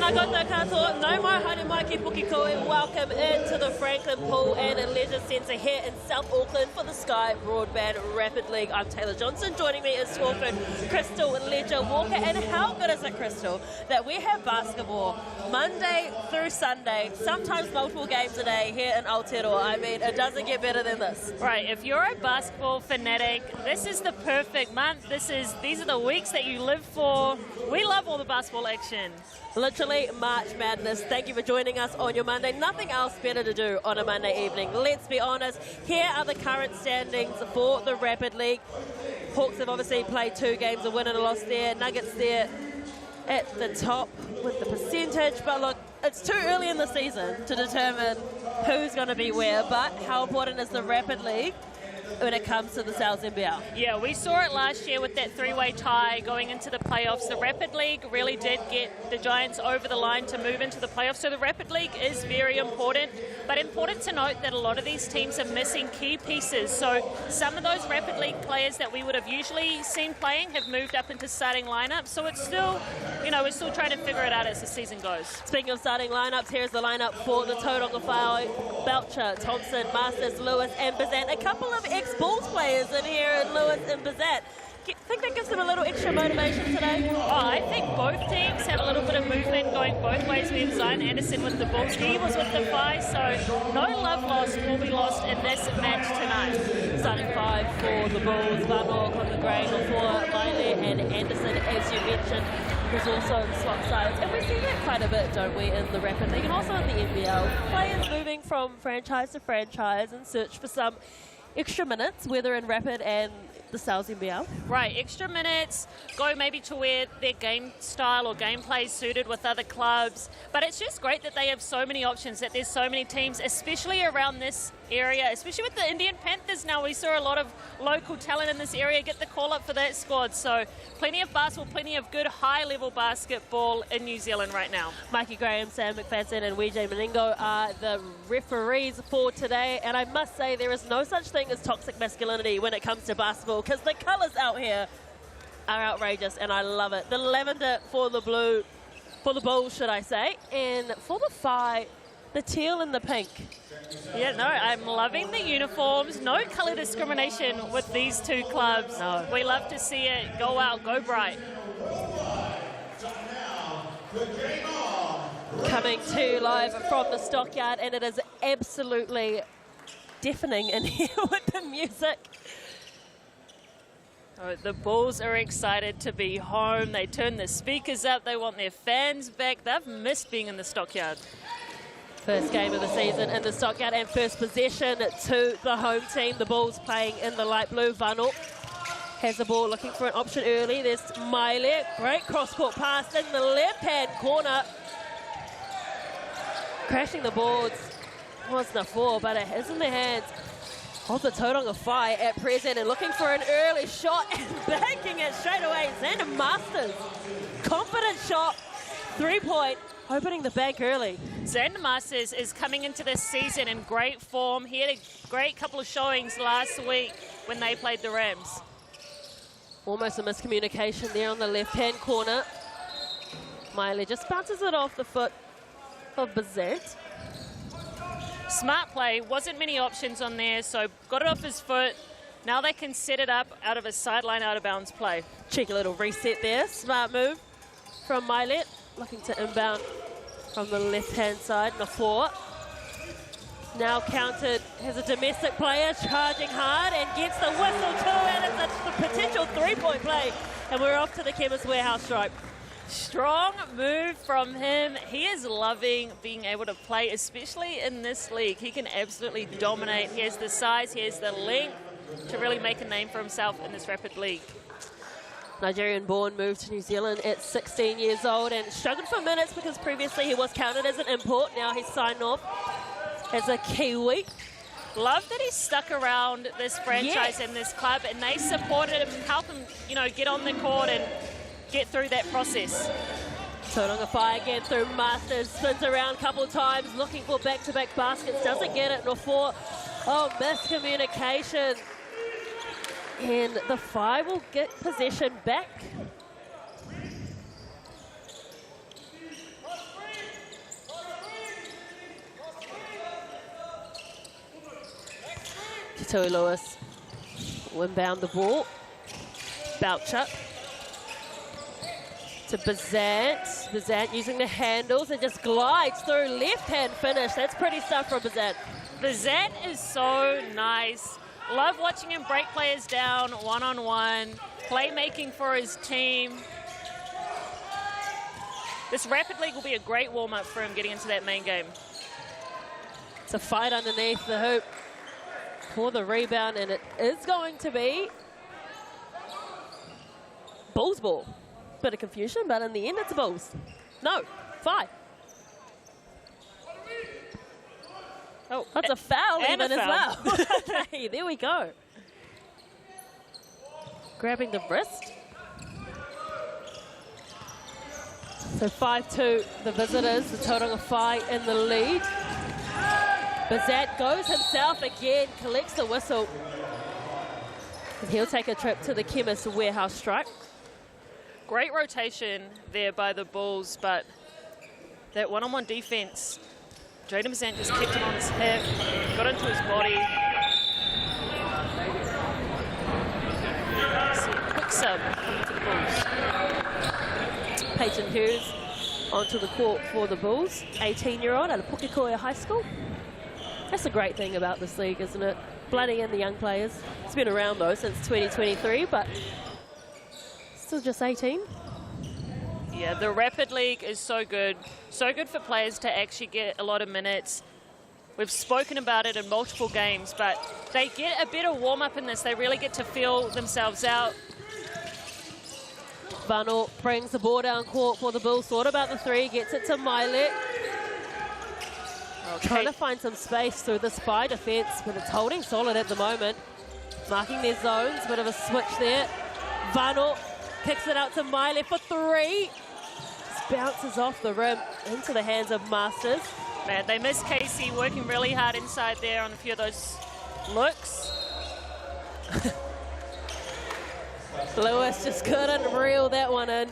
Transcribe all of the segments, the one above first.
Tēnā koutou katoa, no mai haere mai ki Pukekohe. Welcome into the Franklin Pool and Leisure Centre here in South Auckland for the Sky Broadband Rapid League. I'm Taylor Johnson. Joining me is Squawford Crystal Ledger Walker. And how good is it, Crystal, that we have basketball Monday through Sunday, sometimes multiple games a day here in Aotearoa. I mean, it doesn't get better than this. Right, if you're a basketball fanatic, this is the perfect month. These are the weeks that you live for. We love all the basketball action. Literally March Madness. Thank you for joining us on your Monday. Nothing else better to do on a Monday evening. Let's be honest. Here are the current standings for the Rapid League. Hawks have obviously played 2 games, a win and a loss there. Nuggets there at the top with the percentage. But look, it's too early in the season to determine who's going to be where. But how important is the Rapid League when it comes to the NZNBL? Yeah, we saw it last year with that 3-way tie going into the playoffs. The Rapid League really did get the Giants over the line to move into the playoffs. So the Rapid League is very important, but important to note that a lot of these teams are missing key pieces. So some of those Rapid League players that we would have usually seen playing have moved up into starting lineups. So it's still, we're still trying to figure it out as the season goes. Speaking of starting lineups, here's the lineup for the Tauranga Whai: Belcher, Thompson, Masters, Lewis and Bazant. A couple of ex-Bulls players in here in Lewis and Bazant. Think that gives them a little extra motivation today? Oh, I think both teams have a little bit of movement going both ways. We have Zion Anderson with the Bulls. He was with the Whai, so no love lost will be lost in this match tonight. Starting 5 for the Bulls: Vanok on the grey, for Miley and Anderson, as you mentioned, who's also in swap sides. And we see that quite a bit, don't we, in the Rapid League and also in the NBL. Players moving from franchise to franchise in search for some extra minutes, whether in Rapid and the NZNBL. Right, extra minutes, go maybe to where their game style or gameplay is suited with other clubs. But it's just great that they have so many options, that there's so many teams, especially around this area, especially with the Indian Panthers now. We saw a lot of local talent in this area get the call up for that squad. So plenty of basketball, plenty of good high-level basketball in New Zealand right now. Mikey Graham, Sam McFadden and Weejay Meningo are the referees for today. And I must say there is no such thing as toxic masculinity when it comes to basketball, because the colours out here are outrageous and I love it. The lavender for the blue, for the Bulls should I say, and for the Whai, the teal and the pink. Yeah, no, I'm loving the uniforms. No colour discrimination with these two clubs. No. We love to see it go out, go bright. Coming to you live from the Stockyard, and it is absolutely deafening in here with the music. Oh, the Bulls are excited to be home. They turn the speakers up. They want their fans back. They've missed being in the Stockyard. First game of the season in the Stockyard and first possession to the home team. The Bulls playing in the light blue. Vanok has the ball, looking for an option early. There's Miley. Great cross-court pass in the left-hand corner. Crashing the boards. Wasn't a 4, but it is in the hands of the Tauranga Whai at present, and looking for an early shot and banking it straight away. Xander Masters. Confident shot. 3-point. Opening the bank early. Xander Masters is coming into this season in great form. He had a great couple of showings last week when they played the Rams. Almost a miscommunication there on the left-hand corner. Miley just bounces it off the foot of Bazant. Smart play. Wasn't many options on there, so got it off his foot. Now they can set it up out of a sideline out-of-bounds play. Cheeky little reset there. Smart move from Miley. Looking to inbound from the left-hand side, the 4. Now counted, has a domestic player charging hard and gets the whistle too, and it's a potential 3-point play. And we're off to the Chemist Warehouse stripe. Strong move from him. He is loving being able to play, especially in this league. He can absolutely dominate. He has the size, he has the length to really make a name for himself in this Rapid League. Nigerian-born, moved to New Zealand at 16 years old and struggled for minutes because previously he was counted as an import. Now he's signed off as a Kiwi. Love that he's stuck around this franchise and this club, and they supported him, help him, get on the court and get through that process. Tauranga Whai again through Masters, spins around a couple of times, looking for back-to-back baskets, doesn't get it, nor for, miscommunication. And the Whai will get possession back. Tui Lewis will inbound the ball. Boucher to Bazant. Bazant using the handles and just glides through, left-hand finish. That's pretty stuff from Bazant. Bazant is so nice. Love watching him break players down one-on-one, playmaking for his team. This Rapid League will be a great warm-up for him getting into that main game. It's a fight underneath the hoop for the rebound, and it is going to be Bulls ball. Bit of confusion, but in the end, it's Bulls. No, 5. Oh, that's a foul even as well. Okay, there we go. Grabbing the wrist. So 5-2, the visitors, the Tauranga Whai in the lead. Bazant goes himself again, collects the whistle. And he'll take a trip to the Chemist Warehouse strike. Great rotation there by the Bulls, but that one-on-one defense, Jaden Bazant just kicked him on his hip, got into his body. Quick sub coming to the Bulls. Peyton Hughes onto the court for the Bulls, 18-year-old out of Pukekohe High School. That's the great thing about this league, isn't it? Blooding in the young players. It's been around, though, since 2023, but still just 18. Yeah, the Rapid League is so good for players to actually get a lot of minutes. We've spoken about it in multiple games, but they get a better warm-up in this. They really get to feel themselves out. Vano brings the ball down court for the Bulls. Thought about the 3, gets it to Milet. Okay. Trying to find some space through the spy defense, but it's holding solid at the moment. Marking their zones, bit of a switch there. Vano kicks it out to Milet for 3. Just bounces off the rim into the hands of Masters. Man, they miss Casey working really hard inside there on a few of those looks. Lewis just couldn't reel that one in.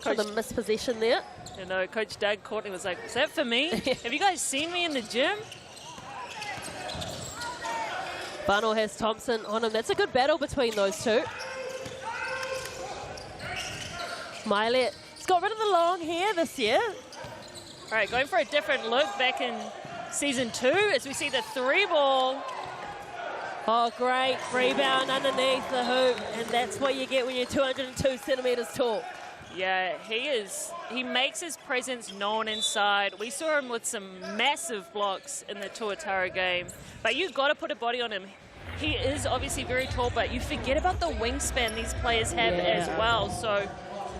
For the mispossession there. You know, Coach Doug Courtney was like, is that for me? Have you guys seen me in the gym? Vano has Thompson on him. That's a good battle between those two. Milet has got rid of the long hair this year. All right, going for a different look back in season 2 as we see the 3 ball. Oh, great rebound underneath the hoop, and that's what you get when you're 202 centimeters tall. Yeah, he makes his presence known inside. We saw him with some massive blocks in the Tuatara game, but you've got to put a body on him. He is obviously very tall, but you forget about the wingspan these players have as well. So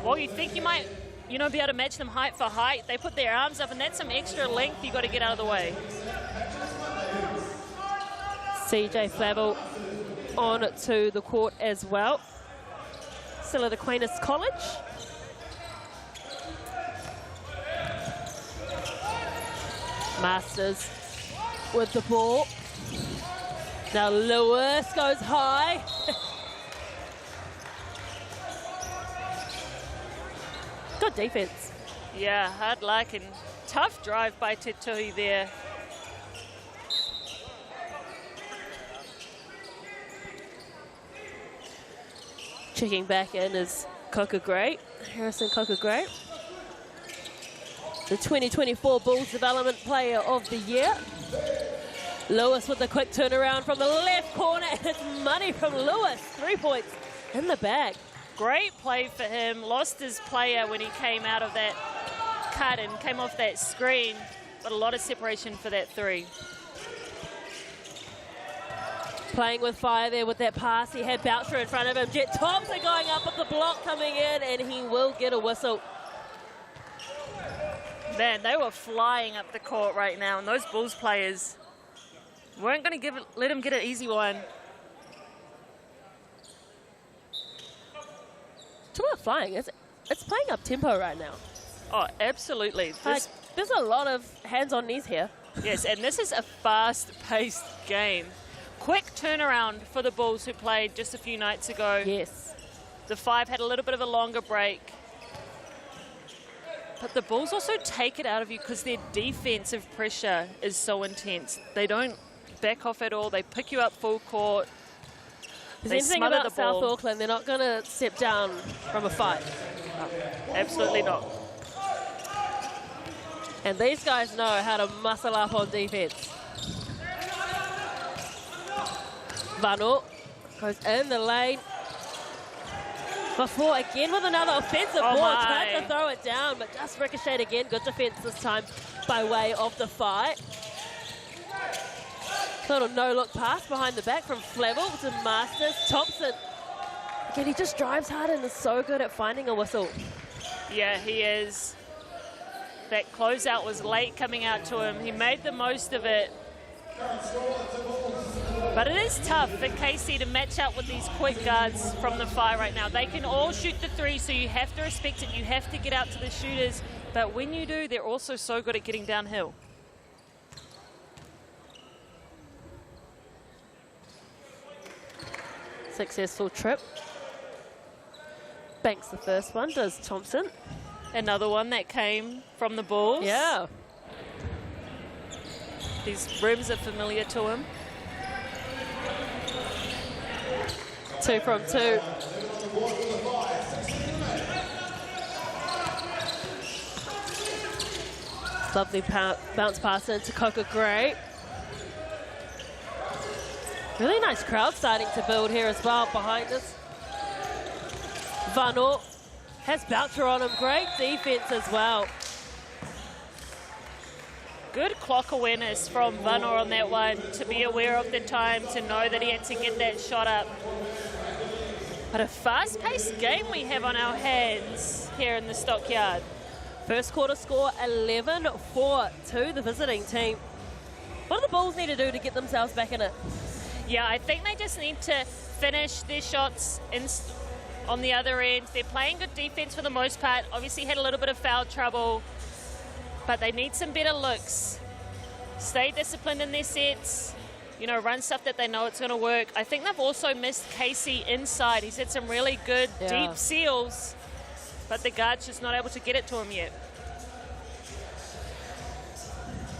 while you think you might, be able to match them height for height, they put their arms up, and that's some extra length you got to get out of the way. CJ Flavel on to the court as well. Still at Aquinas College. Masters with the ball. Now Lewis goes high. Good defense. Yeah, hard luck and tough drive by Tetui there. Checking back in is Coca Gray, Harrison Coca Gray. The 2024 Bulls Development Player of the Year. Lewis with a quick turnaround from the left corner, and it's money from Lewis. 3 points in the bag. Great play for him. Lost his player when he came out of that cut and came off that screen, but a lot of separation for that 3. Playing with fire there with that pass. He had Boucher in front of him. Jet Thompson going up with the block coming in, and he will get a whistle. Man, they were flying up the court right now, and those Bulls players weren't going to let him get an easy one. Talk about flying. It's playing up tempo right now. Oh, absolutely. There's a lot of hands on knees here. Yes, and this is a fast-paced game. Quick turnaround for the Bulls who played just a few nights ago. Yes. The 5 had a little bit of a longer break. But the Bulls also take it out of you because their defensive pressure is so intense. They don't back off at all. They pick you up full court. They smother the ball. South Auckland, they're not going to step down from a fight. No, absolutely not. And these guys know how to muscle up on defense. Vano goes in the lane. Before again with another offensive ball. Tries to throw it down, but just ricocheted again. Good defense this time by way of the fight. Little no-look pass behind the back from Flavel to Masters. Thompson. Again, he just drives hard and is so good at finding a whistle. Yeah, he is. That closeout was late coming out to him. He made the most of it. But it is tough for KC to match up with these quick guards from the Whai right now. They can all shoot the three, so you have to respect it. You have to get out to the shooters. But when you do, they're also so good at getting downhill. Successful trip. Banks the first one, does Thompson. Another one that came from the Bulls. Yeah. These rims are familiar to him. 2 from 2. Lovely bounce pass into Coca Gray. Really nice crowd starting to build here as well behind us. Vano has Boucher on him. Great defense as well. Good clock awareness from Vano on that one, to be aware of the time, to know that he had to get that shot up. But a fast-paced game we have on our hands here in the Stockyard. First quarter score 11-4 to the visiting team. What do the Bulls need to do to get themselves back in it? Yeah, I think they just need to finish their shots on the other end. They're playing good defense for the most part. Obviously had a little bit of foul trouble, but they need some better looks. Stay disciplined in their sets. You know, run stuff that they know it's going to work. I think they've also missed Casey inside. He's had some really good deep seals, but the guard's just not able to get it to him yet.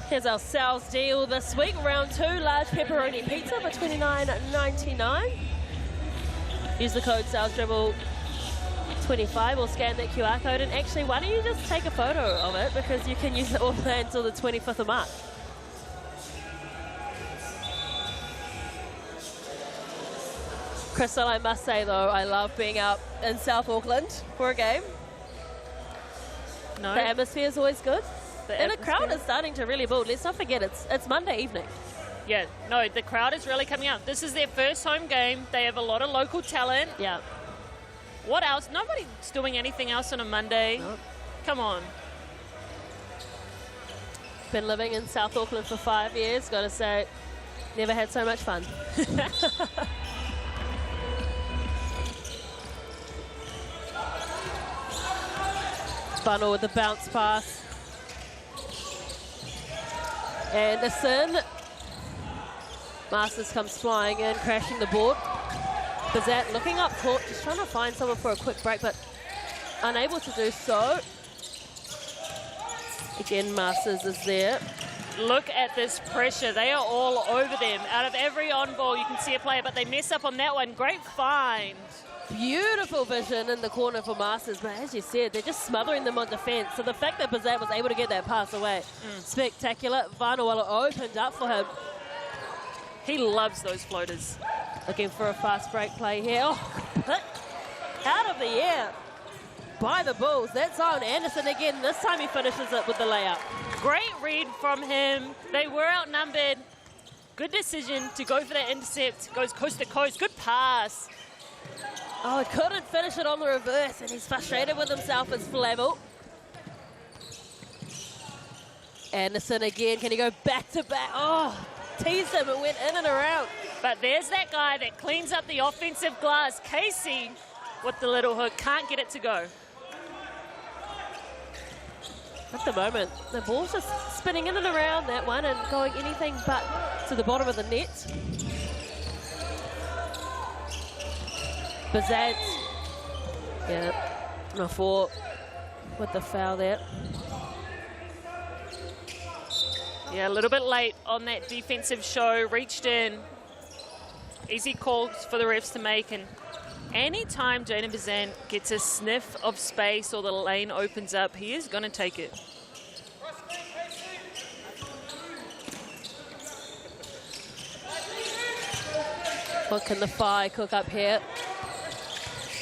Here's our sales deal this week. Round 2, large pepperoni pizza for $29.99. Use the code SalesDribble25 or scan that QR code. And actually, why don't you just take a photo of it, because you can use it all planned until the 25th of March. Crystal, I must say, though, I love being out in South Auckland for a game. No. The atmosphere is always good. And the crowd is starting to really build. Let's not forget, it's Monday evening. Yeah, no, the crowd is really coming out. This is their first home game. They have a lot of local talent. Yeah. What else? Nobody's doing anything else on a Monday. Nope. Come on. Been living in South Auckland for 5 years. Got to say, never had so much fun. Funnel with the bounce pass. Anderson. Masters comes flying in, crashing the board. Bazat looking up court, just trying to find someone for a quick break, but unable to do so. Again, Masters is there. Look at this pressure. They are all over them. Out of every on ball, you can see a player, but they mess up on that one. Great find. Beautiful vision in the corner for Masters, but as you said, they're just smothering them on defense. So the fact that Bazat was able to get that pass away, spectacular. Vanawala opened up for him. He loves those floaters. Looking for a fast break play here. Oh, out of the air by the Bulls. That's on Anderson again. This time he finishes it with the layup. Great read from him. They were outnumbered. Good decision to go for that intercept. Goes coast to coast. Good pass. Oh, he couldn't finish it on the reverse, and he's frustrated with himself as Flavel. Anderson again. Can he go back to back? Oh, teased him and went in and around. But there's that guy that cleans up the offensive glass. Casey with the little hook. Can't get it to go. At the moment, the ball's just spinning in and around that one and going anything but to the bottom of the net. Bazat. Yeah, no, 4. with the foul there. Yeah, a little bit late on that defensive show, reached in. Easy calls for the refs to make, and anytime Jaden Bazan gets a sniff of space or the lane opens up, he is going to take it. What can the Whai cook up here?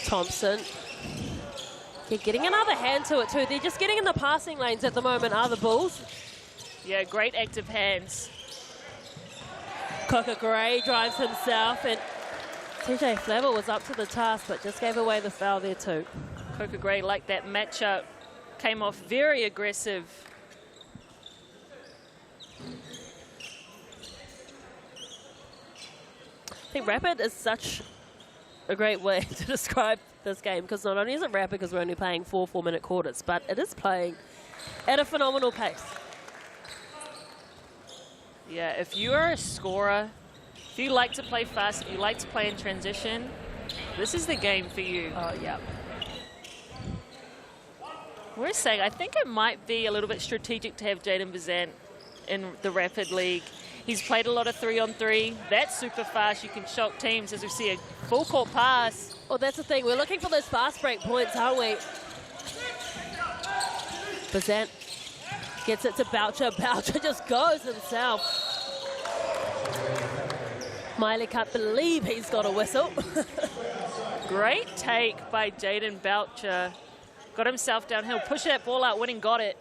Thompson. Yeah, getting another hand to it too. They're just getting in the passing lanes at the moment, are the Bulls. Yeah, great active hands. Coca Gray drives himself, and TJ Flavel was up to the task, but just gave away the foul there too. Coca Gray liked that matchup. Came off very aggressive. I think rapid is such a great way to describe this game, because not only is it rapid because we're only playing 4 4-minute quarters, but it is playing at a phenomenal pace. Yeah, if you are a scorer, if you like to play fast, if you like to play in transition, this is the game for you. Oh, yeah. We're saying, I think it might be a little bit strategic to have Jaden Bazan in the Rapid League. He's played a lot of 3-on-3. That's super fast. You can shock teams as we see a full court pass. Well, that's the thing. We're looking for those fast break points, aren't we? Bazan gets it to Boucher. Boucher just goes himself. Miley can't believe he's got a whistle. Great take by Jaden Boucher. Got himself downhill, pushed that ball out, went and got it.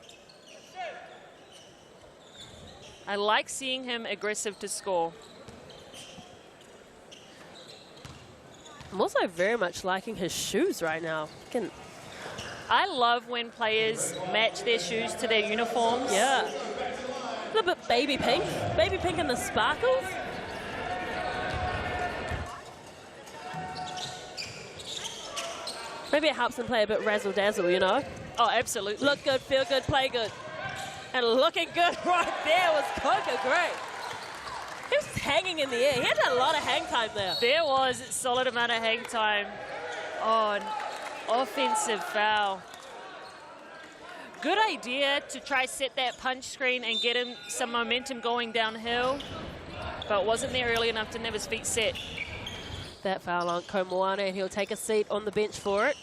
I like seeing him aggressive to score. I'm also very much liking his shoes right now. I love when players match their shoes to their uniforms. Yeah. A little bit baby pink. Baby pink and the sparkles. Maybe it helps them play a bit razzle-dazzle, you know? Oh, absolutely. Look good, feel good, play good. And looking good right there was Coca Gray. He was hanging in the air. He had a lot of hang time there. There was a solid amount of hang time. Oh, an offensive foul. Good idea to try set that punch screen and get him some momentum going downhill, but wasn't there early enough, didn't have his feet set. That foul on Komoana, and he'll take a seat on the bench for it.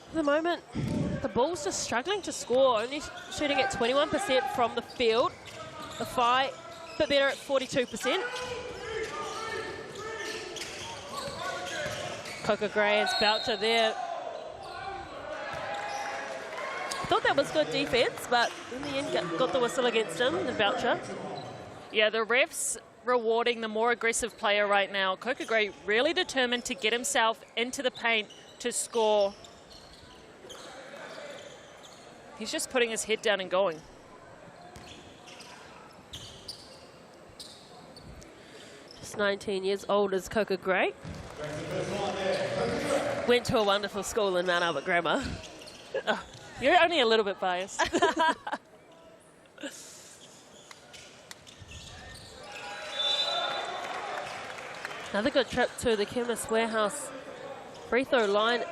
At the moment, the Bulls just struggling to score, only shooting at 21% from the field. The Whai a bit better at 42%. Coca Gray and Boucher there. Thought that was good defense, but in the end got the whistle against him, the Boucher. Yeah, the refs rewarding the more aggressive player right now. Coca Gray really determined to get himself into the paint to score. He's just putting his head down and going. Just 19 years old is Coca Gray. Went to a wonderful school in Mount Albert Grammar. Oh, you're only a little bit biased. Another good trip to the Chemist Warehouse free throw line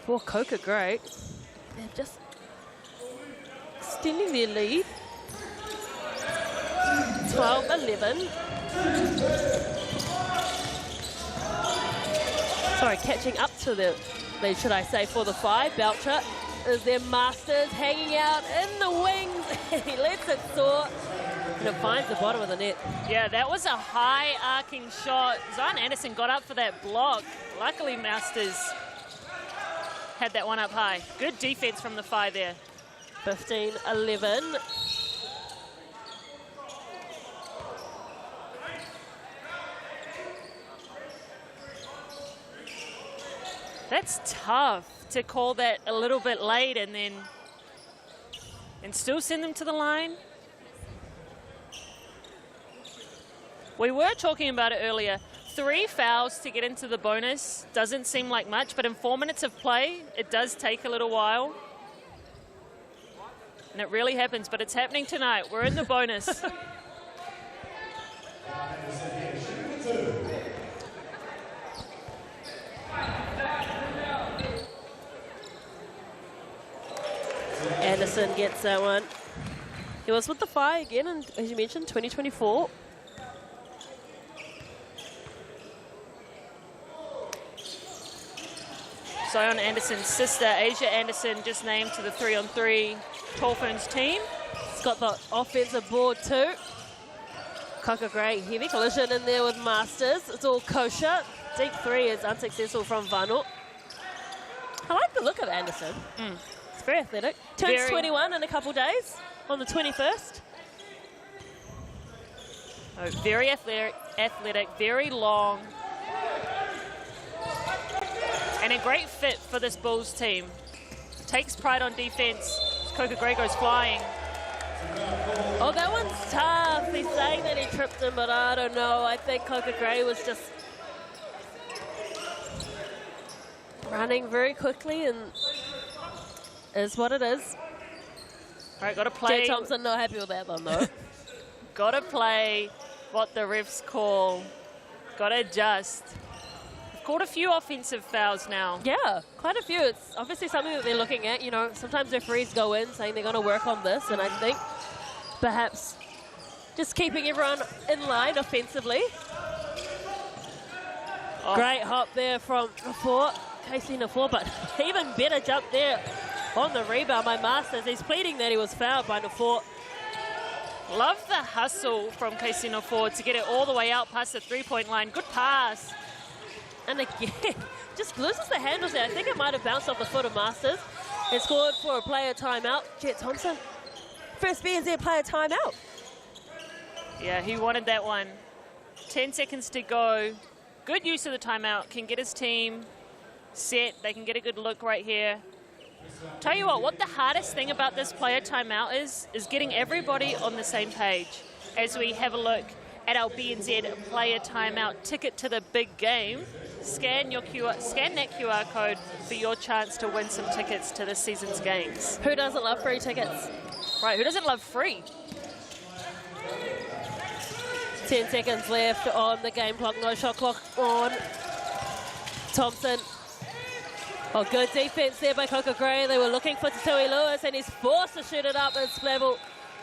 for Coca Gray. They're just extending their lead. 12-11. Sorry, catching up to the lead, should I say, for the Whai. Boucher is their masters, hanging out in the wings. He lets it soar, and it finds the bottom of the net. Yeah, that was a high arcing shot. Zion Anderson got up for that block. Luckily, Masters had that one up high. Good defense from the Whai there. 15-11. That's tough to call that a little bit late and still send them to the line. We were talking about it earlier. 3 fouls to get into the bonus doesn't seem like much, but in 4 minutes of play, it does take a little while. And it really happens, but it's happening tonight. We're in the bonus. Anderson gets that one. He was with the Whai again, and as you mentioned, 2024. Zion Anderson's sister, Asia Anderson, just named to the 3-on-3 Tall Ferns team. He's got the offensive board too. Pukekohe, heavy collision in there with Masters. It's all kosher. Deep three is unsuccessful from Vano. I like the look of Anderson. It's very athletic. Turns 21 in a couple days on the 21st. Oh, very athletic, very long. And a great fit for this Bulls team. Takes pride on defense. Pukekohe goes flying. Oh, that one's tough. He's saying that he tripped him, but I don't know. I think Pukekohe was just running very quickly, and is what it is. All right, got to play. Jay Thompson not happy with that one, though. Got to play what the refs call. Got to adjust. Called a few offensive fouls now. Yeah, quite a few. It's obviously something that they're looking at. You know, sometimes referees go in saying they're going to work on this, and I think perhaps just keeping everyone in line offensively. Oh. Great hop there from Casey Nafor, but even better jump there on the rebound by Masters. He's pleading that he was fouled by Nafor. Love the hustle from Casey Nafor to get it all the way out past the three-point line. Good pass. And again, just loses the handles there. I think it might have bounced off the foot of Masters and scored for a player timeout. Jet Thompson, first BNZ player timeout. Yeah, he wanted that one. 10 seconds to go. Good use of the timeout. Can get his team set. They can get a good look right here. Tell you what the hardest thing about this player timeout is getting everybody on the same page as we have a look at our BNZ player timeout ticket to the big game. Scan that QR code for your chance to win some tickets to this season's games. Who doesn't love free tickets? Right, who doesn't love free? 10 seconds left on the game clock. No shot clock on. Thompson. Oh, good defense there by Pukekohe. They were looking for Tatui Lewis, and he's forced to shoot it up at level.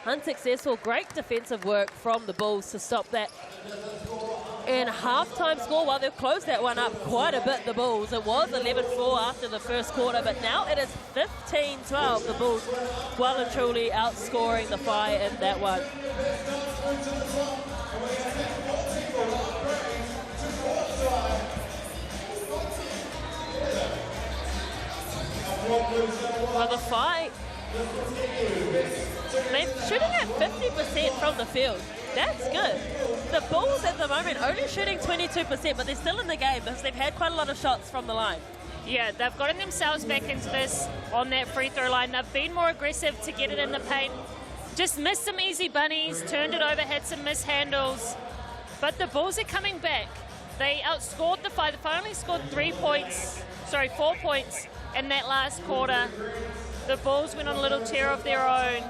Unsuccessful. Great defensive work from the Bulls to stop that. And halftime score, well, they've closed that one up quite a bit, the Bulls. It was 11-4 after the first quarter, but now it is 15-12. The Bulls well and truly outscoring the Whai in that one. Well, the Whai, they're shooting at 50% from the field. That's good. The Bulls at the moment only shooting 22%, but they're still in the game because they've had quite a lot of shots from the line. Yeah, they've gotten themselves back into this on that free throw line. They've been more aggressive to get it in the paint. Just missed some easy bunnies, turned it over, had some mishandles. But the Bulls are coming back. They outscored the Whai. The Whai only scored 4 points in that last quarter. The Bulls went on a little tear of their own.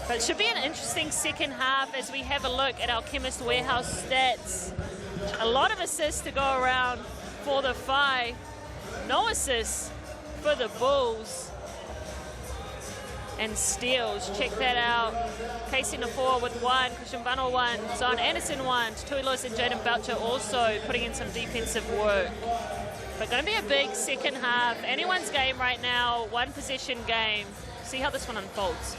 But it should be an interesting second half as we have a look at our Chemist Warehouse stats. A lot of assists to go around for the Whai. No assists for the Bulls. And steals, check that out. Casey Nafor with 1, Christian Vano 1, Zion Anderson 1, Tatui Lewis and Jaden Boucher also putting in some defensive work. But going to be a big second half. Anyone's game right now, one possession game. See how this one unfolds.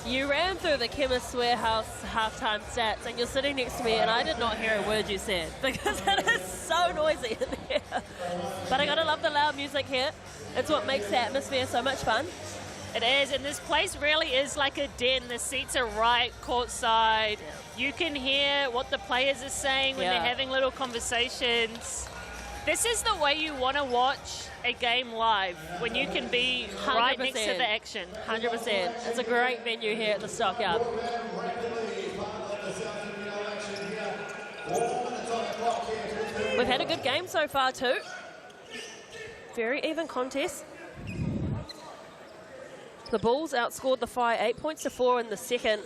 You ran through the Chemist Warehouse halftime stats and you're sitting next to me and I did not hear a word you said because it is so noisy in here. But I gotta love the loud music here. It's what makes the atmosphere so much fun. It is, and this place really is like a den. The seats are right courtside. You can hear what the players are saying when they're having little conversations. This is the way you want to watch a game live, when you can be 100%. Right next to the action. 100%. It's a great venue here at the Stockyard. We've had a good game so far too. Very even contest. The Bulls outscored the Whai 8-4 in the second.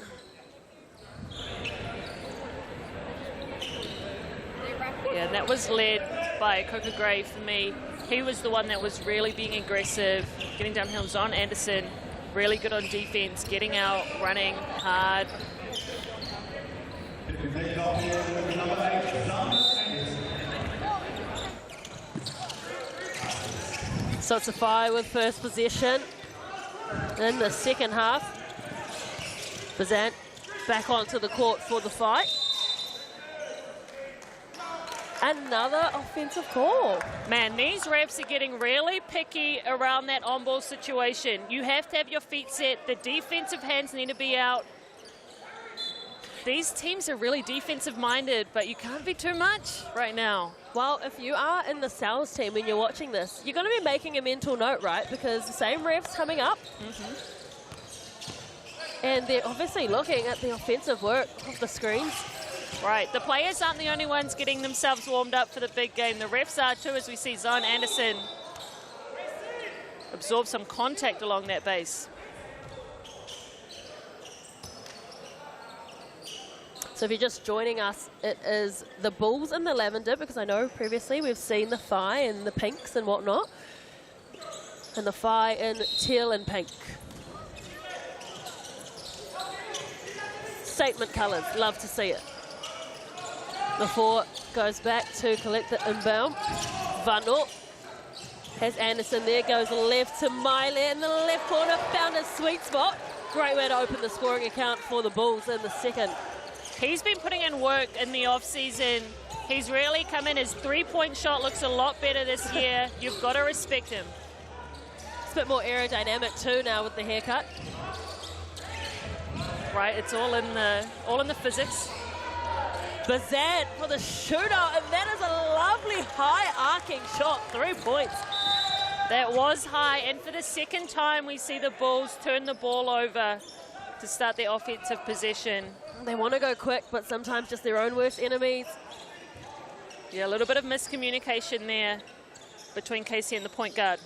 Yeah, and that was led by Pukekohe for me. He was the one that was really being aggressive, getting downhill. Zon Anderson, really good on defense, getting out, running hard. So it's a Whai with first possession in the second half. Bazant back onto the court for the fight. Another offensive call. Man, these refs are getting really picky around that on-ball situation. You have to have your feet set. The defensive hands need to be out. These teams are really defensive-minded, but you can't be too much right now. Well, if you are in the Sal's team and you're watching this, you're going to be making a mental note, right? Because the same refs coming up. And they're obviously looking at the offensive work of the screens. Right, the players aren't the only ones getting themselves warmed up for the big game. The refs are too, as we see Zon Anderson absorb some contact along that base. So if you're just joining us, it is the Bulls in the lavender, because I know previously we've seen the Whai in the pinks and whatnot. And the Whai in teal and pink. Statement colours, love to see it. The 4 goes back to collect the inbound. Vano has Anderson there, goes left to Miley in the left corner, found a sweet spot. Great way to open the scoring account for the Bulls in the second. He's been putting in work in the off-season. He's really come in. His three-point shot looks a lot better this year. You've got to respect him. It's a bit more aerodynamic too now with the haircut. Right, it's all in the physics. Bazant for the shootout, and that is a lovely high arcing shot, 3 points. That was high, and for the second time we see the Bulls turn the ball over to start their offensive possession. They want to go quick, but sometimes just their own worst enemies. Yeah, a little bit of miscommunication there between Casey and the point guard.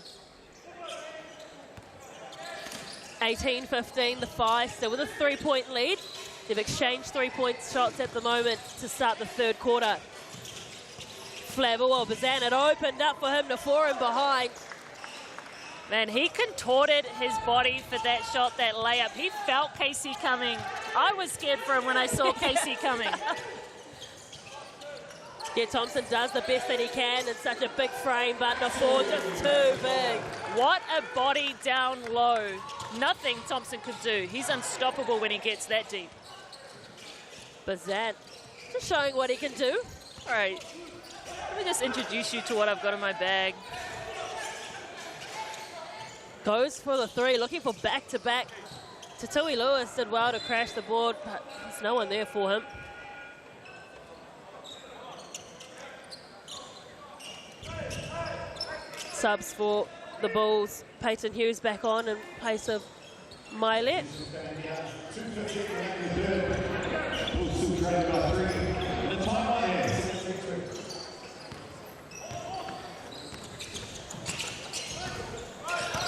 18-15, the Whai still with a 3-point lead. They've exchanged 3-point shots at the moment to start the third quarter. Flavor, well, Bazant, it opened up for him to 4 and behind. Man, he contorted his body for that shot, that layup. He felt Casey coming. I was scared for him when I saw Casey coming. Yeah, Thompson does the best that he can in such a big frame, but the 4 just too big. What a body down low. Nothing Thompson could do. He's unstoppable when he gets that deep. Bazant just showing what he can do. All right, let me just introduce you to what I've got in my bag. Goes for the 3, looking for back-to-back. Tatui Lewis did well to crash the board, but there's no one there for him. Subs for the Bulls. Peyton Hughes back on in place of Milet.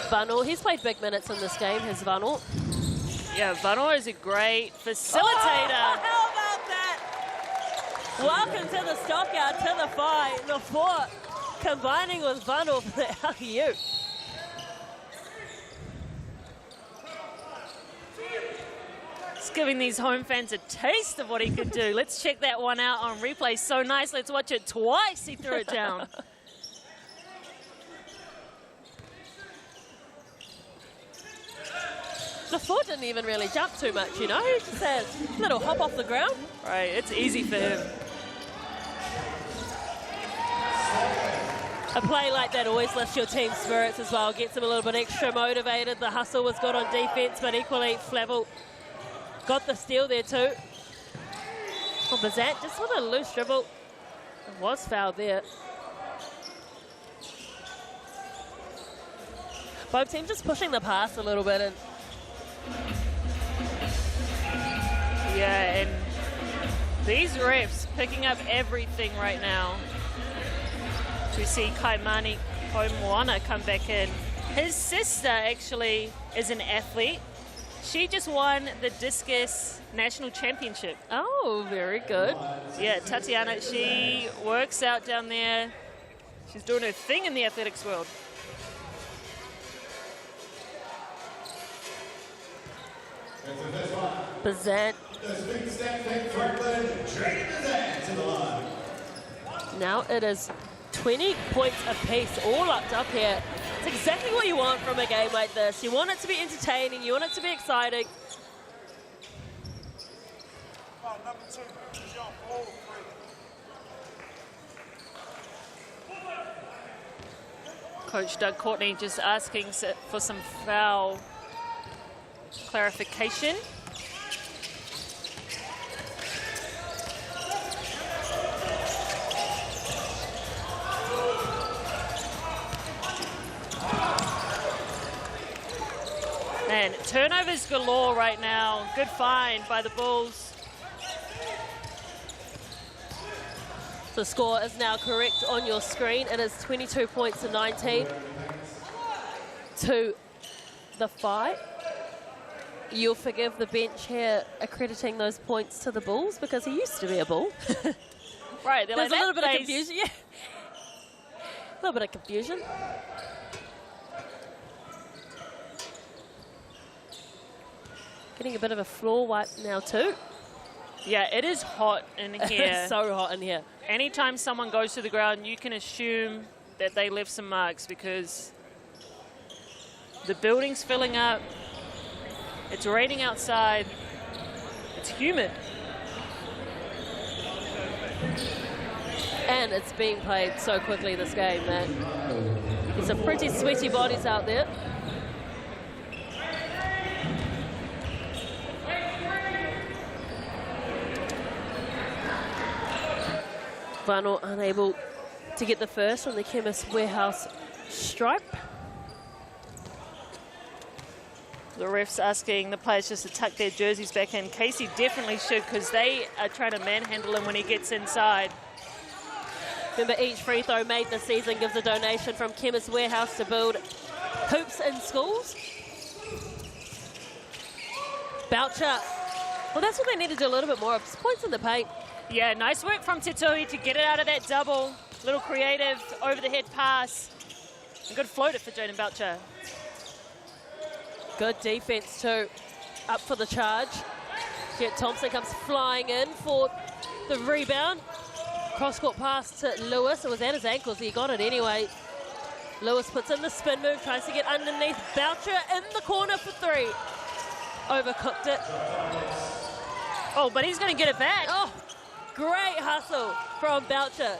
Vano, he's played big minutes in this game, has Vano. Yeah, Vano is a great facilitator. Oh, how about that? Welcome to the stockyard, to the fight. The 4 combining with Vano for the alley-oop. It's giving these home fans a taste of what he could do. Let's check that one out on replay. So nice. Let's watch it twice. He threw it down. The 4 didn't even really jump too much, you know. He just had a little hop off the ground. Right, it's easy for him. A play like that always lifts your team's spirits as well, gets them a little bit extra motivated. The hustle was good on defense, but equally Flavel got the steal there too. Oh, Bazant just with a loose dribble. It was fouled there. Both teams just pushing the pass a little bit. And yeah, and these refs picking up everything right now. We see Kaimani Koimoana come back in. His sister actually is an athlete. She just won the discus national championship. Oh, very good. Yeah, Tatiana, she works out down there. She's doing her thing in the athletics world. Bazant. Now it is 20 points apiece, all locked up here. It's exactly what you want from a game like this. You want it to be entertaining, you want it to be exciting. Coach Doug Courtney just asking for some foul clarification. Man, turnovers galore right now. Good find by the Bulls. The score is now correct on your screen. It is 22 points to 19 to the fight. You'll forgive the bench here accrediting those points to the Bulls because he used to be a Bull. Right, there's like, a little bit of confusion. Yeah, a little bit of confusion. Getting a bit of a floor wipe now too. Yeah, it is hot in here. It's so hot in here. Anytime someone goes to the ground, you can assume that they left some marks because the building's filling up. It's raining outside. It's humid. And it's being played so quickly, this game, man. There's some pretty sweaty bodies out there. Vano unable to get the first on the Chemist Warehouse stripe. The ref's asking the players just to tuck their jerseys back in. Casey definitely should because they are trying to manhandle him when he gets inside. Remember, each free throw made this season gives a donation from Chemist Warehouse to build hoops in schools. Boucher. Well, that's what they need to do a little bit more of. Just points in the paint. Yeah, nice work from Tetui to get it out of that double. Little creative over-the-head pass. A good floater for Jaden Boucher. Good defense too. Up for the charge. Jet Thompson comes flying in for the rebound. Cross-court pass to Lewis. It was at his ankles. He got it anyway. Lewis puts in the spin move, tries to get underneath. Boucher in the corner for three. Overcooked it. Oh, but he's going to get it back. Oh, great hustle from Boucher.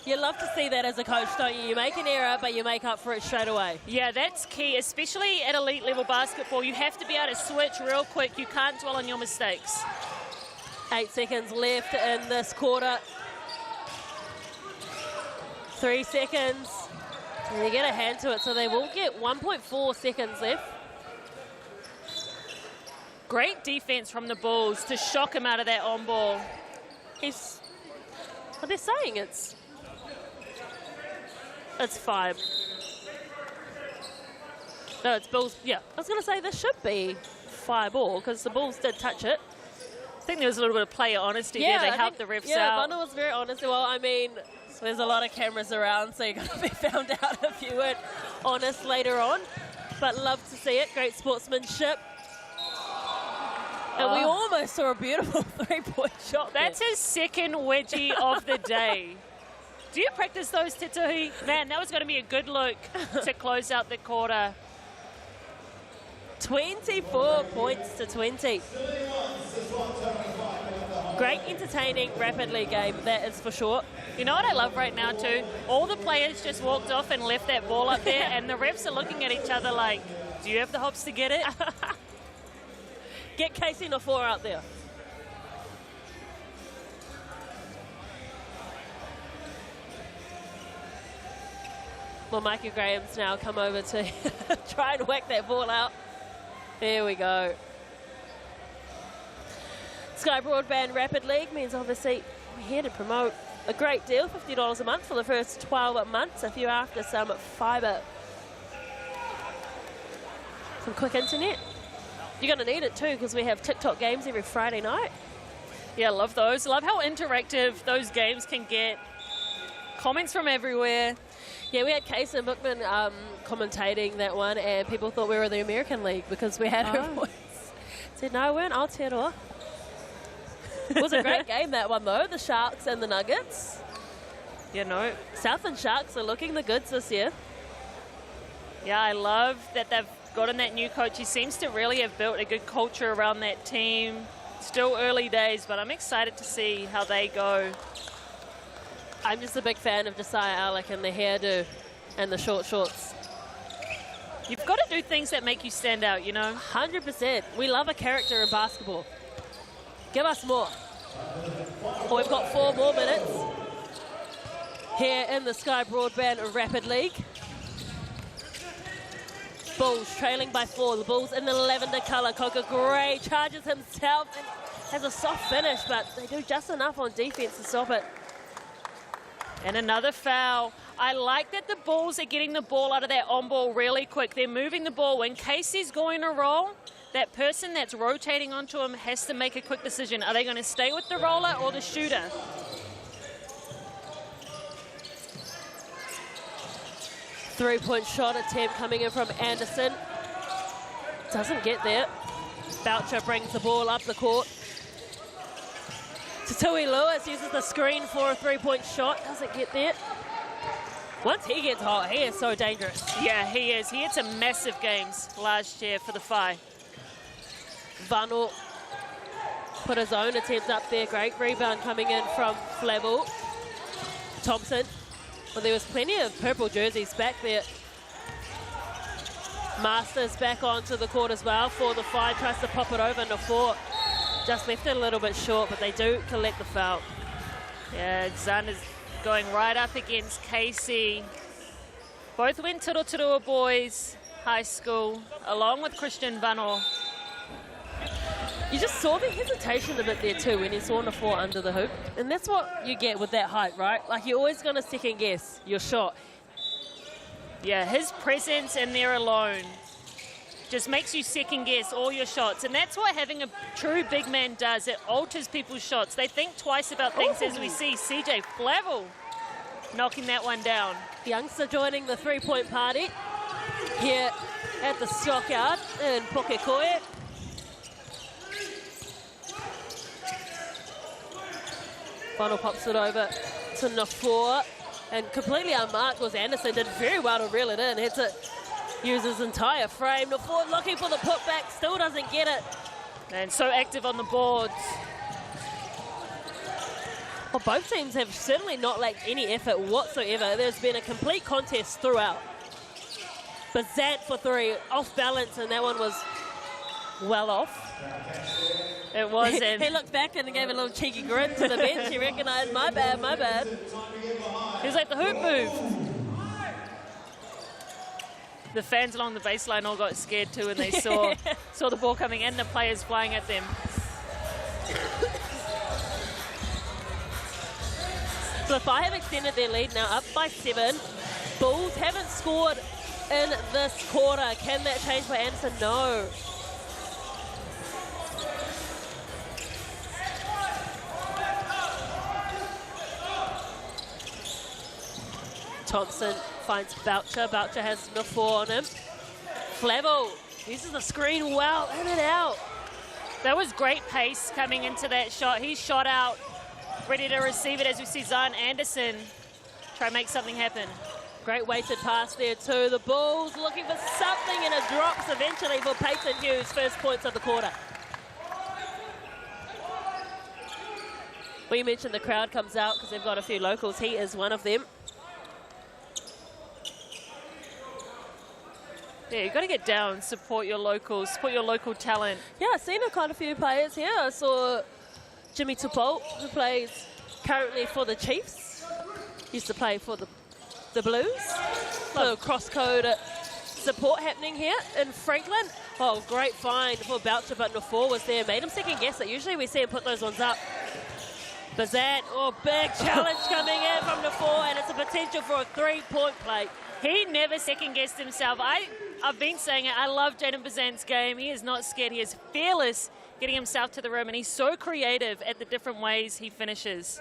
You love to see that as a coach, don't you? You make an error, but you make up for it straight away. Yeah, that's key, especially at elite level basketball. You have to be able to switch real quick. You can't dwell on your mistakes. 8 seconds left in this quarter. 3 seconds. And they get a hand to it, so they will get 1.4 seconds left. Great defense from the Bulls to shock him out of that on ball. Well, they're saying it's 5. No, it's Bulls. Yeah, I was going to say this should be 5 all because the Bulls did touch it. I think there was a little bit of player honesty there. They helped the refs out. Yeah, Bundle was very honest. Well, I mean, there's a lot of cameras around, so you're going to be found out if you weren't honest later on. But love to see it. Great sportsmanship. And we almost saw a beautiful three-point shot. That's his second wedgie of the day. Do you practice those, Tetui? Man, that was going to be a good look to close out the quarter. 24 points to 20. Great, entertaining, rapidly game, that is for sure. You know what I love right now, too? All the players just walked off and left that ball up there, and the refs are looking at each other like, do you have the hops to get it? Get Casey Nafor out there. Well, Michael Graham's now come over to try and whack that ball out. There we go. Sky Broadband Rapid League means obviously we're here to promote a great deal, $50 a month for the first 12 months if you're after some FIBA. Some quick internet. You're going to need it too because we have TikTok games every Friday night. Yeah, love those. Love how interactive those games can get. Comments from everywhere. Yeah, we had Case and Bookman commentating that one, and people thought we were the American League because we had her voice. Said, no, we're in Aotearoa. It was a great game, that one, though, the Sharks and the Nuggets. You know. Southland Sharks are looking the goods this year. Yeah, I love that they've gotten that new coach. He seems to really have built a good culture around that team. Still early days, but I'm excited to see how they go. I'm just a big fan of Josiah Alec and the hairdo and the short shorts. You've got to do things that make you stand out, you know? 100%. We love a character in basketball. Give us more. Well, we've got 4 more minutes here in the Sky Broadband Rapid League. Bulls trailing by 4. The Bulls in the lavender colour. Coca Gray charges himself and has a soft finish, but they do just enough on defense to stop it. And another foul. I like that the Bulls are getting the ball out of that on-ball really quick. They're moving the ball. When Casey's going to roll, that person that's rotating onto him has to make a quick decision. Are they going to stay with the roller or the shooter? Three-point shot attempt coming in from Anderson. Doesn't get there. Boucher brings the ball up the court. Tatui Lewis uses the screen for a three-point shot. Doesn't get there. Once he gets hot, he is so dangerous. Yeah, he is. He had some massive games last year for the Whai. Vano put his own attempt up there. Great rebound coming in from Flavel. Thompson. Well, there was plenty of purple jerseys back there. Masters back onto the court as well for the Whai. Tries to pop it over Nafor. Just left it a little bit short, but they do collect the foul. Yeah, Zan is going right up against Casey. Both went Turuturua Boys High School, along with Christian Vano. You just saw the hesitation a bit there too when you saw Nafor under the hoop. And that's what you get with that height, right? Like, you're always going to second guess your shot. Yeah, his presence in there alone just makes you second guess all your shots. And that's what having a true big man does. It alters people's shots. They think twice about things, as we see CJ Flavel knocking that one down. Youngster joining the three-point party here at the Stockyard in Pukekohe. Final pops it over to Nafor, and completely unmarked was Anderson. Did very well to reel it in. Had to use his entire frame. Nafor looking for the putback, still doesn't get it. And so active on the boards. Well, both teams have certainly not lacked any effort whatsoever. There's been a complete contest throughout. Bazant for 3, off balance, and that one was well off. It wasn't. He looked back and gave a little cheeky grin to the bench. He recognised, my bad, my bad. He was like, the hoop moved. The fans along the baseline all got scared too, and they saw the ball coming and the players flying at them. So if I have extended their lead now up by 7, Bulls haven't scored in this quarter. Can that change by Anderson? No. Thompson finds Boucher. Boucher has Nafor on him. Flavel uses the screen well, in and out. That was great pace coming into that shot. He shot out, ready to receive it, as we see Zion Anderson try to make something happen. Great weighted pass there too. The Bulls looking for something, and it drops eventually for Peyton Hughes, first points of the quarter. Well, you mentioned the crowd comes out because they've got a few locals. He is one of them. Yeah, you've got to get down, support your locals, support your local talent. Yeah, I've seen quite a few players here. I saw Jimmy Tupou, who plays currently for the Chiefs. Used to play for the Blues. So cross-code support happening here in Franklin. Oh, great find for Boucher, but Nafor was there. Made him second guess it. Usually we see him put those ones up. Bazant, oh, big challenge coming in from Nafor, and it's a potential for a three-point play. He never second-guessed himself. I've been saying it. I love Jaden Bazant's game. He is not scared. He is fearless getting himself to the rim, and he's so creative at the different ways he finishes.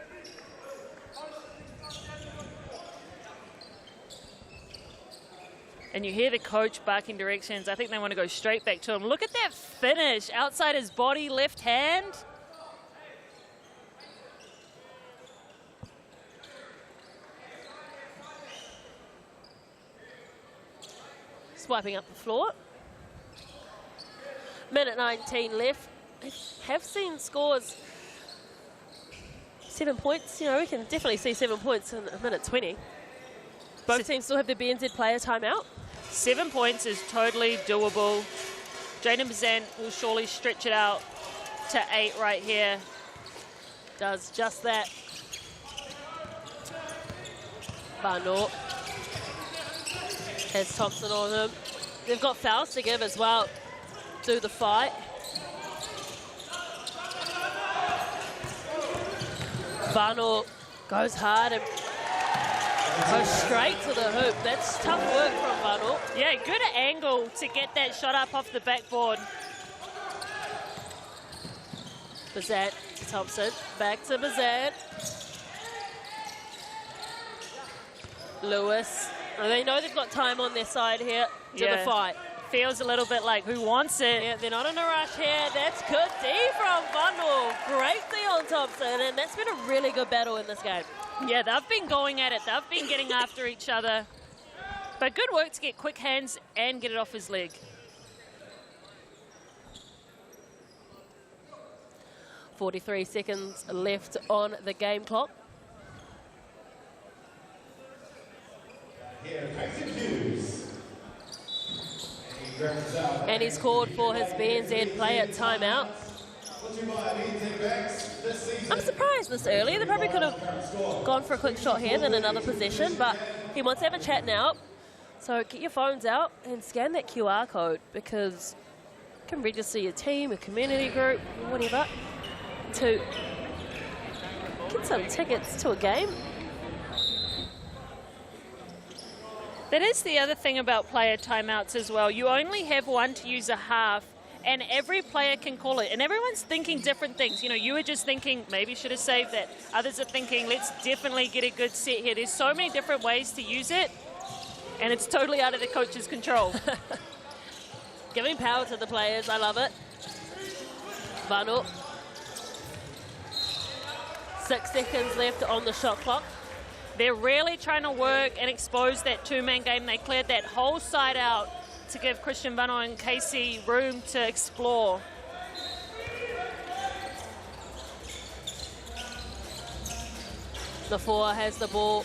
And you hear the coach barking directions. I think they want to go straight back to him. Look at that finish outside his body, left hand. Swiping up the floor. Minute 19 left. I have seen scores. 7 points. You know, we can definitely see 7 points in a minute 20. Both teams still have the BNZ player timeout. 7 points is totally doable. Jaden Bazan will surely stretch it out to 8 right here. Does just that. Bano has Thompson on him. They've got fouls to give as well. Do the fight. Bano goes hard and goes straight to the hoop. That's tough work from Bano. Yeah, good angle to get that shot up off the backboard. Bazan to Thompson. Back to Bazan. Lewis. And they know they've got time on their side here to the fight. Feels a little bit like who wants it. Yeah, they're not in a rush here. That's good D from Bundle. Great D on Thompson, and that's been a really good battle in this game. Yeah, they've been going at it. They've been getting after each other. But good work to get quick hands and get it off his leg. 43 seconds left on the game clock. And he's called for his BNZ player timeout. I'm surprised this early. They probably could have gone for a quick shot here, then another possession, but he wants to have a chat now. So get your phones out and scan that QR code, because you can register your team, a community group, whatever, to get some tickets to a game. That is the other thing about player timeouts as well. You only have one to use a half, and every player can call it. And everyone's thinking different things. You know, you were just thinking, maybe should have saved that. Others are thinking, let's definitely get a good set here. There's so many different ways to use it, and it's totally out of the coach's control. Giving power to the players, I love it. Vano. 6 seconds left on the shot clock. They're really trying to work and expose that two-man game. They cleared that whole side out to give Christian Vano and Casey room to explore. The 4 has the ball.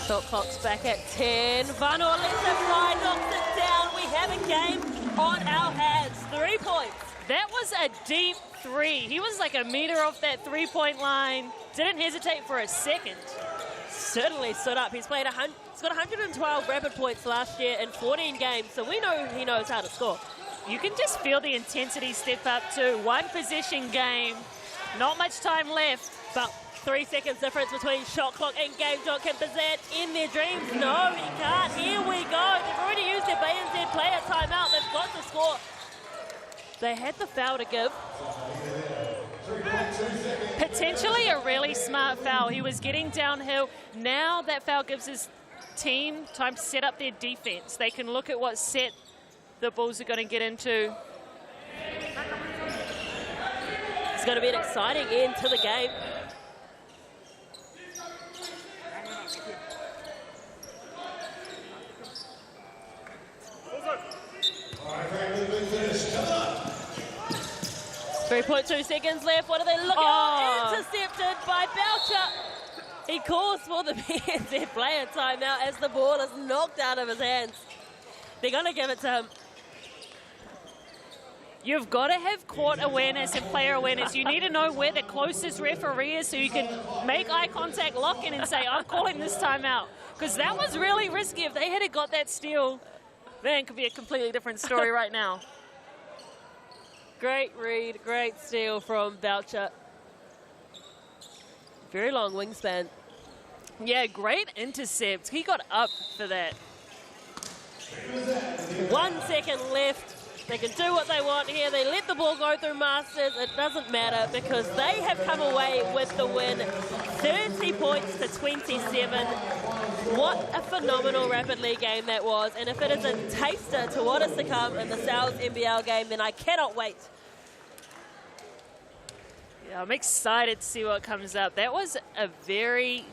Shot clock's back at 10. Vano lets it fly, knocks it down. We have a game on our hands. 3 points. That was a deep three. He was like a meter off that three-point line. Didn't hesitate for a second. Certainly stood up. He's got 112 rapid points last year in 14 games, so we know he knows how to score. You can just feel the intensity step up too. One possession game, not much time left. But 3 seconds difference between shot clock and game clock. Can Bazan in their dreams? No, he can't. Here we go. They've already used their BNZ player timeout. They've got to score. They had the foul to give. Potentially a really smart foul. He was getting downhill. Now that foul gives his team time to set up their defense. They can look at what set the Bulls are going to get into. It's going to be an exciting end to the game. .2 seconds left. What are they looking at? Intercepted by Boucher. He calls for the BNZ player timeout as the ball is knocked out of his hands. They're going to give it to him. You've got to have court awareness and player awareness. You need to know where the closest referee is so you can make eye contact, lock in and say, I'm calling this timeout. Because that was really risky. If they had got that steal, then it could be a completely different story right now. Great read, great steal from Boucher. Very long wingspan. Yeah, great intercept. He got up for that. 1 second left. They can do what they want here. They let the ball go through Masters. It doesn't matter because they have come away with the win, 30 points to 27. What a phenomenal Rapid League game that was. And if it is a taster to what is to come in the Sal's NBL game, then I cannot wait. Yeah, I'm excited to see what comes up. That was a very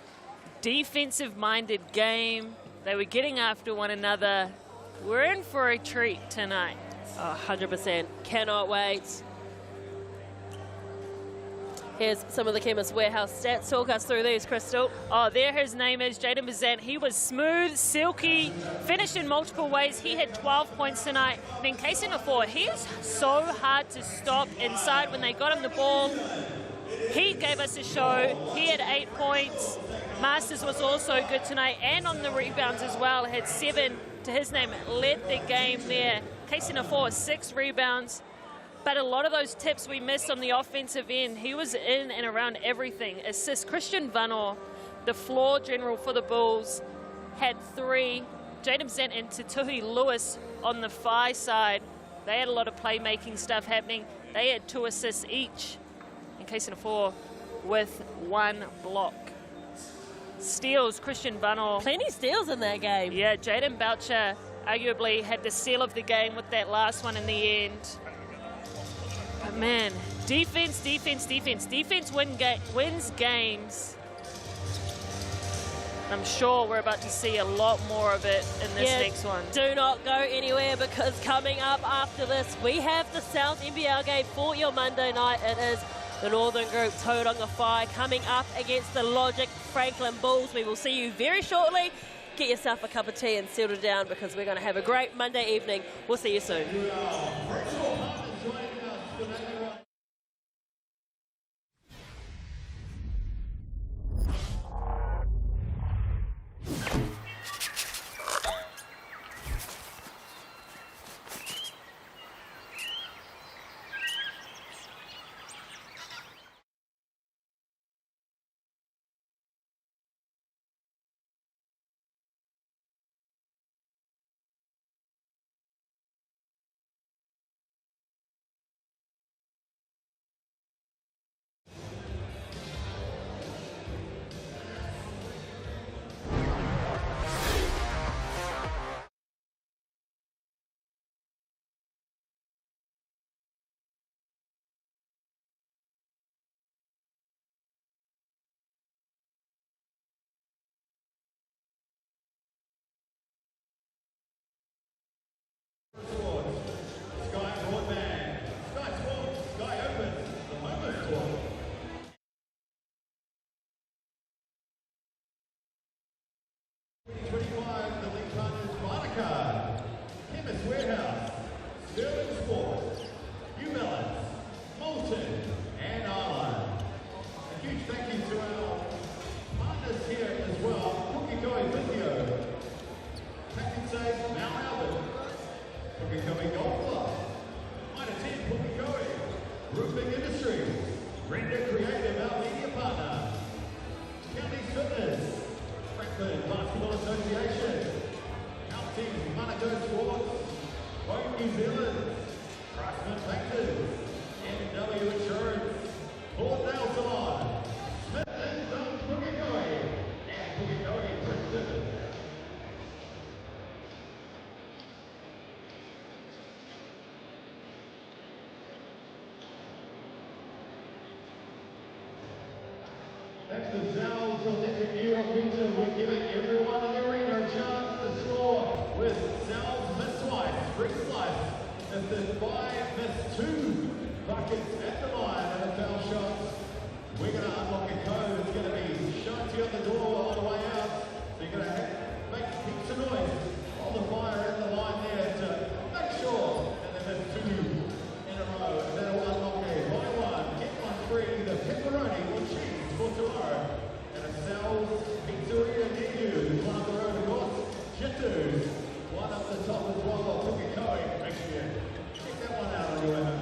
defensive-minded game. They were getting after one another. We're in for a treat tonight. 100%. Cannot wait. Here's some of the Chemist Warehouse stats. Talk us through these, Crystal. Oh, there his name is, Jaden Bazant. He was smooth, silky, finished in multiple ways. He had 12 points tonight. And in case in a four, he is so hard to stop inside when they got him the ball. He gave us a show. He had 8 points. Masters was also good tonight, and on the rebounds as well, had 7 to his name. Led the game there. Case in a four, 6 rebounds. But a lot of those tips we missed on the offensive end, he was in and around everything. Assist, Christian Vanor, the floor general for the Bulls, had 3. Jaden Bazant and Tutuhi Lewis on the Whai side. They had a lot of playmaking stuff happening. They had 2 assists each, in case in a four, with 1 block. Steals, Christian Vanor. Plenty steals in that game. Yeah, Jaden Boucher arguably had the seal of the game with that last one in the end. But man, defense, defense, defense. Defense wins games. I'm sure we're about to see a lot more of it in this next one. Do not go anywhere because coming up after this, we have the South NBL game for your Monday night. It is the Northern Group Tauranga Whai coming up against the Logic Franklin Bulls. We will see you very shortly. Get yourself a cup of tea and settle down because we're going to have a great Monday evening. We'll see you soon. Basketball Association, Health Teams, Monaco Sports, Boat New Zealand, Craftsman Factors, NW Insurance, Port Nelson, Smith and Son Pukekohe, and Pukekohe Princeton. Next to Sal's Olympic New York Winter, we're giving everyone in the arena a chance to score with Sal's Miss Swipe, Spring Slice, at the 5 Miss 2 buckets at the line and a foul shot. We're going to unlock a code. It's going to be shown to you on the door on the way out. So you're going to make heaps of noise on the fire at the line there to make sure that they miss 2 in a row. And that'll unlock a buy one, get one free, the pepperoni or cheese for tomorrow. And a Sal's Pizzeria near you, one up the road, of course, Jittu, one up the top as well, Pukekohe, thank you. Check that one out on your way home.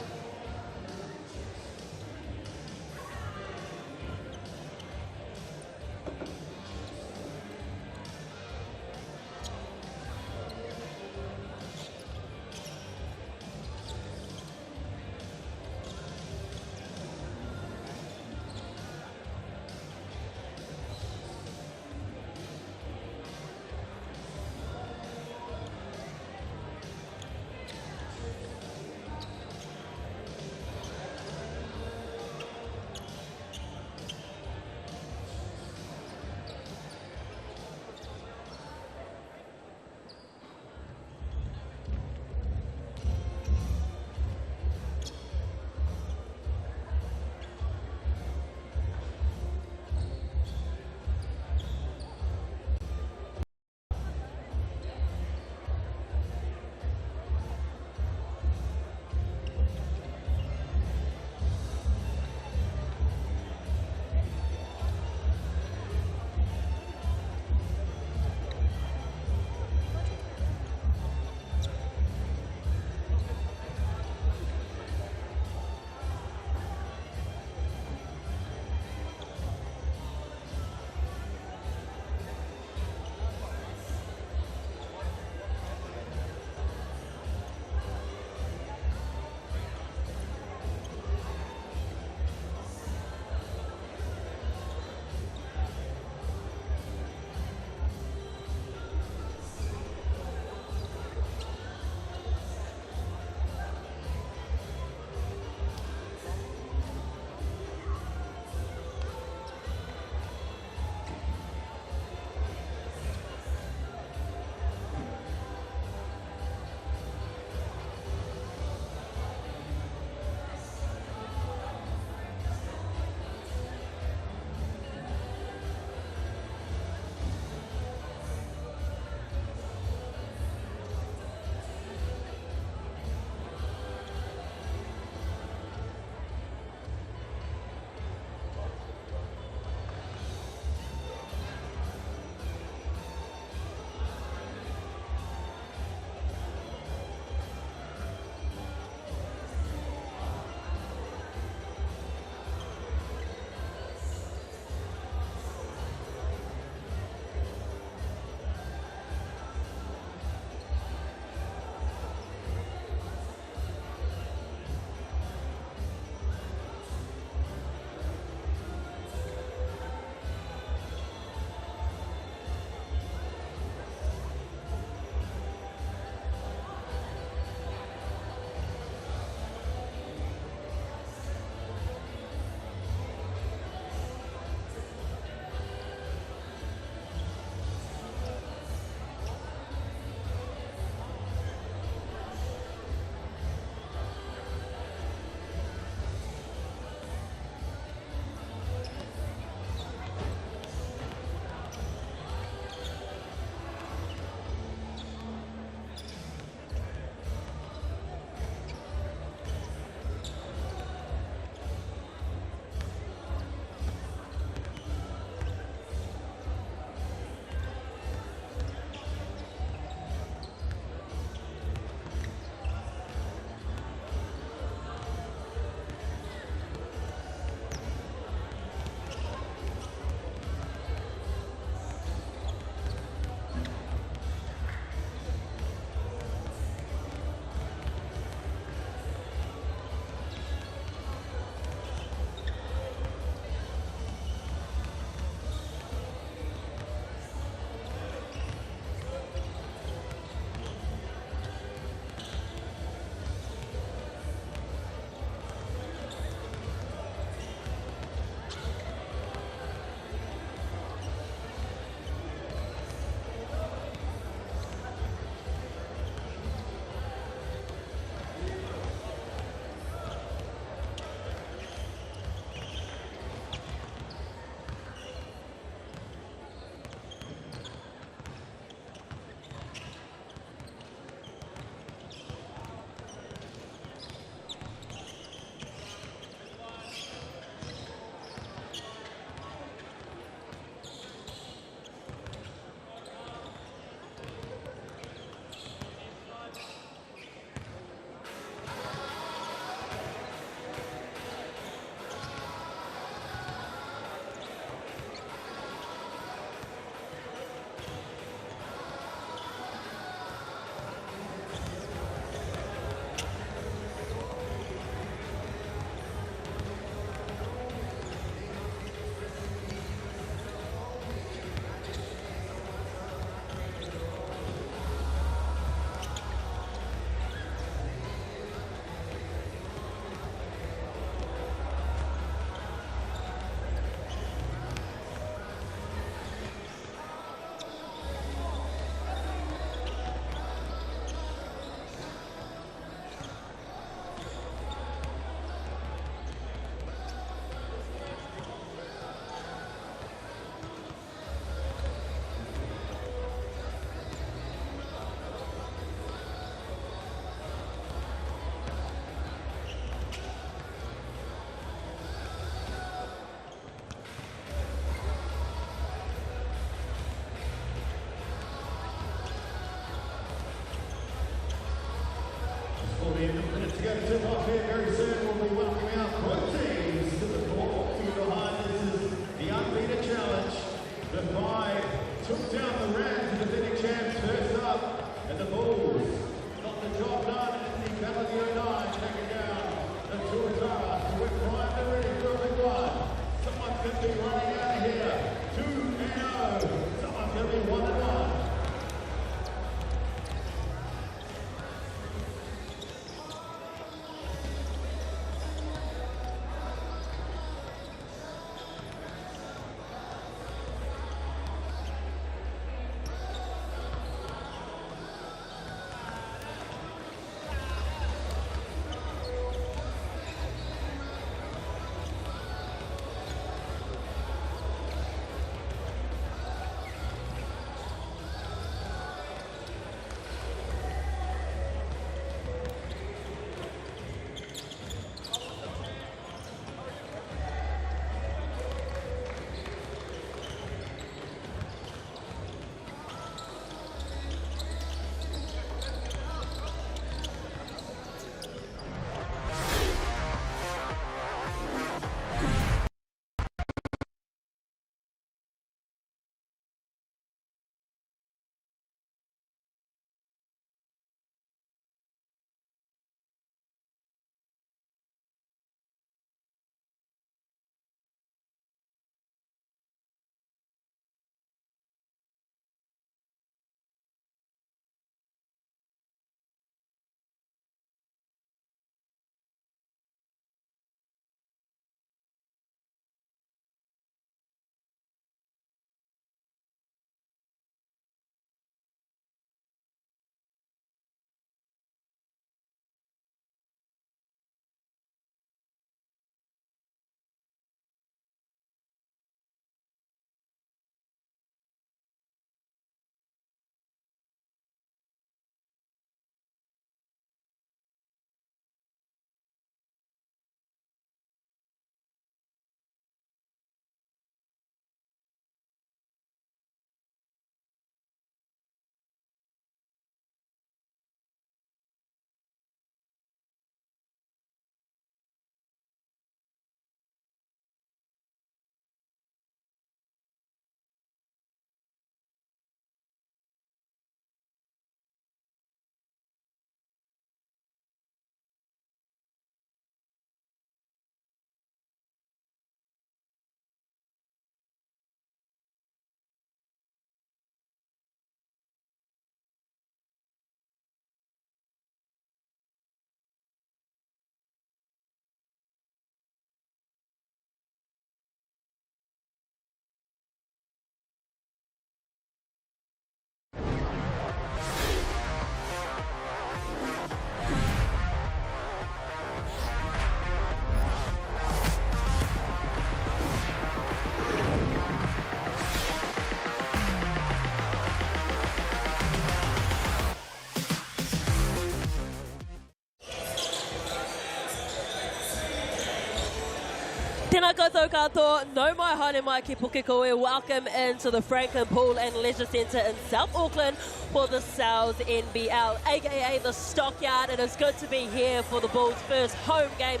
Tēnā koutou katoa, no mai haere mai ki Pukekohe. Welcome into the Franklin Pool and Leisure Centre in South Auckland for the Sal's NBL, aka the Stockyard. It is good to be here for the Bulls' first home game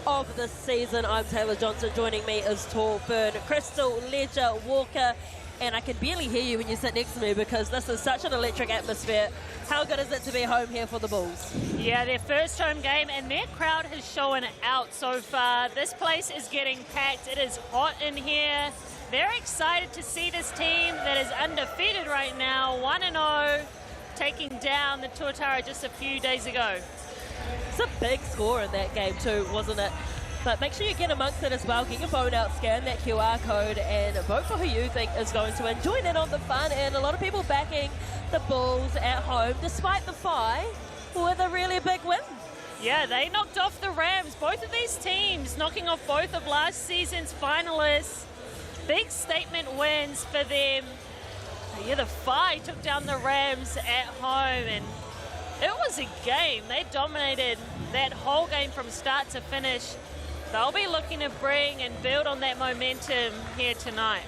of the season. I'm Taylor Johnson. Joining me is Tall Fern, Crystal, Ledger, Walker, and I can barely hear you when you sit next to me because this is such an electric atmosphere. How good is it to be home here for the Bulls? Yeah, their first home game, and their crowd has shown out so far. This place is getting packed. It is hot in here. They're excited to see this team that is undefeated right now, 1-0, taking down the Tuatara just a few days ago. It's a big score in that game too, wasn't it? But make sure you get amongst it as well. Get your phone out, scan that QR code, and vote for who you think is going to win. Join in on the fun, and a lot of people backing the Bulls at home, despite the Whai, with a really big win. Yeah, they knocked off the Rams. Both of these teams knocking off both of last season's finalists. Big statement wins for them. Yeah, the Whai took down the Rams at home, and it was a game. They dominated that whole game from start to finish. They'll be looking to bring and build on that momentum here tonight.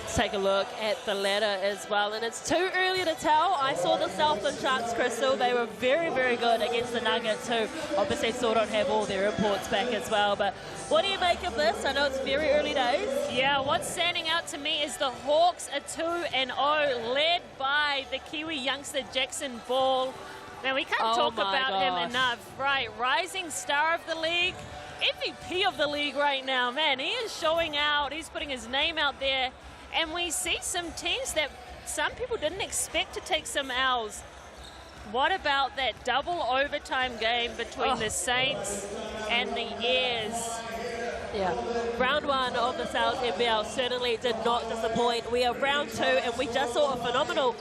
Let's take a look at the ladder as well, and it's too early to tell. I saw the Southland Sharks, Crystal. They were very, very good against the Nuggets, who obviously still don't have all their imports back as well. But what do you make of this? I know it's very early days. Yeah, what's standing out to me is the Hawks are 2-0, led by the Kiwi youngster Jackson Ball. Now, we can't talk about him enough, right? Rising star of the league, MVP of the league right now. Man, he is showing out. He's putting his name out there. And we see some teams that some people didn't expect to take some L's. What about that double overtime game between the Saints and the Airs? Yeah, round one of the Sal's NBL certainly did not disappoint. We are round two, and we just saw a phenomenal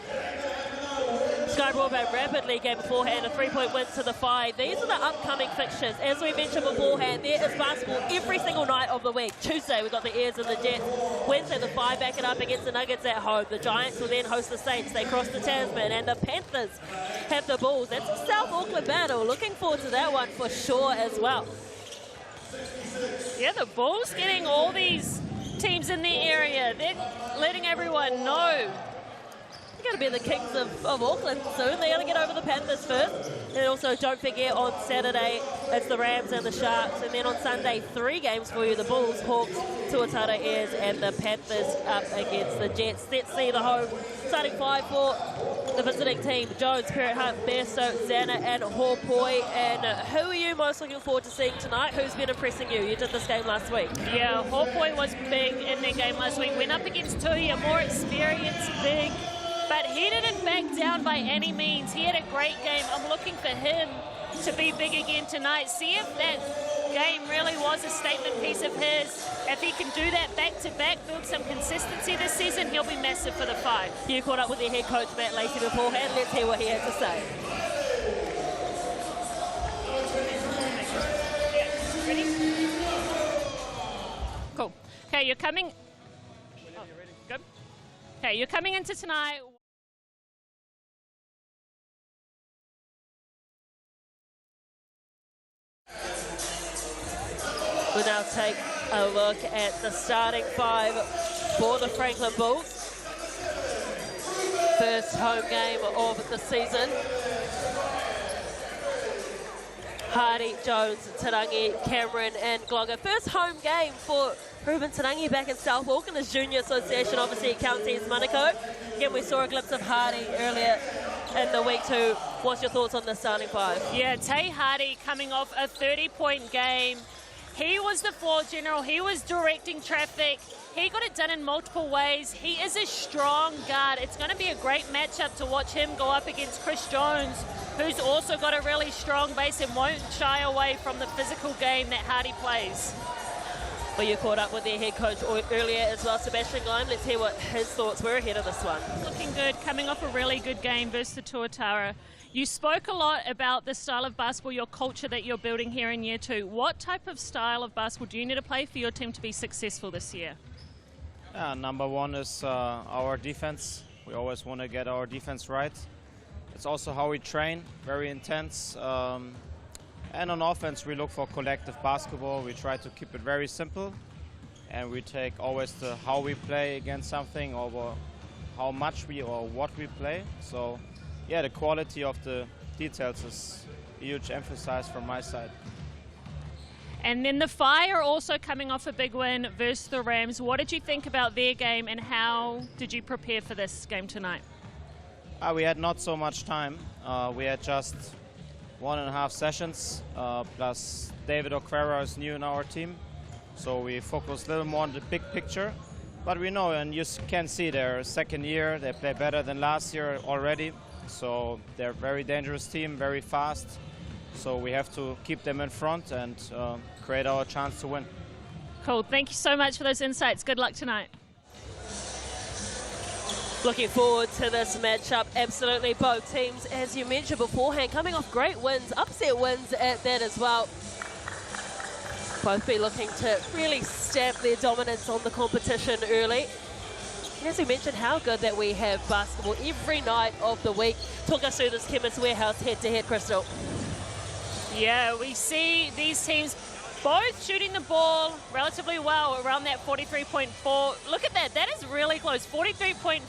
Sky Broadband Rapidly game beforehand, a 3-point win to the Whai. These are the upcoming fixtures. As we mentioned beforehand, there is basketball every single night of the week. Tuesday, we've got the Airs and the Jets. Wednesday, the Whai back it up against the Nuggets at home. The Giants will then host the Saints. They cross the Tasman, and the Panthers have the Bulls. That's a South Auckland battle. Looking forward to that one for sure as well. Yeah, the Bulls getting all these teams in the area. They're letting everyone know. Going to be the Kings of Auckland soon. They're going to get over the Panthers first. And also, don't forget, on Saturday, it's the Rams and the Sharks. And then on Sunday, 3 games for you. The Bulls, Hawks, Tuatara Airs, and the Panthers up against the Jets. Let's see the home starting 5 for the visiting team. Jones, Parrot Hunt, Besto, Zana, and Hopoi. And who are you most looking forward to seeing tonight? Who's been impressing you? You did this game last week. Yeah, Hopoi was big in their game last week. Went up against Tui, a more experienced big. But he didn't back down by any means. He had a great game. I'm looking for him to be big again tonight. See if that game really was a statement piece of his. If he can do that back-to-back, build some consistency this season, he'll be massive for the Whai. You caught up with their head coach, Matt Lacey, beforehand. Let's hear what he had to say. Yeah. Ready? Cool. Okay, you're coming... Oh, good. Okay, you're coming into tonight... We'll now take a look at the starting 5 for the Franklin Bulls. First home game of the season. Hardy, Jones, Tarangi, Cameron, and Glogger. First home game for Ruben Tarangi back in South Auckland. His junior association, obviously, at Counties Manukau. Again, we saw a glimpse of Hardy earlier in the week too. What's your thoughts on the starting 5? Yeah, Tay Hardy coming off a 30-point game. He was the floor general. He was directing traffic. He got it done in multiple ways. He is a strong guard. It's going to be a great matchup to watch him go up against Chris Jones, who's also got a really strong base and won't shy away from the physical game that Hardy plays. Well, you caught up with their head coach earlier as well, Sebastian Gleim. Let's hear what his thoughts were ahead of this one. Looking good, coming off a really good game versus the Tuatara. You spoke a lot about the style of basketball, your culture that you're building here in year 2. What type of style of basketball do you need to play for your team to be successful this year? Number one is our defense. We always want to get our defense right. It's also how we train, very intense. And on offense, we look for collective basketball. We try to keep it very simple. And we take always the how we play against something over how much we or what we play. So, yeah, the quality of the details is a huge emphasis from my side. And then the Fire also coming off a big win versus the Rams. What did you think about their game and how did you prepare for this game tonight? We had not so much time. We had just 1.5 sessions, plus David O'Quara is new in our team. So we focused a little more on the big picture. But we know, and you can see their second year, they play better than last year already. So they're a very dangerous team, very fast. So we have to keep them in front and create our chance to win. Cool. Thank you so much for those insights. Good luck tonight. Looking forward to this matchup. Absolutely, both teams, as you mentioned beforehand, coming off great wins, upset wins at that as well. Both be looking to really stamp their dominance on the competition early. And as we mentioned, how good that we have basketball every night of the week. Talk us through this Chemist Warehouse head-to-head, Crystal. Yeah, we see these teams both shooting the ball relatively well, around that 43.4. Look at that, that is really close. 43.4%,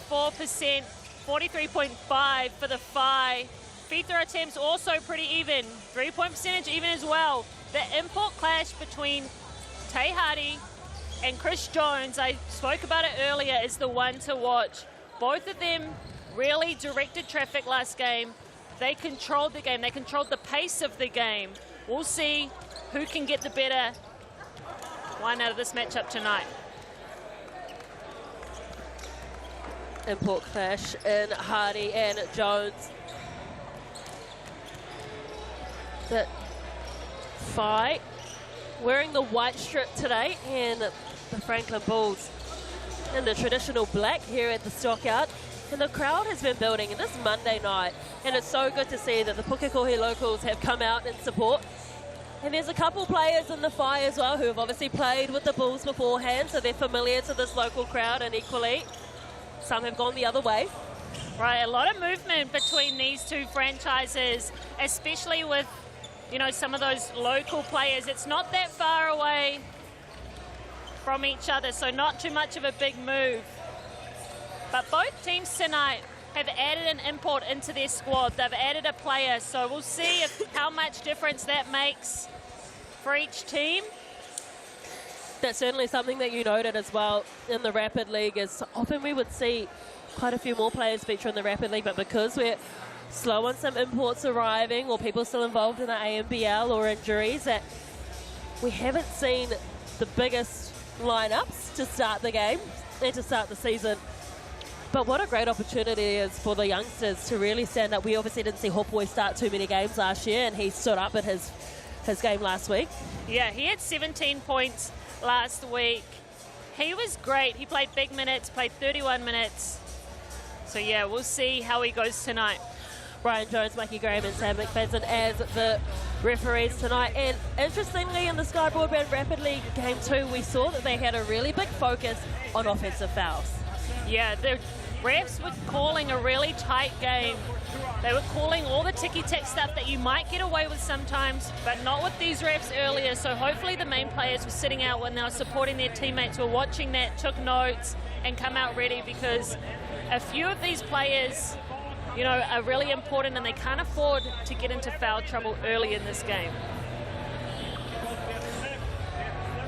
43.5 for the Phi. Free throw attempts also pretty even. 3-point percentage even as well. The import clash between Tay Hardy and Chris Jones, I spoke about it earlier, is the one to watch. Both of them really directed traffic last game. They controlled the game. They controlled the pace of the game. We'll see who can get the better one out of this matchup tonight. Import clash in Hardy and Jones. The Phi wearing the white strip today, and the Franklin Bulls in the traditional black here at the Stockyard. And the crowd has been building this Monday night, and it's so good to see that the Pukekohe locals have come out in support. And there's a couple players in the Phi as well who have obviously played with the Bulls beforehand, so they're familiar to this local crowd, and equally some have gone the other way. Right, a lot of movement between these two franchises, especially with, you know, some of those local players. It's not that far away from each other, so not too much of a big move. But both teams tonight have added an import into their squad. They've added a player, so we'll see how much difference that makes for each team. That's certainly something that you noted as well in the Rapid League, is often we would see quite a few more players feature in the Rapid League, but because we're slow on some imports arriving or people still involved in the ANBL or injuries, that we haven't seen the biggest lineups to start the game and to start the season. But what a great opportunity it is for the youngsters to really stand up. We obviously didn't see Hopeway start too many games last year, and he stood up at his game last week. Yeah, he had 17 points last week. He was great. He played big minutes, played 31 minutes. So yeah, we'll see how he goes tonight. Brian Jones, Mikey Graham and Sam McFadden as the referees tonight. And interestingly, in the Sky Broadband Rapid League Game 2, we saw that they had a really big focus on offensive fouls. Yeah, the refs were calling a really tight game. They were calling all the ticky-tack stuff that you might get away with sometimes, but not with these refs earlier. So hopefully the main players were sitting out when they were supporting their teammates, were watching that, took notes, and come out ready, because a few of these players, you know, are really important, and they can't afford to get into foul trouble early in this game.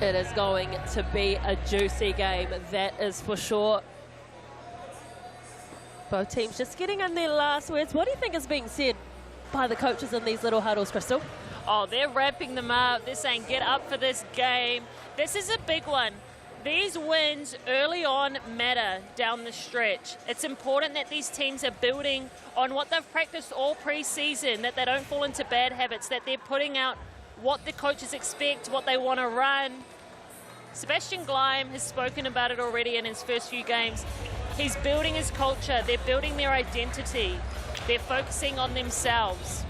It is going to be a juicy game, that is for sure. Both teams just getting in their last words. What do you think is being said by the coaches in these little huddles, Crystal? Oh, they're wrapping them up. They're saying, get up for this game. This is a big one. These wins early on matter down the stretch. It's important that these teams are building on what they've practiced all pre-season, that they don't fall into bad habits, that they're putting out what the coaches expect, what they want to run. Sebastian Gleim has spoken about it already in his first few games. He's building his culture. They're building their identity. They're focusing on themselves.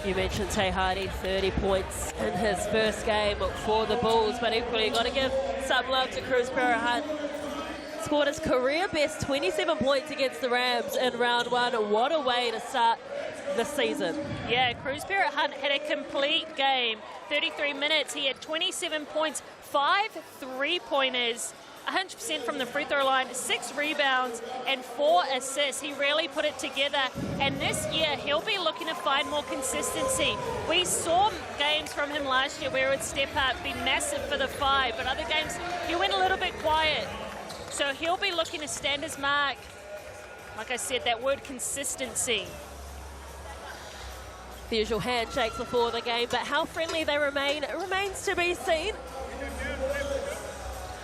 You mentioned Tay Hardy, 30 points in his first game for the Bulls, but equally you've got to give some love to Cruz Pereira Hunt. scored his career best 27 points against the Rams in round 1. What a way to start the season. Yeah, Cruz Barrett Hunt had a complete game. 33 minutes, he had 27 points, 5 3-pointers, 100% from the free throw line, 6 rebounds and 4 assists. He really put it together, and this year he'll be looking to find more consistency. We saw games from him last year where he would step up, be massive for the 5, but other games he went a little bit quiet. So he'll be looking to stand his mark. Like I said, that word consistency. The usual handshakes before the game, but how friendly they remain, it remains to be seen.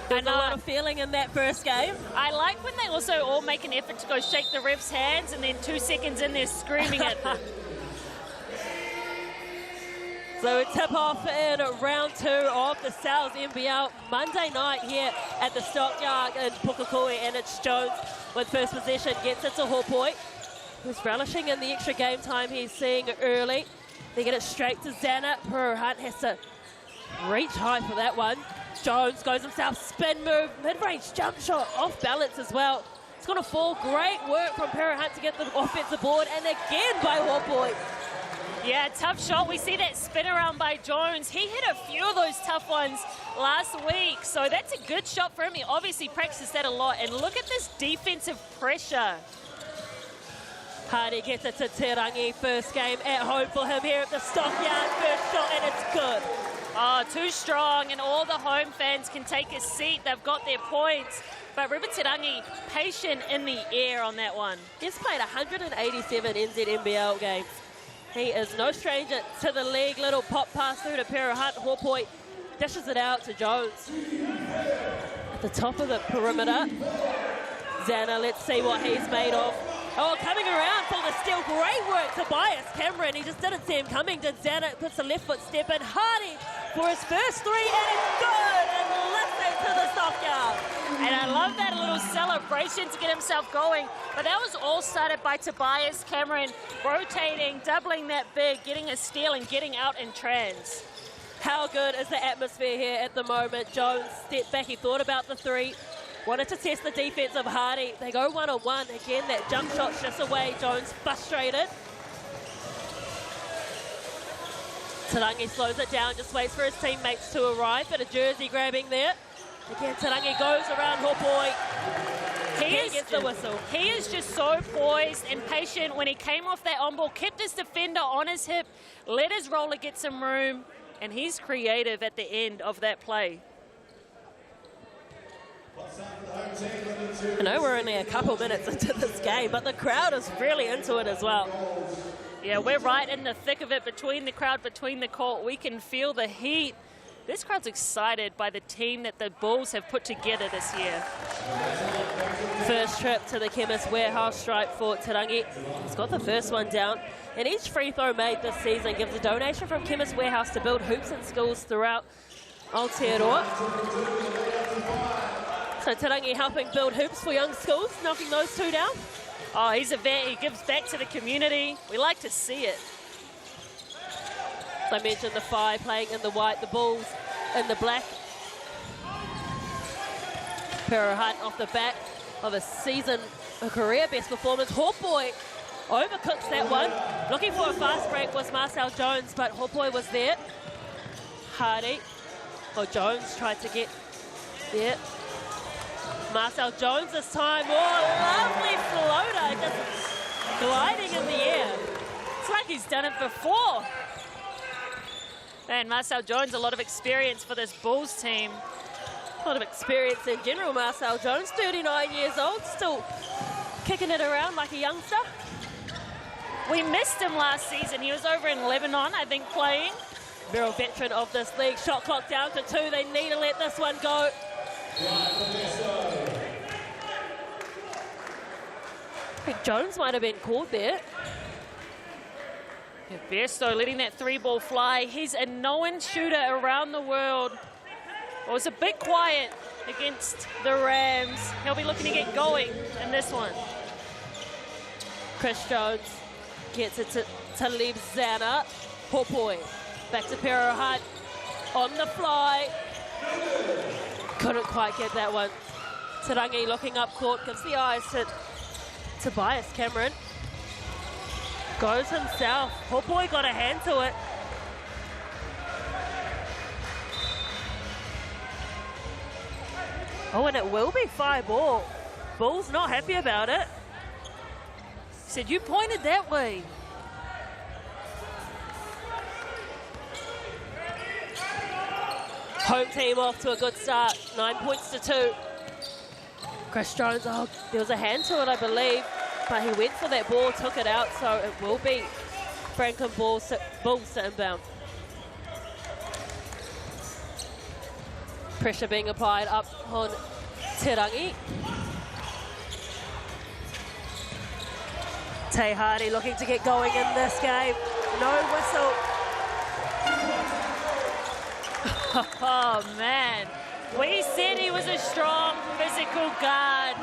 There's a lot of feeling in that first game. I like when they also all make an effort to go shake the ref's hands, and then 2 seconds in they're screaming at them. So we tip off in round 2 of the Sal's NBL Monday night here at the Stockyard in Pukekohe, and it's Jones with first possession, gets it to Hopoi, who's relishing in the extra game time he's seeing early. They get it straight to Zana. Hunt has to reach high for that one. Jones goes himself, spin move, mid-range jump shot, off balance as well. It's going to fall. Great work from Hunt to get the offensive board, and again by Hopoi. Yeah, tough shot. We see that spin around by Jones. He hit a few of those tough ones last week, so that's a good shot for him. He obviously practiced that a lot, and look at this defensive pressure. Hardy gets it to Tauranga. First game at home for him here at the Stockyard. First shot, and it's good. Oh, too strong, and all the home fans can take a seat. They've got their points. But Ruben Tauranga, patient in the air on that one. He's played 187 NZNBL games. He is no stranger to the league. Little pop pass through to Hunt. Hopoi dishes it out to Jones. At the top of the perimeter. Zana, let's see what he's made of. Oh, coming around for the steal. Great work, Tobias Cameron. He just didn't see him coming. Did Zana, puts a left foot step in. Hardy for his first 3, and it's good. And lifts it to the Stockyard. And I love that little celebration to get himself going. But that was all started by Tobias Cameron, rotating, doubling that big, getting a steal and getting out in trans. How good is the atmosphere here at the moment? Jones stepped back. He thought about the 3. Wanted to test the defense of Hardy. They go 1-on-1. Again, that jump shot's just away. Jones frustrated. Tauranga slows it down, just waits for his teammates to arrive. Bit of jersey grabbing there. Again, Tauranga goes around Hopoi. He gets the whistle. He is just so poised and patient. When he came off that on ball, kept his defender on his hip, let his roller get some room, and he's creative at the end of that play. I know we're only a couple minutes into this game, but the crowd is really into it as well. Yeah, we're right in the thick of it, between the crowd, between the court. We can feel the heat. This crowd's excited by the team that the Bulls have put together this year. First trip to the Chemist Warehouse stripe for Tauranga. He's got the first one down. And each free throw made this season gives a donation from Chemist Warehouse to build hoops in schools throughout Aotearoa. So Tauranga helping build hoops for young schools, knocking those 2 down. Oh, he's a vet. He gives back to the community. We like to see it. As I mentioned, the 5 playing in the white, the Bulls in the black. Hunt off the back of a career best performance. Hopoi overcooks that one. Looking for a fast break was Marcel Jones, but Hopoi was there. Hardy. Oh, Jones tried to get there. Marcel Jones this time. Oh, lovely floater. Just gliding in the air. It's like he's done it before. Man, Marcel Jones, a lot of experience for this Bulls team. A lot of experience in general, Marcel Jones, 39 years old, still kicking it around like a youngster. We missed him last season. He was over in Lebanon, I think, playing. Real veteran of this league. Shot clock down to 2. They need to let this one go. I think Jones might have been called there. Yeah, Versto letting that 3-ball fly. He's a known shooter around the world. It was a bit quiet against the Rams. He'll be looking to get going in this one. Chris Jones gets it to leave Zana. Hopoi back to Hunt on the fly. Couldn't quite get that one Tarangi looking up court, gives the eyes to Tobias Cameron. Goes himself. Oh boy, got a hand to it. Oh, and it will be 5-ball. Bull's not happy about it. He said, you pointed that way. Home team off to a good start. 9 points to 2. Chris Jones, oh, there was a hand to it, I believe, but he went for that ball, took it out, so it will be Franklin Bulls to inbound. Pressure being applied up on Tarangi. Tay Hardy looking to get going in this game. No whistle. Oh, man. We said he was a strong physical guard.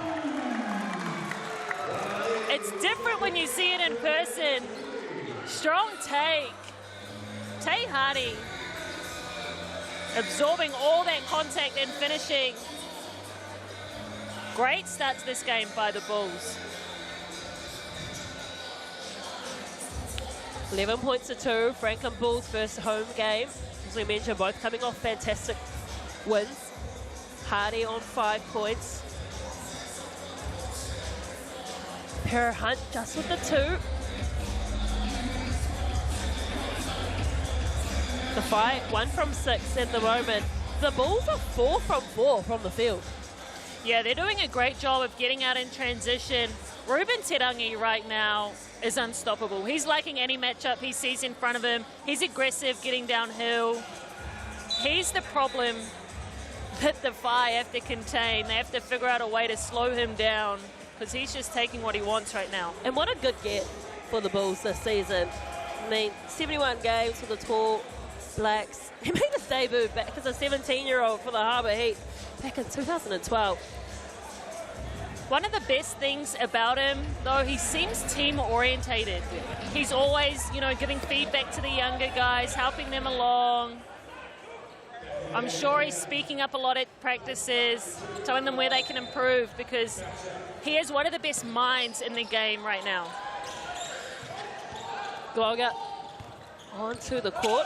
It's different when you see it in person. Strong take. Tay Hardy absorbing all that contact and finishing. Great start to this game by the Bulls. 11 points to 2. Franklin Bulls' first home game. As we mentioned, both coming off fantastic wins. Hardy on 5 points. Para Hunt just with the 2. The fight, 1 from 6 at the moment. The Bulls are 4 from 4 from the field. Yeah, they're doing a great job of getting out in transition. Ruben Tarangi right now is unstoppable. He's liking any matchup he sees in front of him. He's aggressive getting downhill. He's the problem that the Whai have to contain. They have to figure out a way to slow him down because he's just taking what he wants right now. And what a good get for the Bulls this season. I mean, 71 games for the Tall Blacks. He made his debut back as a 17-year-old for the Harbour Heat back in 2012. One of the best things about him, though, he seems team-orientated. He's always, you know, giving feedback to the younger guys, helping them along. I'm sure he's speaking up a lot at practices, telling them where they can improve because he is one of the best minds in the game right now. Gloga onto the court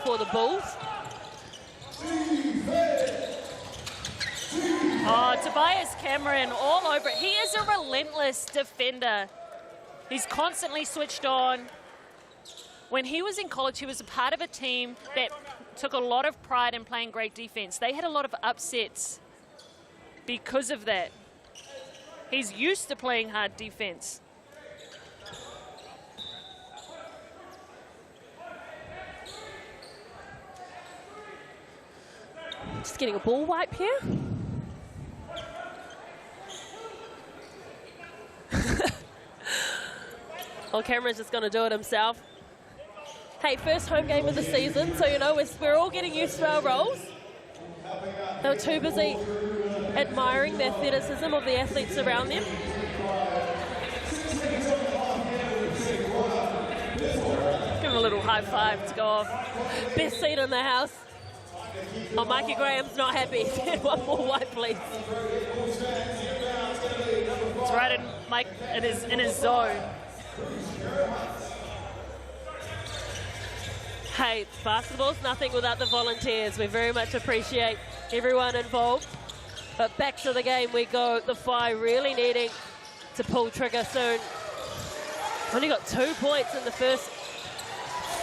for the Bulls. Oh, Tobias Cameron all over it. He is a relentless defender. He's constantly switched on. When he was in college, he was a part of a team that took a lot of pride in playing great defense. They had a lot of upsets because of that. He's used to playing hard defense. Just getting a ball wipe here. Well, Cameron's just going to do it himself. Hey, first home game of the season, so you know we're all getting used to our roles. They were too busy admiring the athleticism of the athletes around them. Give him a little high five to go off. Best seat in the house. Oh, Mikey Graham's not happy. One more wipe, please. It's right in Mike in his zone. Hey, basketball's nothing without the volunteers. We very much appreciate everyone involved. But back to the game we go. The Whai really needing to pull trigger soon. Only got 2 points in the first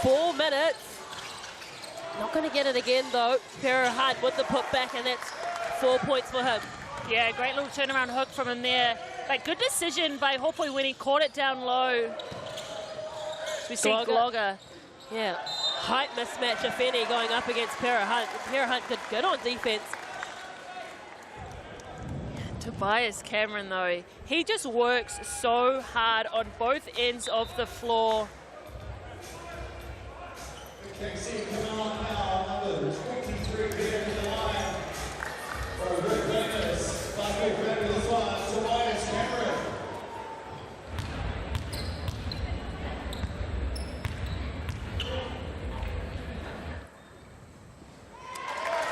4 minutes. Not going to get it again, though. Para Hunt with the putback, and that's 4 points for him. Yeah, great little turnaround hook from him there. But good decision by Hopoi when he caught it down low. We see Gloga. Yeah, height mismatch, if any, going up against Para Hunt. Para Hunt did good on defense. Tobias Cameron, though, he just works so hard on both ends of the floor.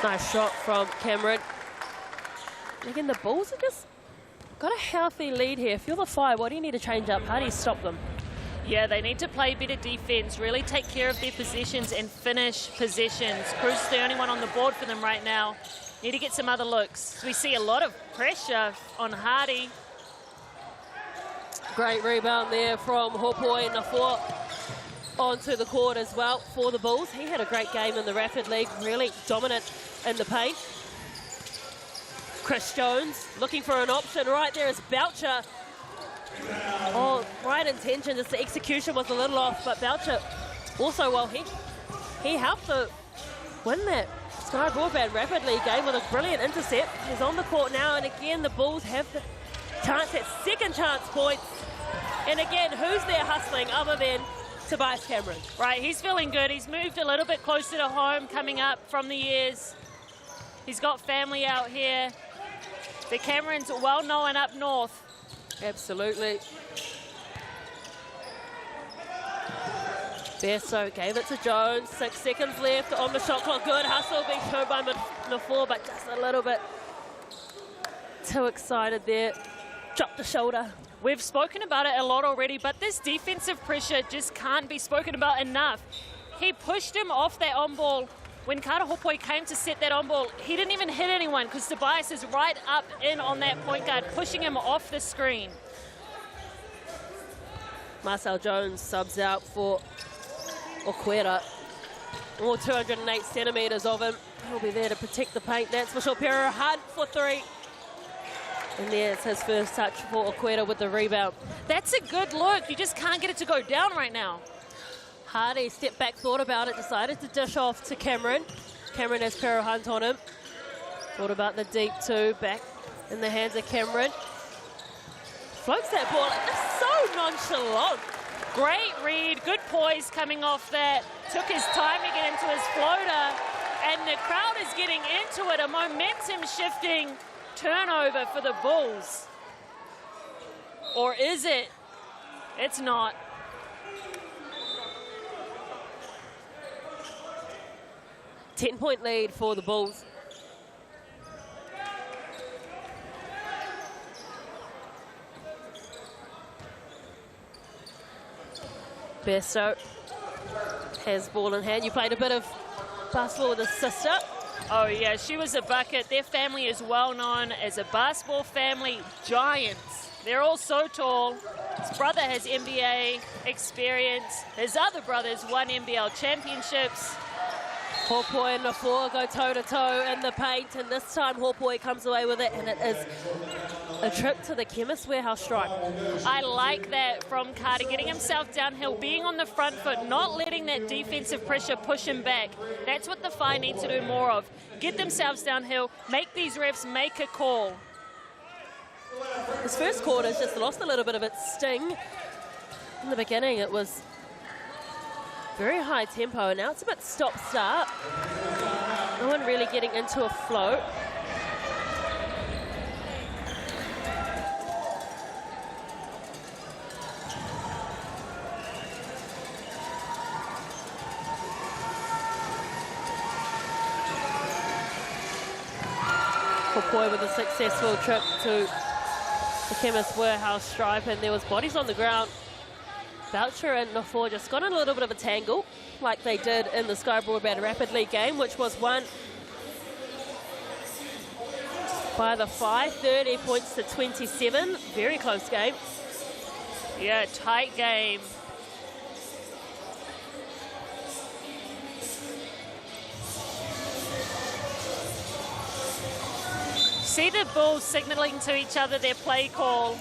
Nice shot from Cameron. Again, the Bulls have just got a healthy lead here. If you're the Fire, what do you need to change up? How do you stop them? Yeah, they need to play better defense, really take care of their possessions and finish possessions. Cruz is the only one on the board for them right now. Need to get some other looks. We see a lot of pressure on Hardy. Great rebound there from Hopoi and Nafua onto the court as well for the Bulls. He had a great game in the Rapid League, really dominant in the paint. Chris Jones looking for an option. Right there is Boucher. Oh, right intention, just the execution was a little off, but Boucher also, well, he helped to win that Sky Broadband Rapid League game with a brilliant intercept. He's on the court now, and again, the Bulls have the chance at second chance points. And again, who's there hustling other than Tobias Cameron? Right, he's feeling good. He's moved a little bit closer to home coming up from the years. He's got family out here. The Camerons are well known up north. Absolutely. Besso gave it to Jones. 6 seconds left on the shot clock. Good hustle being shown by Nafua, but just a little bit too excited there. Dropped the shoulder. We've spoken about it a lot already, but this defensive pressure just can't be spoken about enough. He pushed him off that on-ball. When Carter Hopoi came to set that on-ball, he didn't even hit anyone because Tobias is right up in on that point guard, pushing him off the screen. Marcel Jones subs out for Oquera. All 208 centimetres of him. He'll be there to protect the paint. That's for sure. Pero Hunt for 3. And there's his first touch for Oquera with the rebound. That's a good look. You just can't get it to go down right now. Hardy stepped back, thought about it, decided to dish off to Cameron. Cameron has Pero Hunt on him. Thought about the deep two, back in the hands of Cameron. Floats that ball, just so nonchalant. Great read, good poise coming off that. Took his time to get into his floater, and the crowd is getting into it. A momentum shifting turnover for the Bulls. Or is it? It's not. Ten-point lead for the Bulls. Besso has ball in hand. You played a bit of basketball with his sister. Oh yeah, she was a bucket. Their family is well known as a basketball family, giants. They're all so tall. His brother has NBA experience. His other brothers won NBL championships. Hopoi and Nafua go toe-to-toe in the paint, and this time Hopoi comes away with it, and it is a trip to the Chemist Warehouse strike. I like that from Carter, getting himself downhill, being on the front foot, not letting that defensive pressure push him back. That's what the Fire need to do more of. Get themselves downhill, make these refs make a call. His first quarter's just lost a little bit of its sting. In the beginning, it was very high tempo, and now it's a bit stop-start. No one really getting into a flow. Hopoi with a successful trip to the Chemist Warehouse stripe, and there was bodies on the ground. Boucher and Nafua just got in a little bit of a tangle, like they did in the Sky Broadband Rapid League game, which was won by the Fire, 30 points to 27. Very close game. Yeah, tight game. See the Bulls signaling to each other their play call.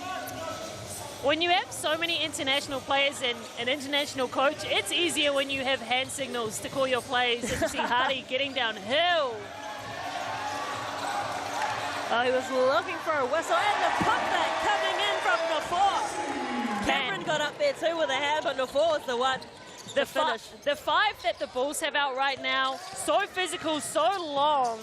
When you have so many international players and an international coach, it's easier when you have hand signals to call your plays. As you see Hardy getting downhill. Oh, he was looking for a whistle, and the putback coming in from Nafua. Cameron got up there too with a hand, but Nafua was the one to finish. The 5 that the Bulls have out right now, so physical, so long.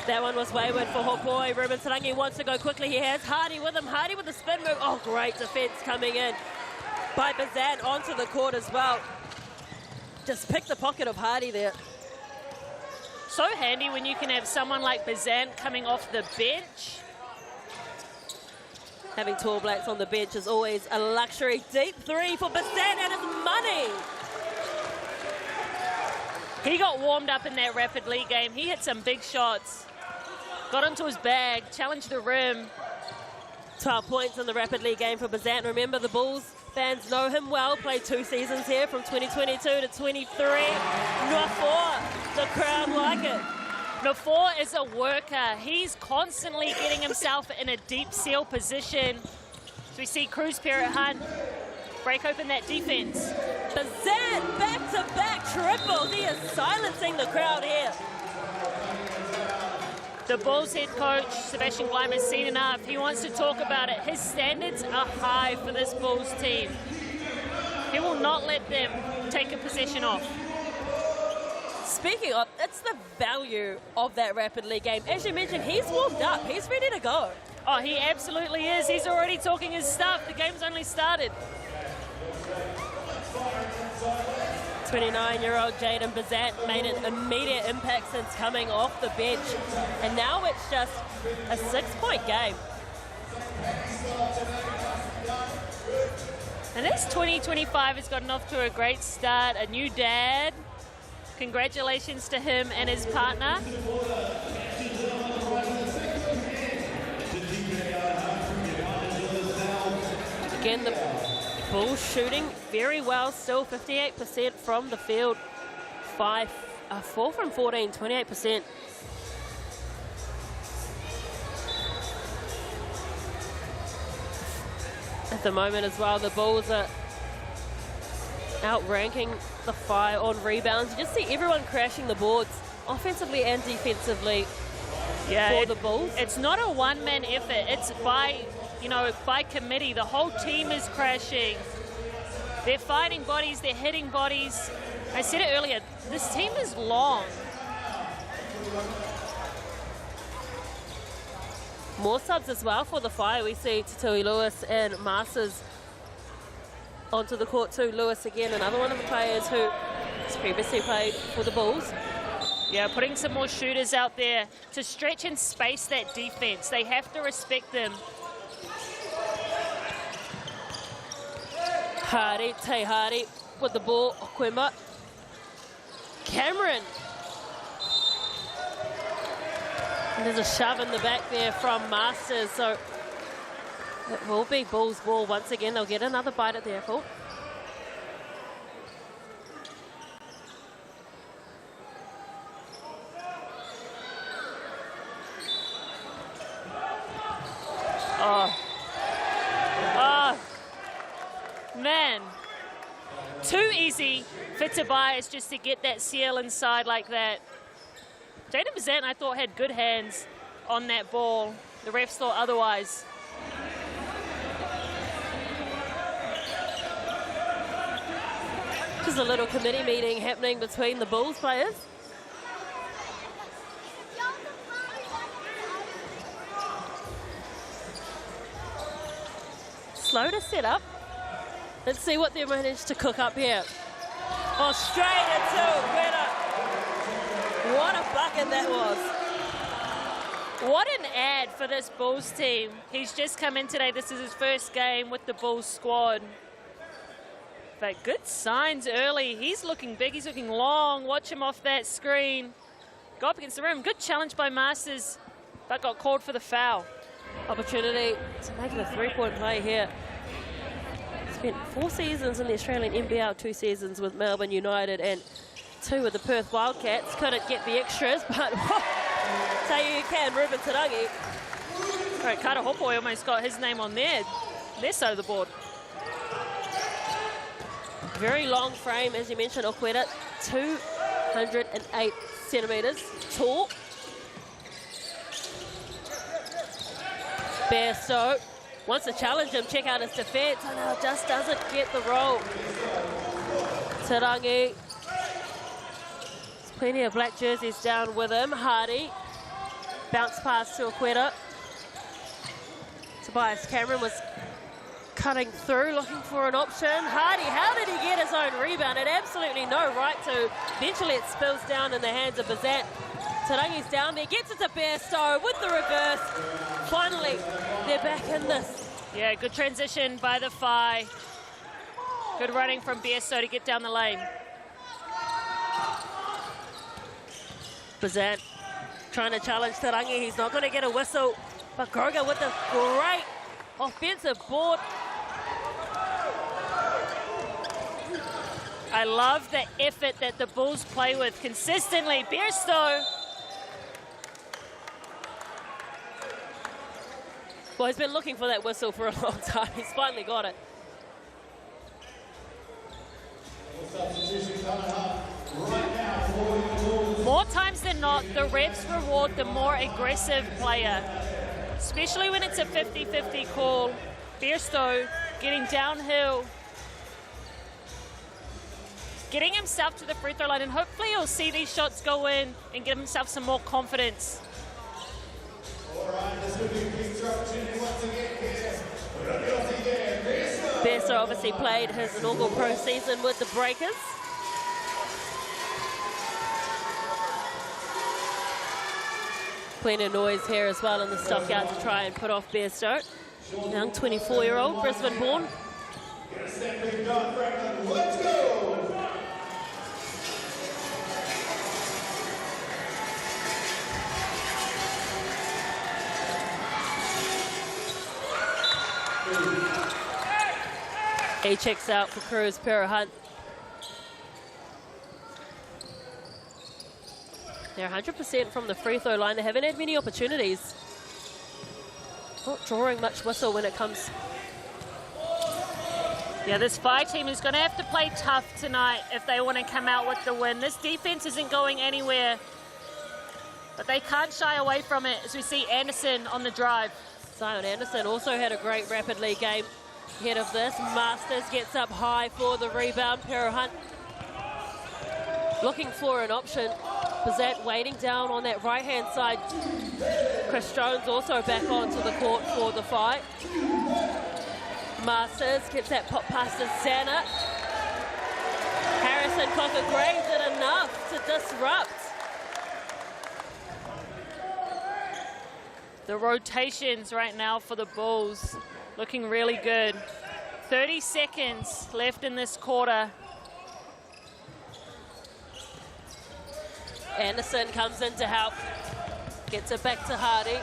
That one was wayward for Hopoi. Ruben Tarangi wants to go quickly. He has Hardy with him. Hardy with the spin move. Oh, great defense coming in by Bazan onto the court as well. Just pick the pocket of Hardy there. So so handy when you can have someone like Bazant coming off the bench. Having Tall Blacks on the bench is always a luxury. Deep three for Bazant, and it's money. He got warmed up in that Rapid League game. He hit some big shots. Got into his bag, challenged the rim. 12 points in the Rapid League game for Bazant. Remember, the Bulls fans know him well. Played 2 seasons here from 2022 to 23. Nuafoa, the crowd like it. Nuafoa is a worker. He's constantly getting himself in a deep seal position. So we see Cruz Parrott Hunt break open that defense. Bazant, back-to-back triples. He is silencing the crowd here. The Bulls head coach, Sebastian Gleim, has seen enough. He wants to talk about it. His standards are high for this Bulls team. He will not let them take a possession off. Speaking of, it's the value of that Rapid League game. As you mentioned, he's warmed up. He's ready to go. Oh, he absolutely is. He's already talking his stuff. The game's only started. 29-year-old Jaden Bazant made an immediate impact since coming off the bench. And now it's just a 6-point game. And this 2025 has gotten off to a great start. A new dad. Congratulations to him and his partner. Again, the Bulls shooting very well still, 58% from the field. 4 from 14, 28%. At the moment as well, the Bulls are outranking the Whai on rebounds. You just see everyone crashing the boards, offensively and defensively, for the Bulls. It's not a one-man effort. It's by committee. The whole team is crashing. They're fighting bodies. They're hitting bodies. I said it earlier. This team is long. More subs as well for the Whai. We see Tatui Lewis and Masters onto the court too. Lewis again, another one of the players who has previously played for the Bulls. Yeah, putting some more shooters out there to stretch and space that defense. They have to respect them. Hardy, Te Hardy with the ball. Quimba. Cameron. And there's a shove in the back there from Masters. So it will be Bulls ball once again. They'll get another bite at the apple. Man, too easy for Tobias just to get that seal inside like that. Jaden Bazant, I thought, had good hands on that ball. The refs thought otherwise. Just a little committee meeting happening between the Bulls players. Slow to set up. Let's see what they managed to cook up here. Oh, straight into Greta. What a bucket that was. What an ad for this Bulls team. He's just come in today. This is his first game with the Bulls squad. But good signs early. He's looking big. He's looking long. Watch him off that screen. Go up against the rim. Good challenge by Masters, but got called for the foul. Opportunity to make it a three-point play here. Spent 4 seasons in the Australian NBL, 2 seasons with Melbourne United and 2 with the Perth Wildcats. Couldn't get the extras, but say you can, Ruben Tarangi. All right, Kata Hopoi almost got his name on their side of the board. Very long frame, as you mentioned, Okweta, 208 centimetres tall. Bairstow wants to challenge him, check out his defence. Oh no, just doesn't get the roll. Tarangi. There's plenty of black jerseys down with him. Hardy. Bounce pass to Okweta. Tobias Cameron was cutting through, looking for an option. Hardy, how did he get his own rebound? Had absolutely no right to. Eventually it spills down in the hands of Bazant. Tarangi's down there, gets it to Bairstow with the reverse. Finally, they're back in this. Yeah, good transition by the Whai. Good running from Bairstow to get down the lane. Bazant trying to challenge Tarangi. He's not going to get a whistle. But Groga with a great offensive board. I love the effort that the Bulls play with consistently. Bairstow. Well, he's been looking for that whistle for a long time. He's finally got it. More times than not, the refs reward the more aggressive player, especially when it's a 50-50 call. Bairstow getting downhill, getting himself to the free throw line, and hopefully he'll see these shots go in and give himself some more confidence. Bairstow obviously played his inaugural pro season with the Breakers. Plenty of noise here as well in the stockyard to try and put off Bairstow. Young 24-year-old, Brisbane born. Let's go! He checks out for Cruz, Pera Hunt. They're 100% from the free throw line. They haven't had many opportunities. Not drawing much whistle when it comes. Yeah, this Whai team is going to have to play tough tonight if they want to come out with the win. This defense isn't going anywhere, but they can't shy away from it as we see Anderson on the drive. Zion Anderson also had a great rapid league game ahead of this. Masters gets up high for the rebound. Pera Hunt looking for an option. Bazant waiting down on that right-hand side. Chris Jones also back onto the court for the fight. Masters gets that pop past to Zana. Harrison Cocker-Gray did enough to disrupt. The rotations right now for the Bulls looking really good. 30 seconds left in this quarter. Anderson comes in to help. Gets it back to Hardy.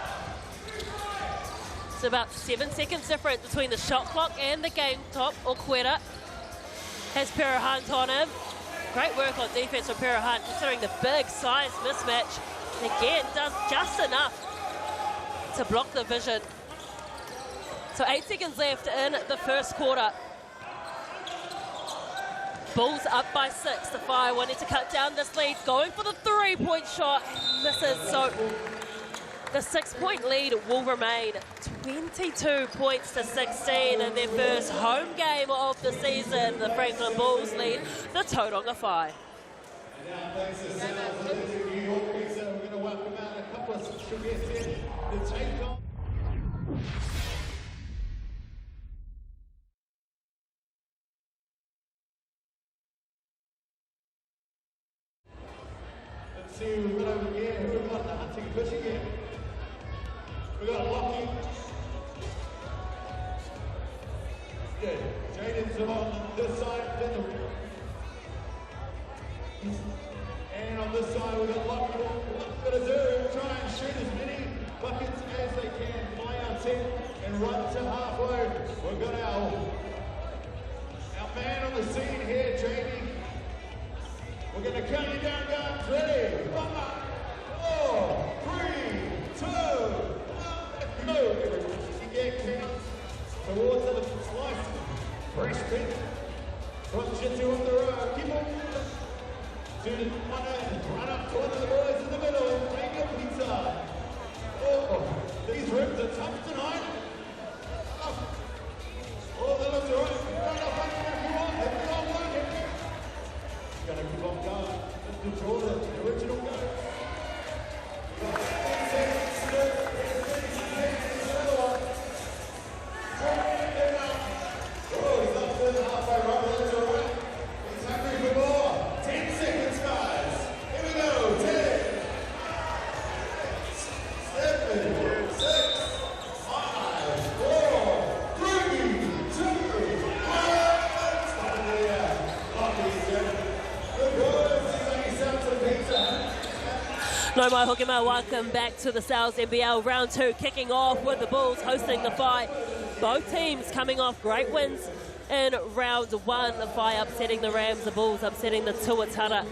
It's about 7 seconds difference between the shot clock and the game top. Okwera has Pera Hunt on him. Great work on defense from Pera Hunt, considering the big size mismatch. And again, does just enough to block the vision. So 8 seconds left in the first quarter. Bulls up by 6. The Whai wanting to cut down this lead, going for the three-point shot. Misses, so the 6-point lead will remain 22 points to 16 in their first home game of the season. The Franklin Bulls lead the Tauranga Whai. Now, thanks to the New York Pizza, we're going to welcome out a couple of special guests here to take on. Let's see who we've got over here. Who we've got the hunting push again? We've got Lockie. Yeah, Jaden's on this side. And on this side, we've got Lockie. What we're going to do, try and shoot as many buckets as they can by our team and run to halfway. We've got our man on the scene here, Jamie. We're going to count you down, guys. Ready? 5, 4, 3, 2, 1, go. You get counts towards the slice. Fresh pin. Front you two on the row. Keep on. Run up toward the boys in the middle and take your pizza. Oh, these rims are tough tonight. Oh, that looks all right. Right up on the come on. Keep on working. Gotta keep on going. Let's control the original go. Oh, he's up to the halfway run. That's all right. He's hungry for more. 10 seconds, guys. Here we go. 10, Nau mai hoki mai, welcome back to the NZNBL round 2, kicking off with the Bulls hosting the Whai. Both teams coming off great wins in round 1. The Whai upsetting the Rams, the Bulls upsetting the Tuatara.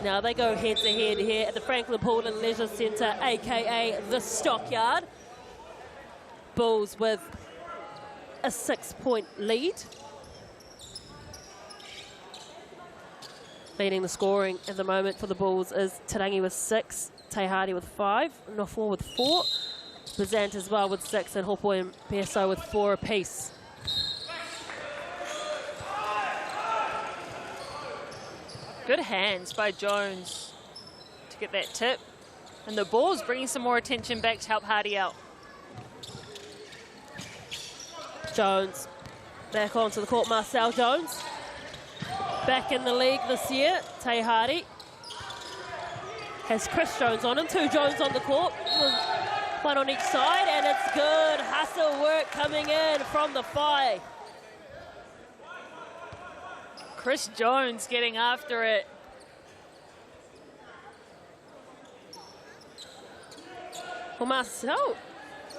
Now they go head-to-head here at the Franklin Paulding Leisure Centre, aka the Stockyard. Bulls with a 6-point lead. Leading the scoring at the moment for the Bulls is Tarangi with 6, Te Hardy with 5, Nofua with 4, Bazant as well with 6, and Hopo and PSO with 4 apiece. Good hands by Jones to get that tip. And the Bulls bringing some more attention back to help Hardy out. Jones back onto the court, Marcel Jones. Back in the league this year, Te Hardy has Chris Jones on him, 2 Jones on the court, 1 on each side, and it's good hustle work coming in from the Whai. Chris Jones getting after it. Well, Marcel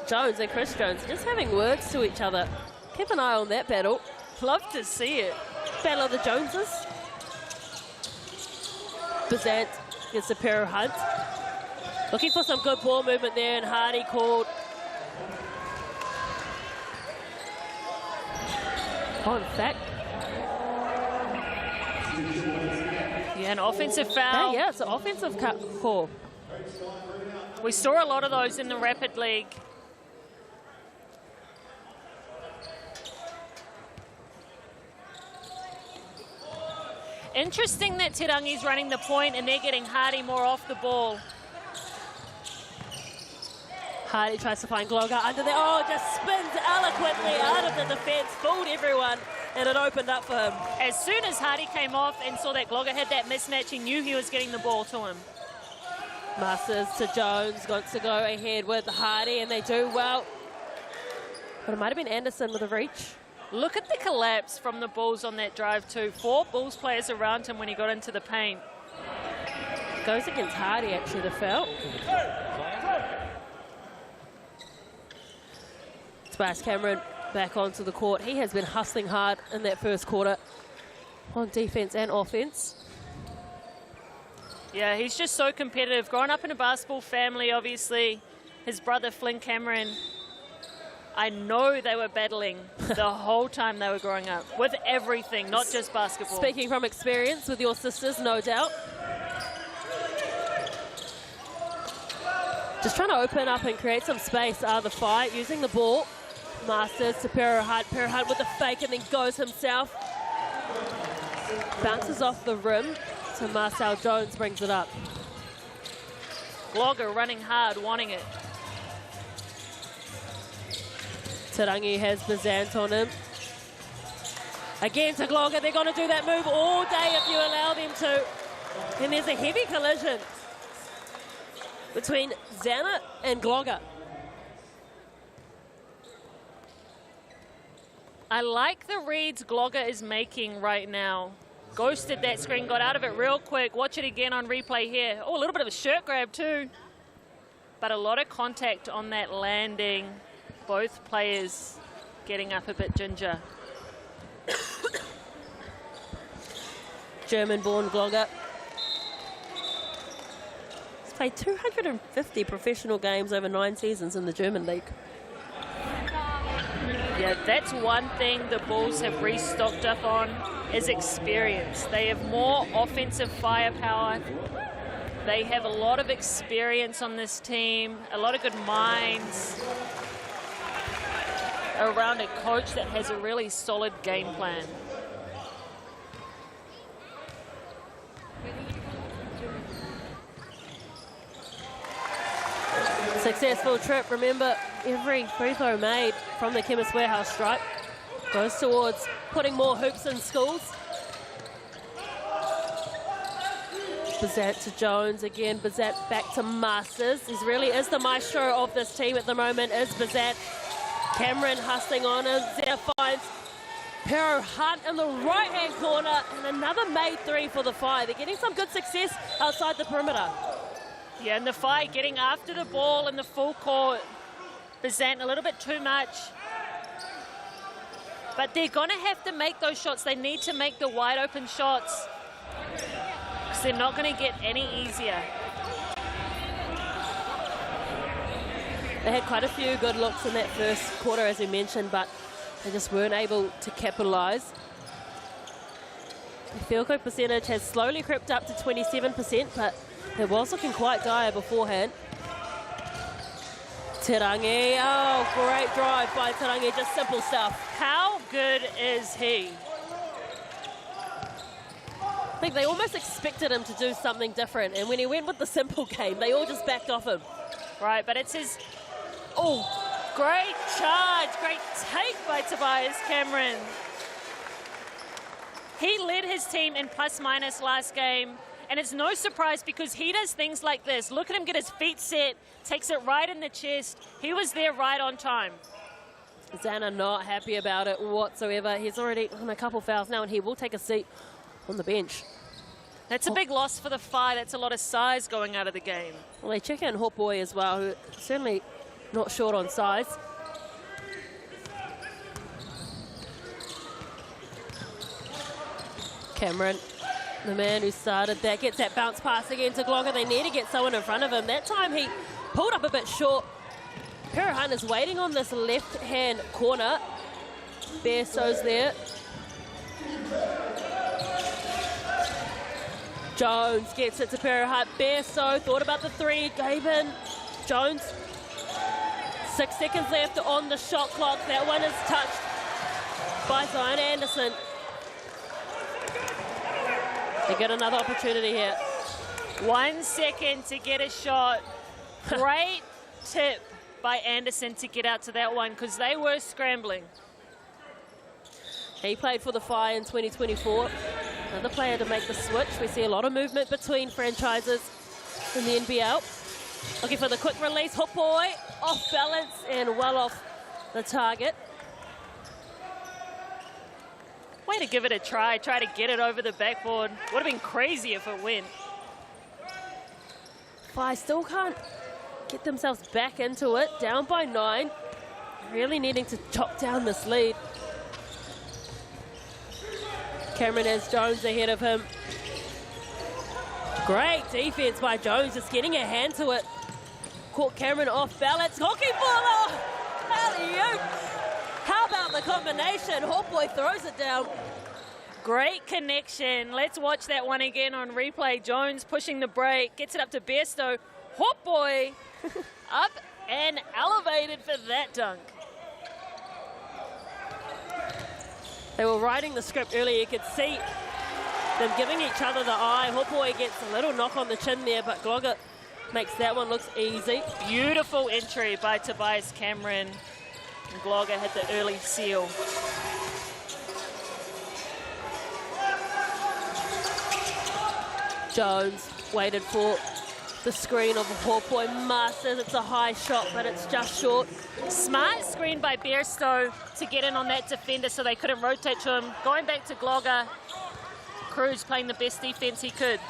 Jones and Chris Jones just having words to each other. Keep an eye on that battle. Love to see it. Battle of the Joneses. Bazant gets a pair of Hunt. Looking for some good ball movement there, and Hardy called. Oh, in fact. Yeah, an offensive foul. Yeah, it's an offensive call. We saw a lot of those in the Rapid League. Interesting that Tarangi's running the point and they're getting Hardy more off the ball. Hardy tries to find Gloga under there. Oh, just spins eloquently out of the defense, fooled everyone, and it opened up for him. As soon as Hardy came off and saw that Gloga had that mismatch, he knew he was getting the ball to him. Masters to Jones, wants to go ahead with Hardy, and they do well. But it might have been Anderson with a reach. Look at the collapse from the Bulls on that drive too. 4 Bulls players around him when he got into the paint. Goes against Hardy, actually, the foul. Tobias Cameron back onto the court. He has been hustling hard in that first quarter on defense and offense. Yeah, he's just so competitive. Growing up in a basketball family, obviously, his brother Flynn Cameron, I know they were battling the whole time they were growing up with everything, not just basketball. Speaking from experience with your sisters, no doubt. Just trying to open up and create some space out of the fight, using the ball. Masters to Pero Hunt with the fake and then goes himself. Bounces off the rim, so Marcel Jones brings it up. Gloga running hard, wanting it. Tarangi has Bazant on him. Again to Gloga, they're going to do that move all day if you allow them to. And there's a heavy collision between Zana and Gloga. I like the reads Gloga is making right now. Ghosted that screen, got out of it real quick. Watch it again on replay here. Oh, a little bit of a shirt grab too. But a lot of contact on that landing. Both players getting up a bit ginger. German-born Gloga. He's played 250 professional games over 9 seasons in the German league. Yeah, that's one thing the Bulls have restocked up on, is experience. They have more offensive firepower. They have a lot of experience on this team, a lot of good minds around a coach that has a really solid game plan. Successful trip. Remember, every free throw made from the Chemist Warehouse stripe goes towards putting more hoops in schools. Bazant to Jones again. Bazant back to Masters. He really is the maestro of this team at the moment, is Bazant. Cameron hustling on him. Zeta finds Pero Hunt in the right-hand corner, and another made 3 for the Whai. They're getting some good success outside the perimeter. Yeah, and the Whai getting after the ball in the full court. Bazant a little bit too much. But they're going to have to make those shots. They need to make the wide open shots because they're not going to get any easier. They had quite a few good looks in that first quarter, as we mentioned, but they just weren't able to capitalise. The field goal percentage has slowly crept up to 27%, but it was looking quite dire beforehand. Tauranga, oh, great drive by Tauranga, just simple stuff. How good is he? I think they almost expected him to do something different, and when he went with the simple game, they all just backed off him. Right, but it's his... Oh, great charge, great take by Tobias Cameron. He led his team in plus-minus last game, and it's no surprise because he does things like this. Look at him get his feet set, takes it right in the chest. He was there right on time. Zana not happy about it whatsoever. He's already on a couple fouls now, and he will take a seat on the bench. That's a big loss for the Whai. That's a lot of size going out of the game. Well, they check in Hopoi as well, who certainly not short on size. Cameron, the man who started that, gets that bounce pass again to Glocker. They need to get someone in front of him. That time he pulled up a bit short. Perahan is waiting on this left-hand corner. Bearsto's there. Jones gets it to Perahan. Bearsto thought about the three, gave in. Jones, 6 seconds left on the shot clock. That one is touched by Zion Anderson. They get another opportunity here. 1 second to get a shot. Great tip by Anderson to get out to that one because they were scrambling. He played for the Whai in 2024. Another player to make the switch. We see a lot of movement between franchises in the NBL. Looking for the quick release. Hopoi off balance and well off the target. Way to give it a try. Try to get it over the backboard. Would have been crazy if it went. Whai still can't get themselves back into it. Down by 9. Really needing to chop down this lead. Cameron has Jones ahead of him. Great defense by Jones, just getting a hand to it. Caught Cameron off balance. Hockey ball off! Alley-oop! How about the combination? Hopoi throws it down. Great connection. Let's watch that one again on replay. Jones pushing the break, gets it up to Bearsto. Hopoi up and elevated for that dunk. They were writing the script earlier. You could see them giving each other the eye. Hopoi gets a little knock on the chin there, but Glogger makes that one look easy. Beautiful entry by Tobias Cameron. And Glogger had the early seal. Jones waited for the screen of Hopoi. Masters, it's a high shot, but it's just short. Smart screen by Bearsto to get in on that defender so they couldn't rotate to him. Going back to Glogger. Cruz playing the best defense he could.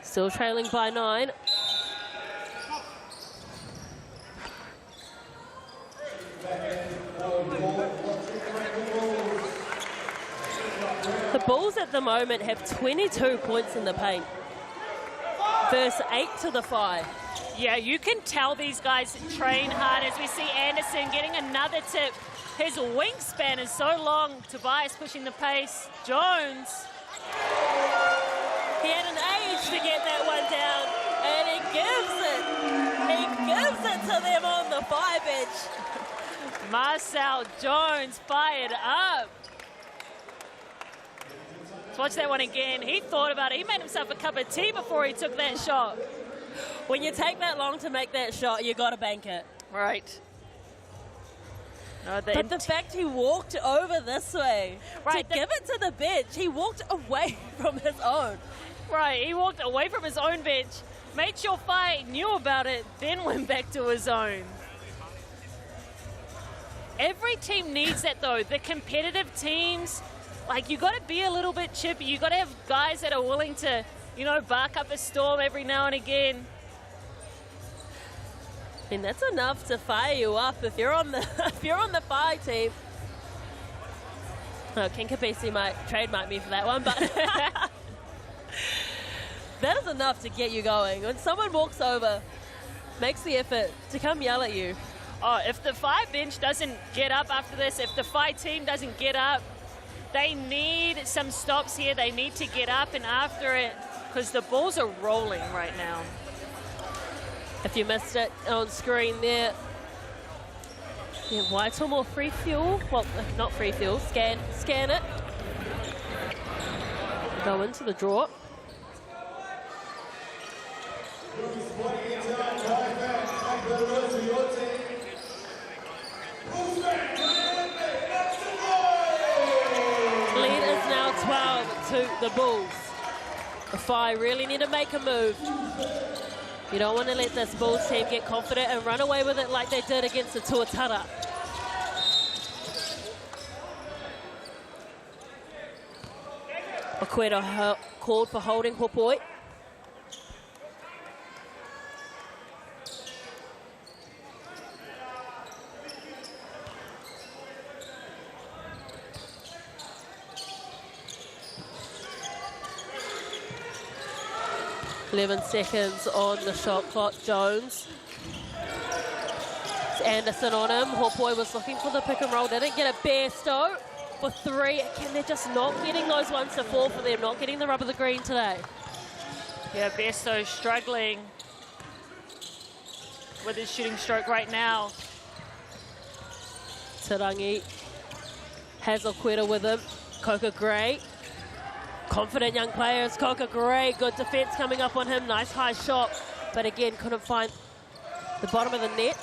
Still trailing by 9. The Bulls at the moment have 22 points in the paint. Versus 8 to the 5. Yeah, you can tell these guys train hard as we see Anderson getting another tip. His wingspan is so long. Tobias pushing the pace. Jones. He had an age to get that one down, and he gives it. He gives it to them on the 5 inch. Marcel Jones fired up. Let's watch that one again. He thought about it. He made himself a cup of tea before he took that shot. When you take that long to make that shot, you got to bank it. Right. No, but the fact he walked over this way to give it to the bench, he walked away from his own. Right, he walked away from his own bench, made sure Whai knew about it, then went back to his own. Every team needs that though. The competitive teams, like, you got to be a little bit chippy. You got to have guys that are willing to, you know, bark up a storm every now and again. And that's enough to fire you up if you're on the Whai team. Oh, Ken Kapisi might trademark me for that one, but that is enough to get you going. When someone walks over, makes the effort to come yell at you. Oh, if the Whai bench doesn't get up after this, if the Whai team doesn't get up, they need some stops here. They need to get up and after it because the balls are rolling right now. If you missed it on screen there, yeah, Waitomo free fuel. Well, not free fuel. Scan it. Go into the draw. Lead is now 12 to the Bulls. The Whai really need to make a move. You don't want to let this Bulls team get confident and run away with it like they did against the Tuatara. Okueda called for holding Hopoi. Eleven seconds on the shot clock. Jones. It's Anderson on him. Hopoi was looking for the pick and roll. Didn't get it. Bairstow for three. Again, they're just not getting those ones to fall for them. Not getting the rub of the green today. Yeah, Bairstow struggling with his shooting stroke right now. Tarangi has Okueda with him. Coca Gray. Confident young players. Coca Gray, good defense coming up on him. Nice high shot, but again, couldn't find the bottom of the net.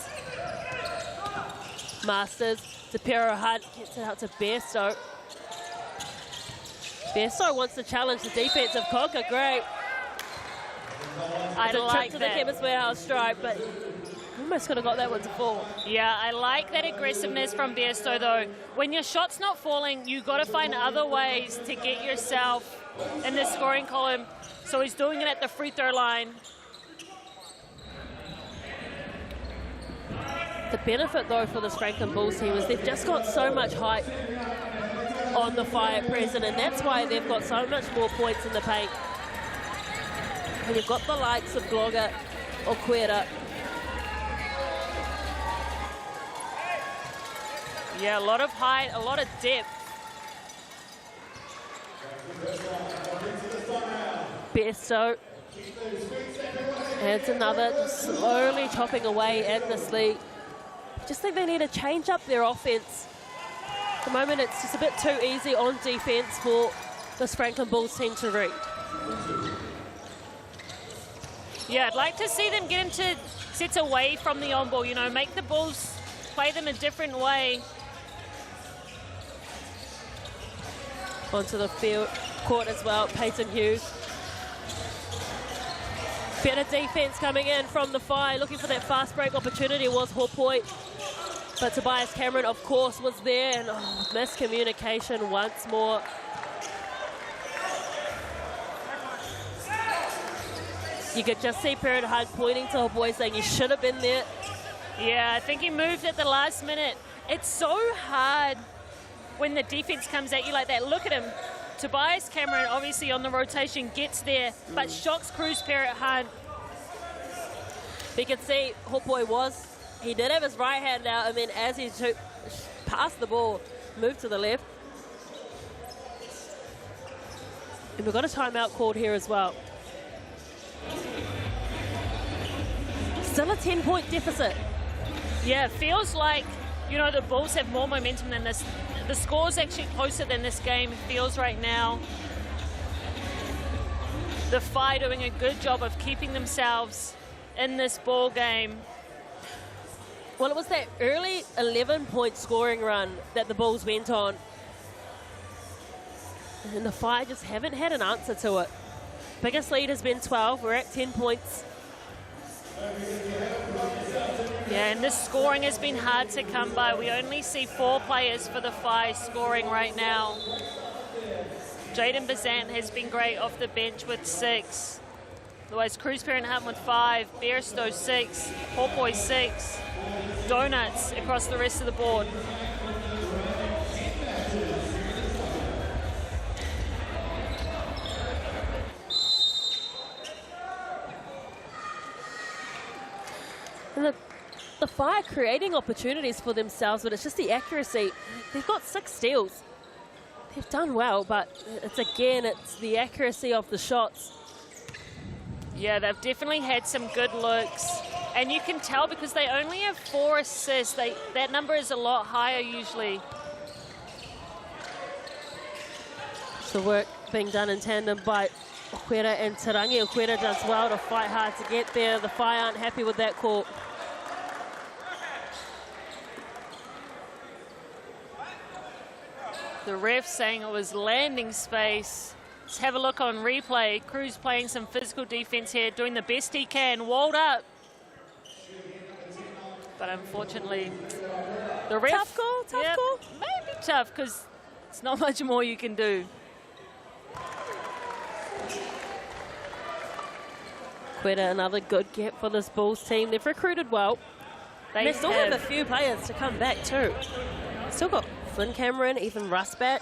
Masters, DePiro Hunt gets it out to Bairstow. Bairstow wants to challenge the defense of Coca Gray. I like to that. the Chemist Warehouse stripe, but almost could have got that one to fall. Yeah, I like that aggressiveness from Bairstow though. When your shot's not falling, you got to find other ways to get yourself in the scoring column. So he's doing it at the free throw line. The benefit though for this Franklin Bulls team is they've just got so much height on the Whai at present, and that's why they've got so much more points in the paint. And you've got the likes of Gloga, Okueda. Yeah, a lot of height, a lot of depth. Bairstow adds another, just slowly chopping away at this lead. Just think they need to change up their offense. At the moment, it's just a bit too easy on defense for this Franklin Bulls team to read. Yeah, I'd like to see them get into sets away from the on ball, you know, make the Bulls play them a different way. Onto the field court as well, Peyton Hughes. Better defense coming in from the Whai, looking for that fast break opportunity was Hopoi. But Tobias Cameron, of course, was there, and miscommunication once more. You could just see Perrin Hunt pointing to Hopoi saying you should have been there. Yeah, I think he moved at the last minute. It's so hard when the defense comes at you like that. Look at him. Tobias Cameron, obviously on the rotation, gets there, but shocks Cruz Perrin Hunt. We can see Hopoi he did have his right hand out, and then as he passed the ball, moved to the left. And we've got a timeout called here as well. Still a 10-point deficit. Yeah, it feels like, you know, the Bulls have more momentum than this. The score's actually closer than this game feels right now. The Whai doing a good job of keeping themselves in this ball game. Well, it was that early 11-point scoring run that the Bulls went on. And the Whai just haven't had an answer to it. Biggest lead has been 12. We're at 10 points. Yeah, and this scoring has been hard to come by. We only see 4 players for the Whai scoring right now. Jaden Bazant has been great off the bench with 6. Otherwise, Cruz Parent Hunt with 5, Bearstow 6, Hawkboy 6, Donuts across the rest of the board. And the Fire creating opportunities for themselves, but it's just the accuracy. They've got 6 steals. They've done well, but it's the accuracy of the shots. Yeah, they've definitely had some good looks. And you can tell because they only have 4 assists. That number is a lot higher usually. The work being done in tandem by Okwera and Tarangi. Okwera does well to fight hard to get there. The Fire aren't happy with that call. The ref saying it was landing space. Let's have a look on replay. Cruz playing some physical defense here, doing the best he can. Walled up. But unfortunately, the ref... Tough call, tough call. Maybe tough, because it's not much more you can do. Okwera, another good get for this Bulls team. They've recruited well. They still have a few players to come back too. Still got Flynn Cameron, even Russ Batch.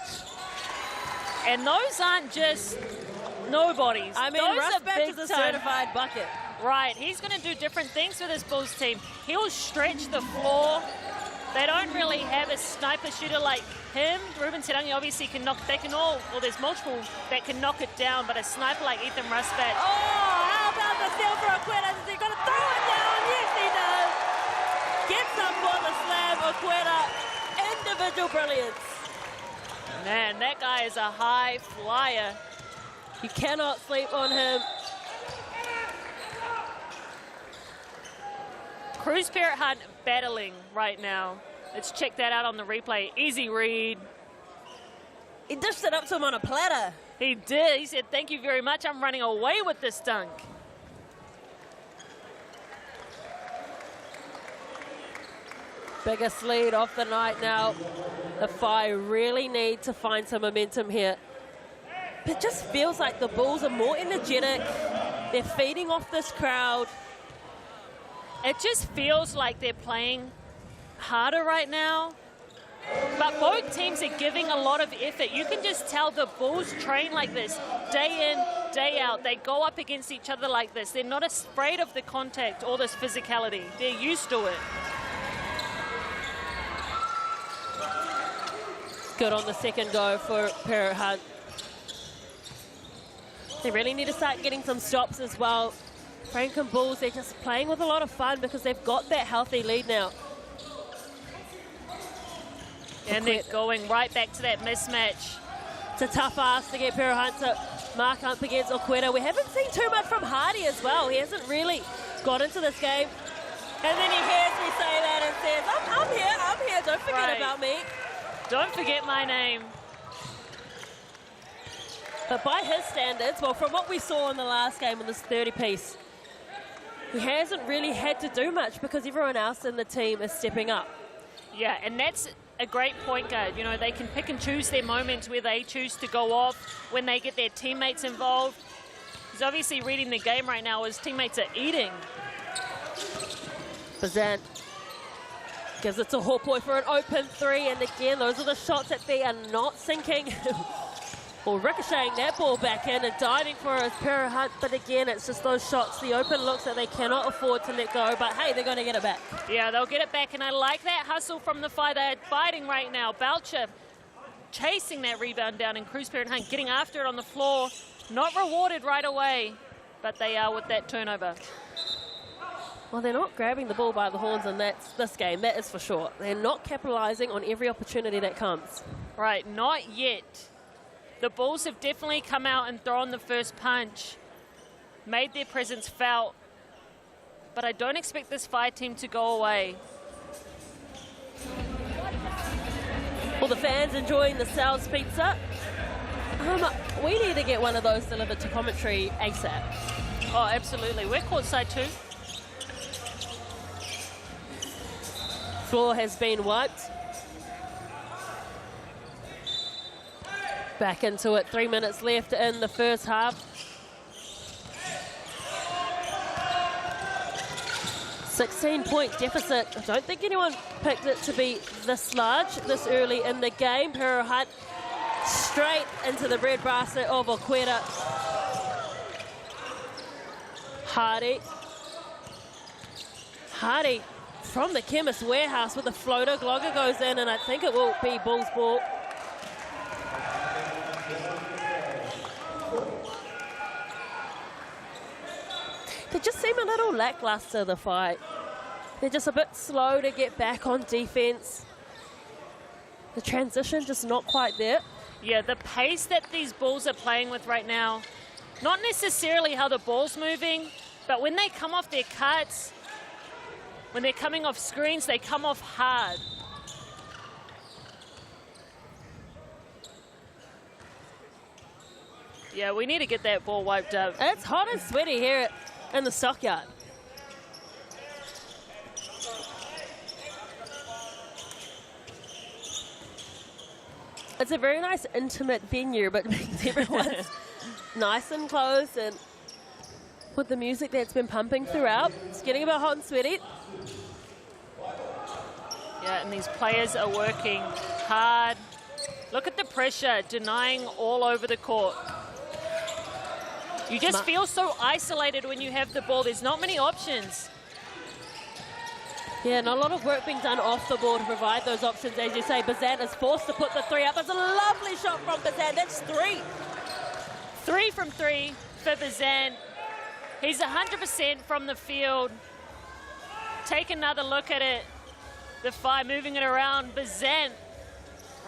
And those aren't just nobodies. I mean, those Russ are Batch big is a time. certified bucket. Right, he's going to do different things for this Bulls team. He'll stretch the floor. They don't really have a sniper shooter like him. Ruben Tarangi obviously can knock, they can all, well, there's multiple that can knock it down, but a sniper like Ethan Rusbatch. Oh, how about the steal for Okwera? Is he going to throw it down? Yes, he does. Gets up for the slam, Okwera. Individual brilliance. Man, that guy is a high flyer. You cannot sleep on him. Cruz Parrot Hunt battling right now. Let's check that out on the replay. Easy read. He dished it up to him on a platter. He did. He said, thank you very much. I'm running away with this dunk. Biggest lead of the night now. The Fire really need to find some momentum here. It just feels like the Bulls are more energetic. They're feeding off this crowd. It just feels like they're playing harder right now. But both teams are giving a lot of effort. You can just tell the Bulls train like this, day in, day out. They go up against each other like this. They're not afraid of the contact or this physicality. They're used to it. Good on the second go for Parrot Hunt. They really need to start getting some stops as well. Frank and Bulls, they're just playing with a lot of fun because they've got that healthy lead now. And they're going right back to that mismatch. It's a tough ask to get Parrot Hunt to mark up against Okwera. We haven't seen too much from Hardy as well. He hasn't really got into this game. And then he hears me say that and says, I'm here, don't forget about me. Don't forget my name. But by his standards, well, from what we saw in the last game in this 30-piece, he hasn't really had to do much because everyone else in the team is stepping up. Yeah, and that's a great point guard. You know, they can pick and choose their moments where they choose to go off, when they get their teammates involved. He's obviously reading the game right now. His teammates are eating. Bazant gives it to Hawkboy for an open 3, and again, those are the shots that they are not sinking. Or ricocheting that ball back in and diving for his Parrot Hunt, but again, it's just those shots, the open looks that they cannot afford to let go, but hey, they're going to get it back. Yeah, they'll get it back, and I like that hustle from the Fire. They're fighting right now. Belcher chasing that rebound down, and Cruz Parrot Hunt getting after it on the floor. Not rewarded right away, but they are with that turnover. Well, they're not grabbing the ball by the horns in this game, that is for sure. They're not capitalizing on every opportunity that comes. Right, not yet. The Bulls have definitely come out and thrown the first punch, made their presence felt, but I don't expect this Fire team to go away. Well, the fans enjoying the Sal's Pizza. We need to get one of those delivered to commentary ASAP. Oh, absolutely. We're courtside too. Floor has been wiped. Back into it, 3 minutes left in the first half. 16-point deficit. I don't think anyone picked it to be this large, this early in the game. Perohat straight into the red basket of Oquera. Hardy from the Chemist Warehouse with a floater. Glogger goes in, and I think it will be Bulls ball. They just seem a little lackluster, the fight. They're just a bit slow to get back on defense. The transition just not quite there. Yeah, the pace that these Bulls are playing with right now, not necessarily how the ball's moving, but when they come off their cuts, when they're coming off screens, they come off hard. Yeah, we need to get that ball wiped up. It's hot and sweaty here in the stockyard. It's a very nice intimate venue, but everyone's nice and close, and with the music that's been pumping throughout, it's getting a bit hot and sweaty. Yeah, and these players are working hard. Look at the pressure, denying all over the court. You just feel so isolated when you have the ball. There's not many options. Yeah, and a lot of work being done off the ball to provide those options. As you say, Bazan is forced to put the three up. It's a lovely shot from Bazan. That's 3. 3 from 3 for Bazan. He's 100% from the field. Take another look at it. The Whai moving it around. Bazan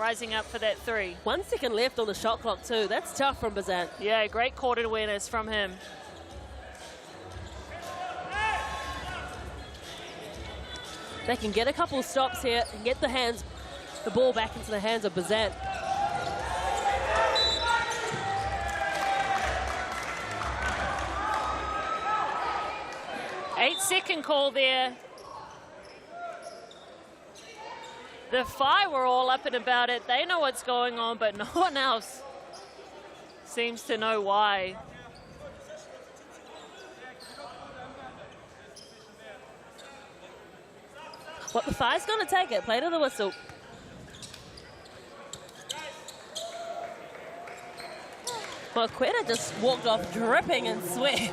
rising up for that 3. 1 second left on the shot clock too. That's tough from Bazan. Yeah, great court awareness from him. They can get a couple of stops here and get the ball back into the hands of Bazan. Eight-second call there. The Whai were all up and about it. They know what's going on, but no one else seems to know why. What the Whai's going to take it. Play to the whistle. Well, Quetta just walked off dripping in sweat.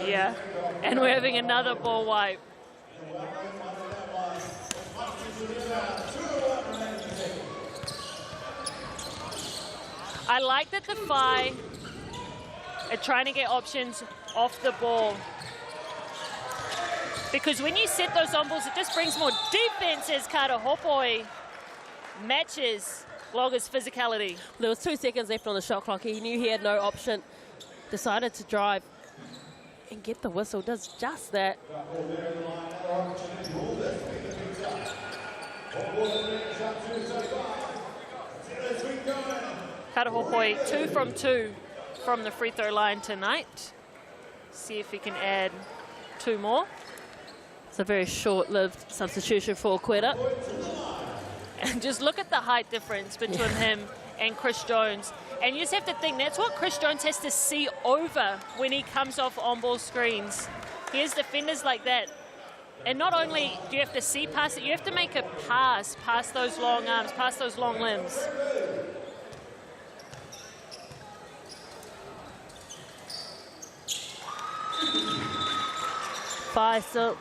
Yeah, and we're having another ball wipe. I like that the Whai are trying to get options off the ball. Because when you set those on balls, it just brings more defense as Kata Hopoi matches Glogger's physicality. There was 2 seconds left on the shot clock. He knew he had no option. Decided to drive and get the whistle. Does just that. Kata Hopoi 2 from 2 from the free throw line tonight. See if he can add 2 more. It's a very short-lived substitution for Quetta. And just look at the height difference between him and Chris Jones. And you just have to think, that's what Chris Jones has to see over when he comes off on-ball screens. He has defenders like that. And not only do you have to see past it, you have to make a pass past those long arms, past those long limbs. Whai still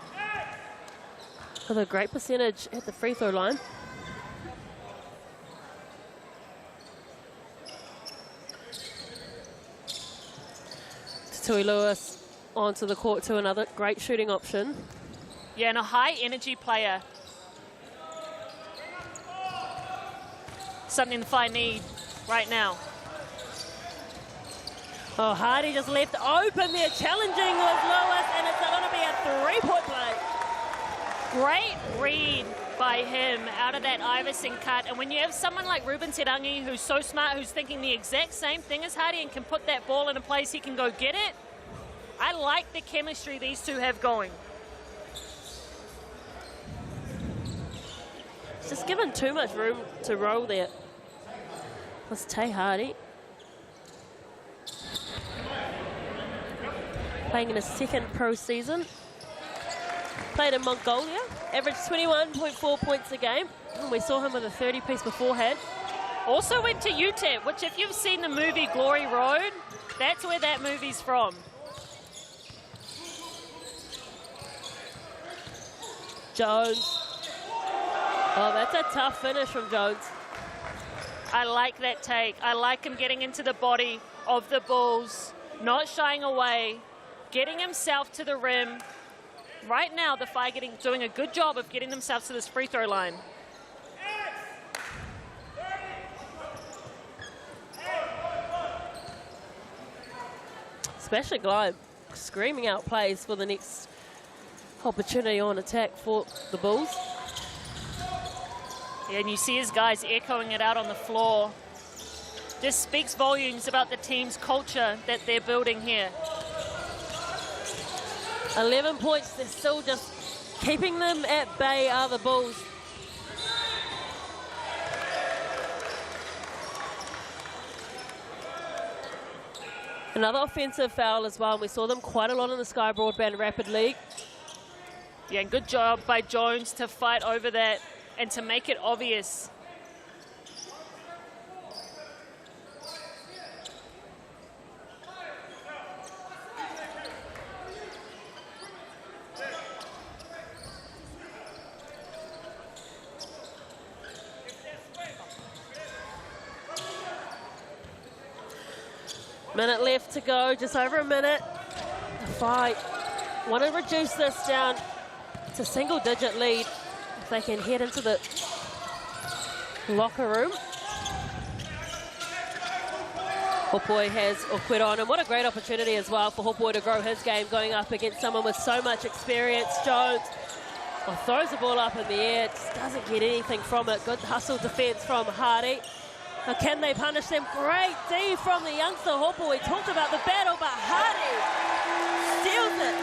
with a great percentage at the free throw line. Tui Lewis onto the court to another great shooting option. Yeah, and a high energy player. Something the Whai need right now. Oh, Hardy just left open there, challenging with Lewis, and it's going to be a 3-point play. Great read by him out of that Iverson cut. And when you have someone like Ruben Terangi who's so smart, who's thinking the exact same thing as Hardy and can put that ball in a place he can go get it, I like the chemistry these two have going. It's just given too much room to roll there. That's Tay Hardy. Playing in his second pro season. Played in Mongolia, averaged 21.4 points a game. And we saw him with a 30-piece beforehand. Also went to UTEP, which if you've seen the movie Glory Road, that's where that movie's from. Jones. Oh, that's a tough finish from Jones. I like that take. I like him getting into the body of the Bulls, not shying away, getting himself to the rim. Right now, the Phi doing a good job of getting themselves to this free throw line. Especially Glide screaming out plays for the next opportunity on attack for the Bulls. Yeah, and you see his guys echoing it out on the floor. Just speaks volumes about the team's culture that they're building here. 11 points, they're still just keeping them at bay, are the Bulls. Another offensive foul as well. We saw them quite a lot in the Sky Broadband Rapid League. Yeah, and good job by Jones to fight over that and to make it obvious. Minute left to go, just over a minute. The fight. Want to reduce this down to single-digit lead if they can head into the locker room. Hopoi has Okwera on him. What a great opportunity as well for Hopoi to grow his game, going up against someone with so much experience. Jones throws the ball up in the air, just doesn't get anything from it. Good hustle defense from Hardy. Now can they punish them? Great D from the youngster Hopoi. We talked about the battle, but Hardy steals it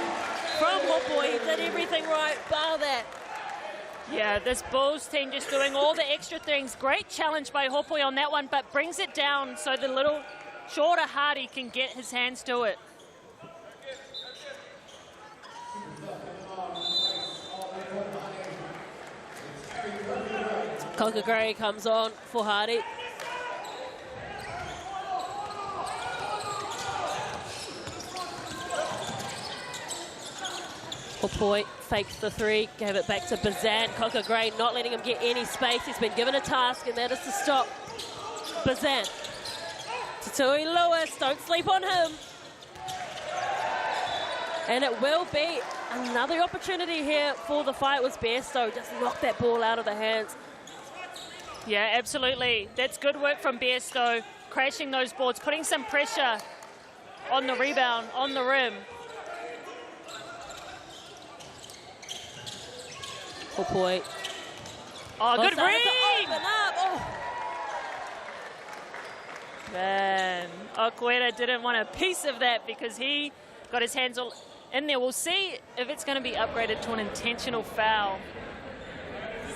from Hopoi. He did everything right, bar that. Yeah, this Bulls team just doing all the extra things. Great challenge by Hopoi on that one, but brings it down so the little shorter Hardy can get his hands to it. Conker Gray comes on for Hardy. Hopoi fakes the three, gave it back to Bazan. Conker Gray not letting him get any space. He's been given a task, and that is to stop Bazan. Tatui Lewis, don't sleep on him. And it will be another opportunity here for the fight. Was Bairstow just knocked that ball out of the hands. Yeah, absolutely. That's good work from Bairstow, crashing those boards, putting some pressure on the rebound, on the rim. Hopoi. Oh, good read! Oh. Man, Okwera didn't want a piece of that because he got his hands all in there. We'll see if it's going to be upgraded to an intentional foul.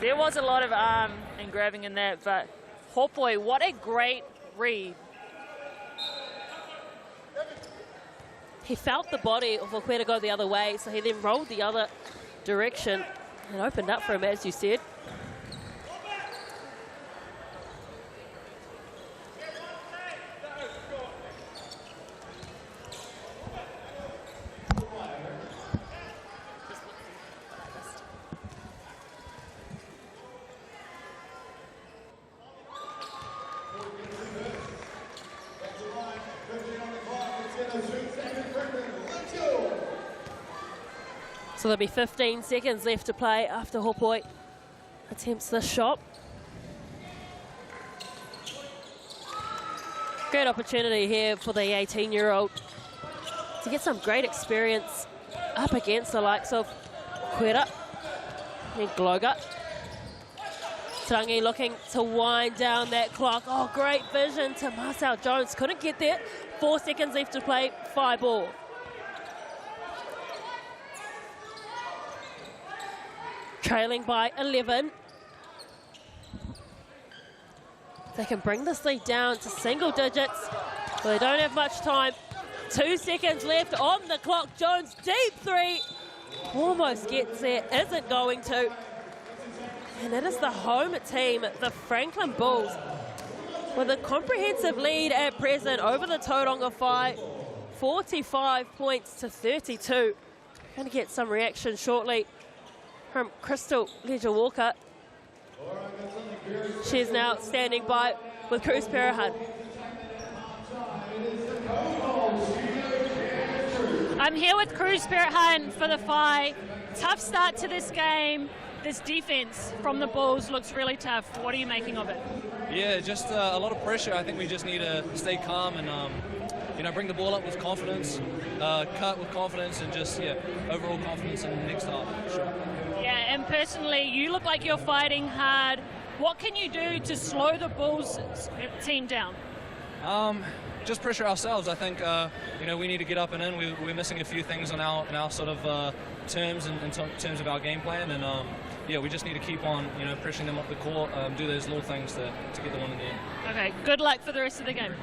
There was a lot of arm and grabbing in that, but Hopoi, what a great read. He felt the body of Okwera go the other way, so he then rolled the other direction and opened up for him, as you said. So there'll be 15 seconds left to play after Hopoi attempts this shot. Great opportunity here for the 18-year-old to get some great experience up against the likes of Okwera and Gloga. Tarangi looking to wind down that clock. Oh, great vision to Marcel Jones. Couldn't get there. 4 seconds left to play, 5 ball. Trailing by 11. They can bring this lead down to single digits. Well, they don't have much time. 2 seconds left on the clock. Jones, deep three. Almost gets there, isn't going to. And it is the home team, the Franklin Bulls, with a comprehensive lead at present over the Tauranga Whai, 45 points to 32. Going to get some reaction shortly from Crystal Ledger-Walker. She's now standing by with Cruz Perahan. I'm here with Cruz Perahan for the Whai. Tough start to this game. This defense from the Bulls looks really tough. What are you making of it? Yeah, just a lot of pressure. I think we just need to stay calm and bring the ball up with confidence, cut with confidence, and just overall confidence in the next half. Sure. Yeah, and personally, you look like you're fighting hard. What can you do to slow the Bulls team down? Just pressure ourselves. I think we need to get up and in. We're missing a few things in our sort of terms in terms of our game plan, and we just need to keep on pressuring them up the court, do those little things to get them on in the end. Okay, good luck for the rest of the game.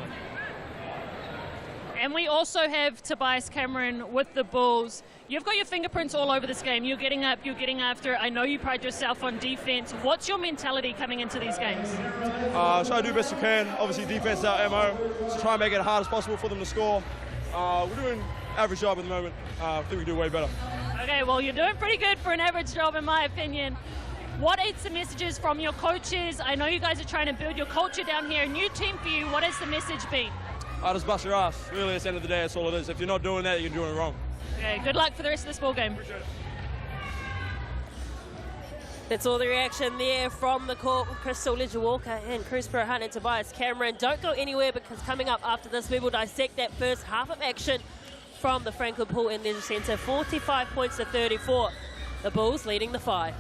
And we also have Tobias Cameron with the Bulls. You've got your fingerprints all over this game. You're getting up, you're getting after. I know you pride yourself on defense. What's your mentality coming into these games? Try to do the best we can. Obviously, defense is our MO, so try and make it as hard as possible for them to score. We're doing an average job at the moment. I think we do way better. Okay, well, you're doing pretty good for an average job, in my opinion. What are some messages from your coaches? I know you guys are trying to build your culture down here. A new team for you. What has the message been? Just bust your ass. Really, at the end of the day, that's all it is. If you're not doing that, you're doing it wrong. Okay, good luck for the rest of this ball game. Appreciate it. That's all the reaction there from the court with Crystal Ledger-Walker and Cruz Perahan and Tobias Cameron. Don't go anywhere, because coming up after this, we will dissect that first half of action from the Franklin Pool and Leisure Centre. 45 points to 34. The Bulls leading the Whai.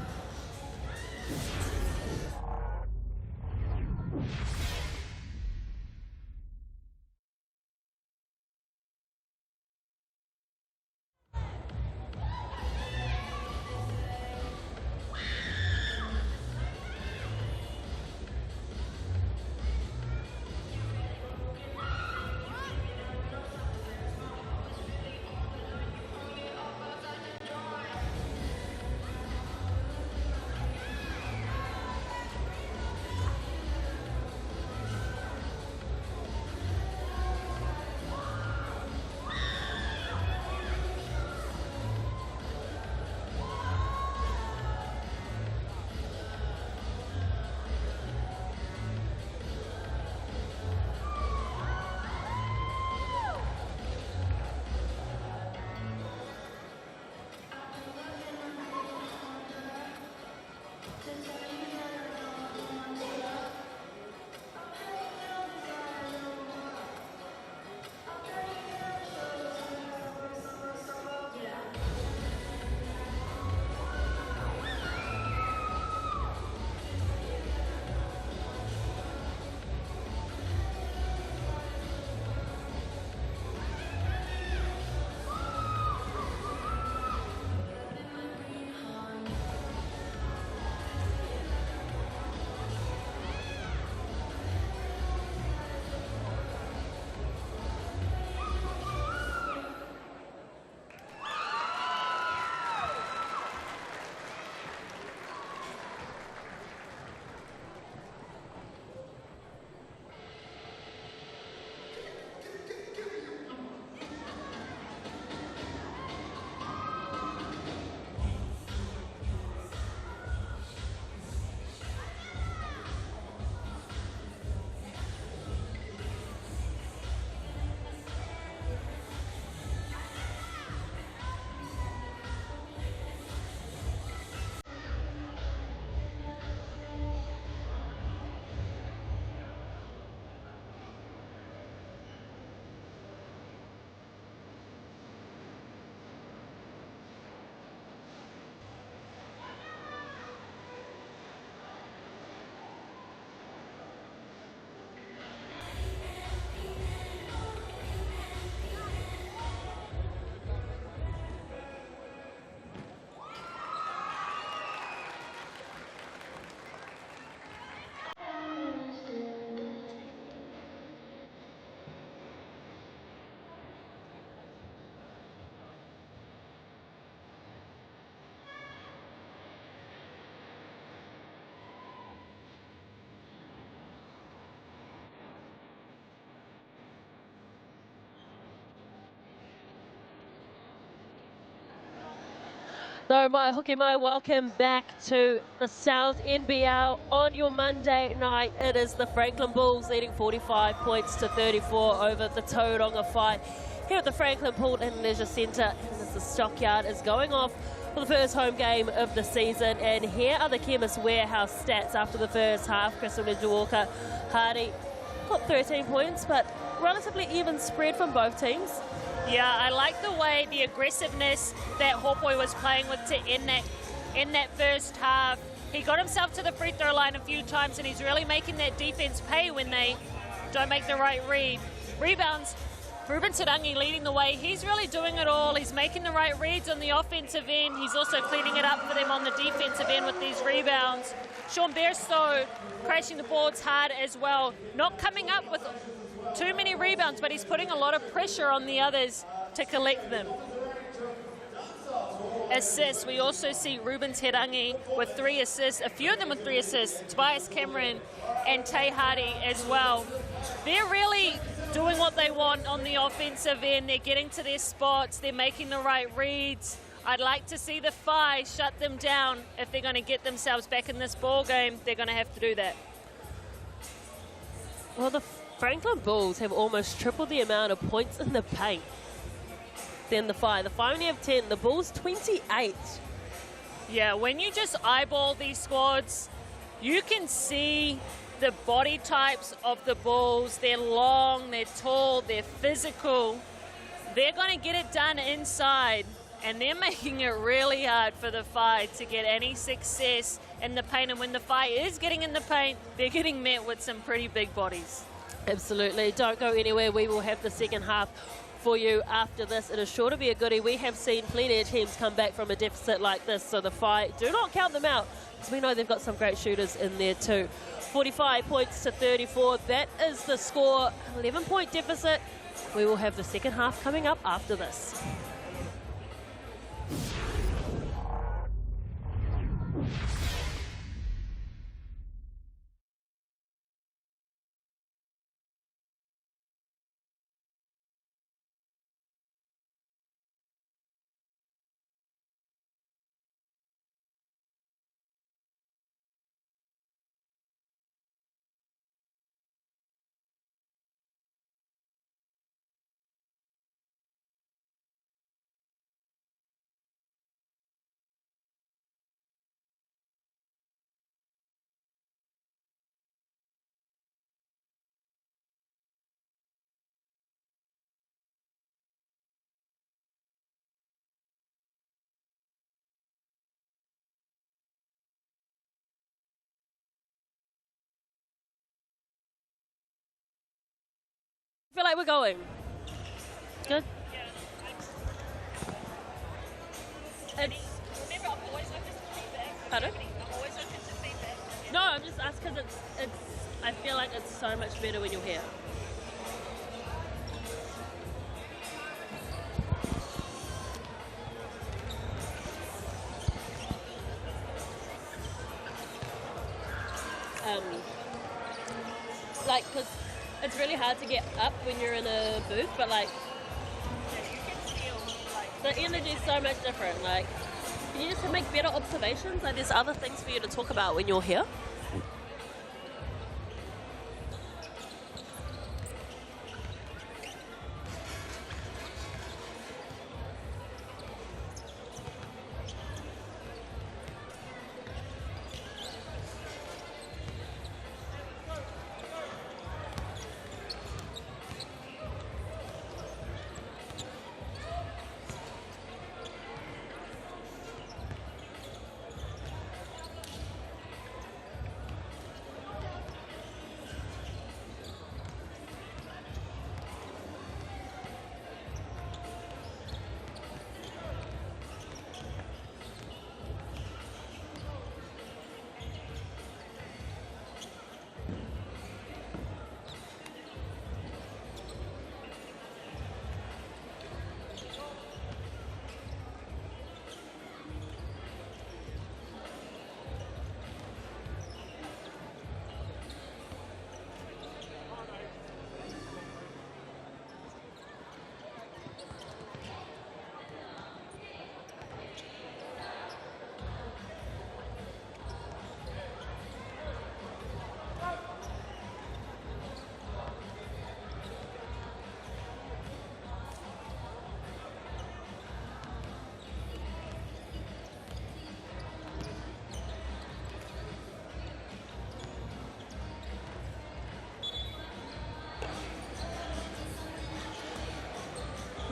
So, Hoki Mai, welcome back to the South NBL on your Monday night. It is the Franklin Bulls leading 45 points to 34 over the Tauranga Whai here at the Franklin Pool and Leisure Centre. As the Stockyard is going off for the first home game of the season. And here are the Chemist Warehouse stats after the first half. Crystal Nijuoka Hardy got 13 points, but relatively even spread from both teams. Yeah, I like the way the aggressiveness that Hopoi was playing with to end that first half. He got himself to the free throw line a few times, and he's really making that defense pay when they don't make the right read. Rebounds, Ruben Tarangi leading the way. He's really doing it all. He's making the right reads on the offensive end. He's also cleaning it up for them on the defensive end with these rebounds. Sean Bairstow crashing the boards hard as well. Not coming up with too many rebounds, but he's putting a lot of pressure on the others to collect them. Assists, we also see Ruben Tarangi with 3 assists, a few of them with 3 assists, Tobias Cameron and Tay Hardy as well. They're really doing what they want on the offensive end. They're getting to their spots, they're making the right reads. I'd like to see the Whai shut them down. If they're going to get themselves back in this ball game, they're going to have to do that. Well, the Franklin Bulls have almost triple the amount of points in the paint than the Whai. The Whai only have 10, the Bulls 28. Yeah, when you just eyeball these squads, you can see the body types of the Bulls. They're long, they're tall, they're physical. They're going to get it done inside, and they're making it really hard for the Whai to get any success in the paint. And when the Whai is getting in the paint, they're getting met with some pretty big bodies. Absolutely. Don't go anywhere. We will have the second half for you after this. It is sure to be a goodie. We have seen plenty of teams come back from a deficit like this, so the Whai, do not count them out, because we know they've got some great shooters in there too. 45 points to 34. That is the score. 11-point deficit. We will have the second half coming up after this. I feel like we're going. Good. It's, Remember, I'm always open to feedback. pardon? I'm always open to feedback. No, I'm just asking because it's. I feel like it's so much better when you're here. Like, because it's really hard to get up when you're in a booth, but like, the energy is so much different. Like, you just make better observations. Like, there's other things for you to talk about when you're here.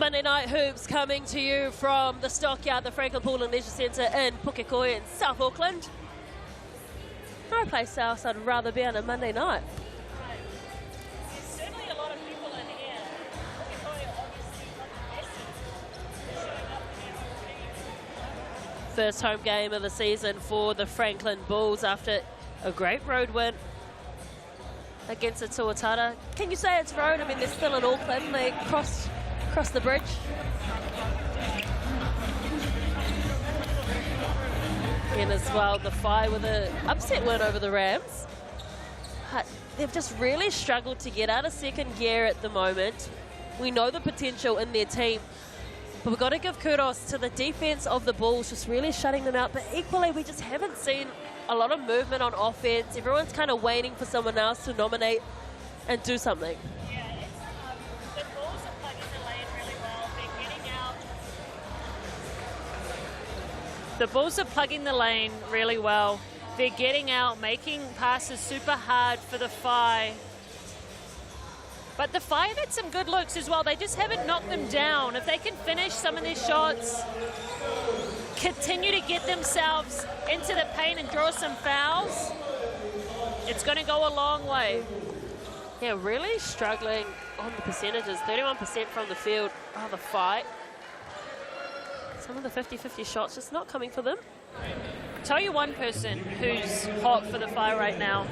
Monday Night Hoops coming to you from the Stockyard, the Franklin Pool and Leisure Centre in Pukekohe in South Auckland. No place else I'd rather be on a Monday night. There's certainly a lot of people in here. Pukekohe obviously First home game of the season for the Franklin Bulls after a great road win against the Tuatara. Can you say it's road? I mean, they're still in Auckland. They crossed the bridge. And as well, the Whai with an upset win over the Rams. But they've just really struggled to get out of second gear at the moment. We know the potential in their team, but we've got to give kudos to the defense of the Bulls, just really shutting them out. But equally, we just haven't seen a lot of movement on offense. Everyone's kind of waiting for someone else to nominate and do something. Yeah, the Bulls are plugging the lane really well. They're getting out. The Bulls are plugging the lane really well. They're getting out, making passes super hard for the Whai. But the Whai have had some good looks as well. They just haven't knocked them down. If they can finish some of their shots, continue to get themselves into the paint and draw some fouls, it's going to go a long way. Yeah, really struggling on the percentages. 31% from the field. Oh, the fight. Some of the 50-50 shots just not coming for them. Tell you one person who's hot for the Whai right now,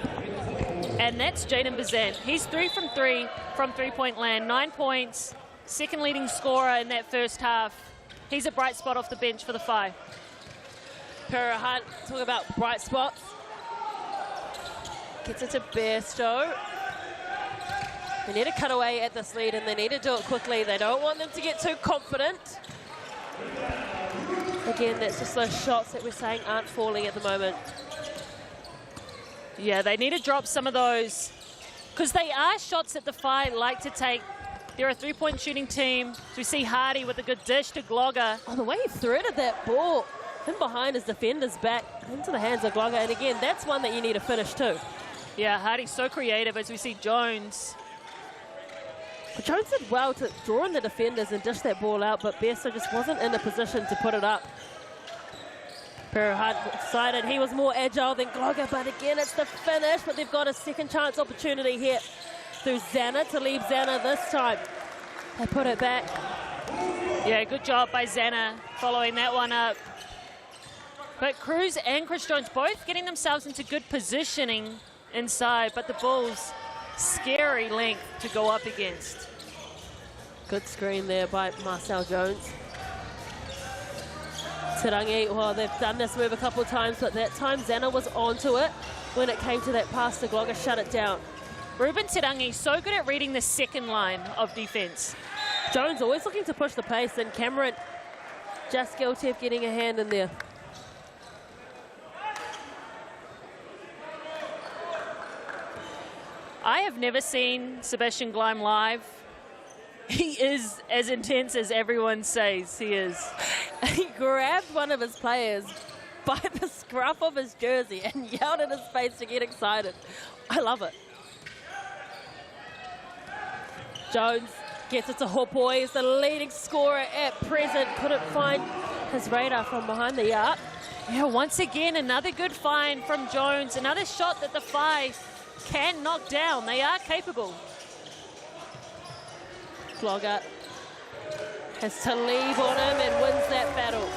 and that's Jaden Bazant. He's 3 from 3 from three-point land, 9 points, second leading scorer in that first half. He's a bright spot off the bench for the Whai. Pura Hunt, talking about bright spots. Gets it to Bairstow. They need to cut away at this lead, and they need to do it quickly. They don't want them to get too confident. Again, that's just those shots that we're saying aren't falling at the moment. Yeah, they need to drop some of those, because they are shots that the Whai like to take. They're a three-point shooting team. So we see Hardy with a good dish to Glogger. Oh, the way he threaded that ball in behind his defenders back into the hands of Glogger. And again, that's one that you need to finish too. Yeah, Hardy's so creative as we see Jones. But Jones did well to draw in the defenders and dish that ball out, but Bairstow just wasn't in a position to put it up. Pura Hunt excited. He was more agile than Glogger, but again, it's the finish. But they've got a second chance opportunity here through Zana to leave Zana this time. They put it back. Yeah, good job by Zana following that one up. But Cruz and Chris Jones both getting themselves into good positioning inside, but the Bulls, scary length to go up against. Good screen there by Marcel Jones. Tarangi, well, they've done this move a couple of times, but that time Zana was onto it. When it came to that pass to Glogger, shut it down. Ruben Tarangi, so good at reading the second line of defense. Jones always looking to push the pace, and Cameron just guilty of getting a hand in there. I have never seen Sebastian Gleim live. He is as intense as everyone says he is. He grabbed one of his players by the scruff of his jersey and yelled in his face to get excited. I love it. Jones gets it to Hopoi. He's the leading scorer at present. Couldn't find his radar from behind the arc. Yeah, once again, another good find from Jones. Another shot that the Whai can knock down. They are capable. Glogger has to leave on him and wins that battle.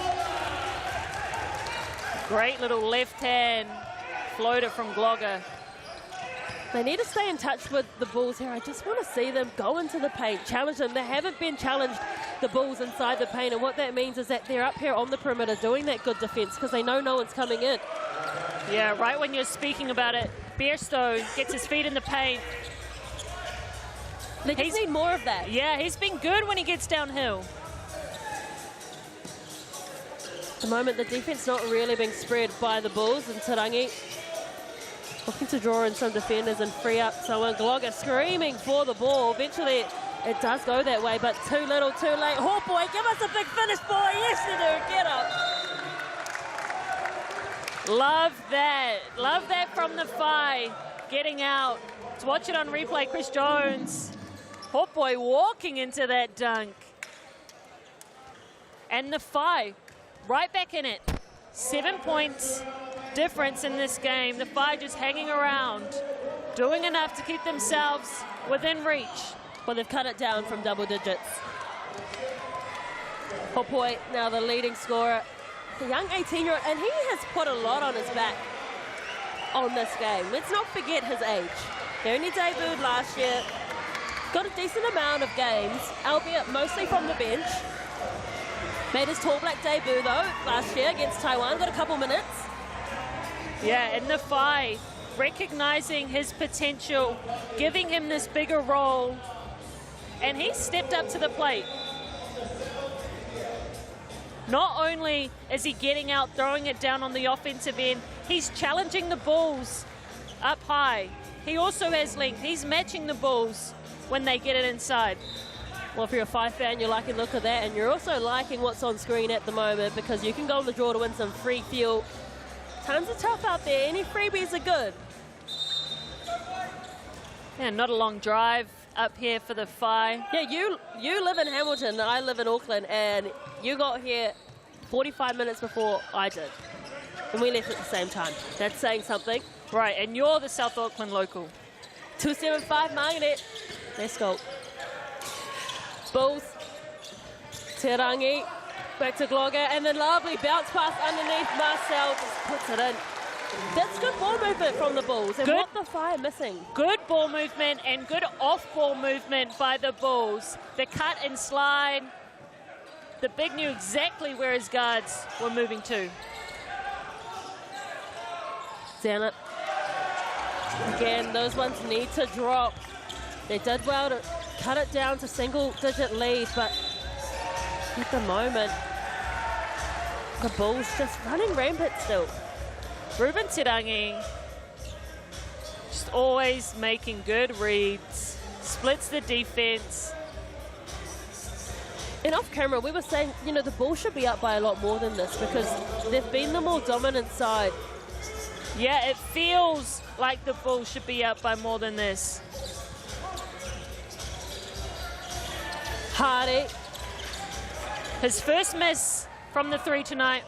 Great little left hand floater from Glogger. They need to stay in touch with the Bulls here. I just want to see them go into the paint, challenge them. They haven't been challenged, the Bulls, inside the paint, and what that means is that they're up here on the perimeter doing that good defense because they know no one's coming in. Yeah, right when you're speaking about it, Bairstow gets his feet in the paint. They just need more of that. Yeah, he's been good when he gets downhill. At the moment, the defense not really being spread by the Bulls, and Tarangi looking to draw in some defenders and free up someone. Glogger screaming for the ball. Eventually, it does go that way, but too little, too late. Hopoi, give us a big finish, boy. Yes, you do. Get up. Love that. Love that from the Whai. Getting out. Let's watch it on replay. Chris Jones. Hopoi walking into that dunk. And the Whai right back in it. 7 points difference in this game. The Whai just hanging around, doing enough to keep themselves within reach. Well, they've cut it down from double digits. Hopoi, now the leading scorer, the young 18-year-old, and he has put a lot on his back on this game. Let's not forget his age. He only debuted last year, got a decent amount of games, albeit mostly from the bench. Made his Tall Black debut, though, last year against Taiwan, got a couple minutes. Yeah, and the Whai recognizing his potential, giving him this bigger role, and he stepped up to the plate. Not only is he getting out, throwing it down on the offensive end, he's challenging the Bulls up high. He also has length. He's matching the Bulls when they get it inside. Well, if you're a Whai fan, you're liking the look of that, and you're also liking what's on screen at the moment because you can go on the draw to win some free fuel. Times are tough out there. Any freebies are good. Yeah, not a long drive up here for the Whai. Yeah, you live in Hamilton, I live in Auckland, and you got here 45 minutes before I did. And we left at the same time. That's saying something. Right, and you're the South Auckland local. 275 Margaret. Let's go. Bulls. Tauranga. Back to Glogger, and then lovely bounce pass underneath. Marcel just puts it in. That's good ball movement from the Bulls, and what the Whai are missing. Good ball movement and good off-ball movement by the Bulls. The cut and slide. The big knew exactly where his guards were moving to. Janet. Again, those ones need to drop. They did well to cut it down to single-digit lead, but at the moment, the Bulls just running rampant still. Ruben Tauranga just always making good reads, splits the defense. And off camera, we were saying, you know, the Bulls should be up by a lot more than this because they've been the more dominant side. Yeah, it feels like the Bulls should be up by more than this. Hardy. His first miss from the three tonight.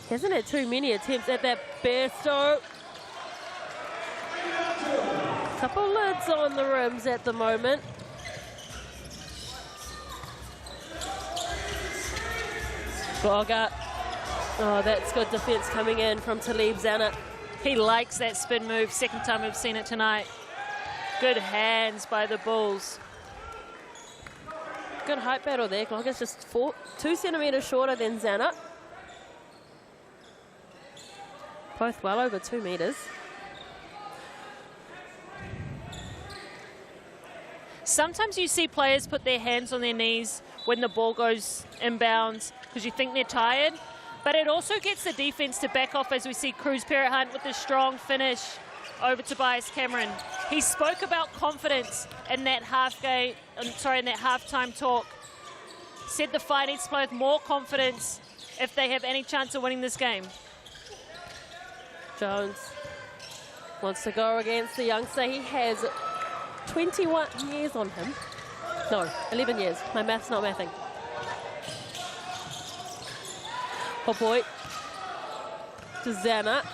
Hasn't had too many attempts at that Besto. Couple lids on the rims at the moment. Glogger. Oh, that's good defense coming in from Talib Zanet. He likes that spin move. Second time we've seen it tonight. Good hands by the Bulls. Good height battle there. Glogger's just 2 centimeters shorter than Zanet. Both well over 2 meters. Sometimes you see players put their hands on their knees when the ball goes inbounds because you think they're tired. But it also gets the defense to back off as we see Cruz Parrott Hunt with a strong finish over Tobias Cameron. He spoke about confidence in that halftime talk. Said the Whai needs to play with more confidence if they have any chance of winning this game. Jones wants to go against the youngster. He has 21 years on him. No, 11 years. My math's not mathing. Oh boy. To Zanet.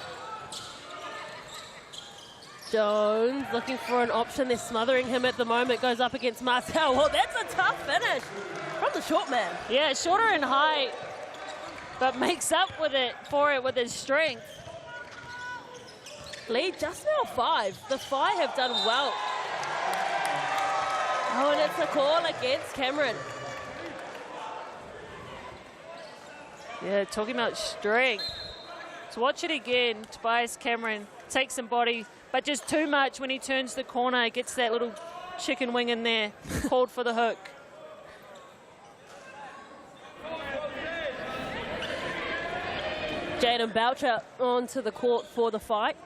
Jones looking for an option. They're smothering him at the moment. Goes up against Marcel. Well, that's a tough finish from the short man. Yeah, shorter in height, but makes up for it with his strength. Lead just now 5. The Whai have done well. Oh, and it's a call against Cameron. Yeah, talking about strength. So watch it again. Tobias Cameron takes some body, but just too much when he turns the corner. Gets that little chicken wing in there, called for the hook. Jaden Boucher onto the court for the fight.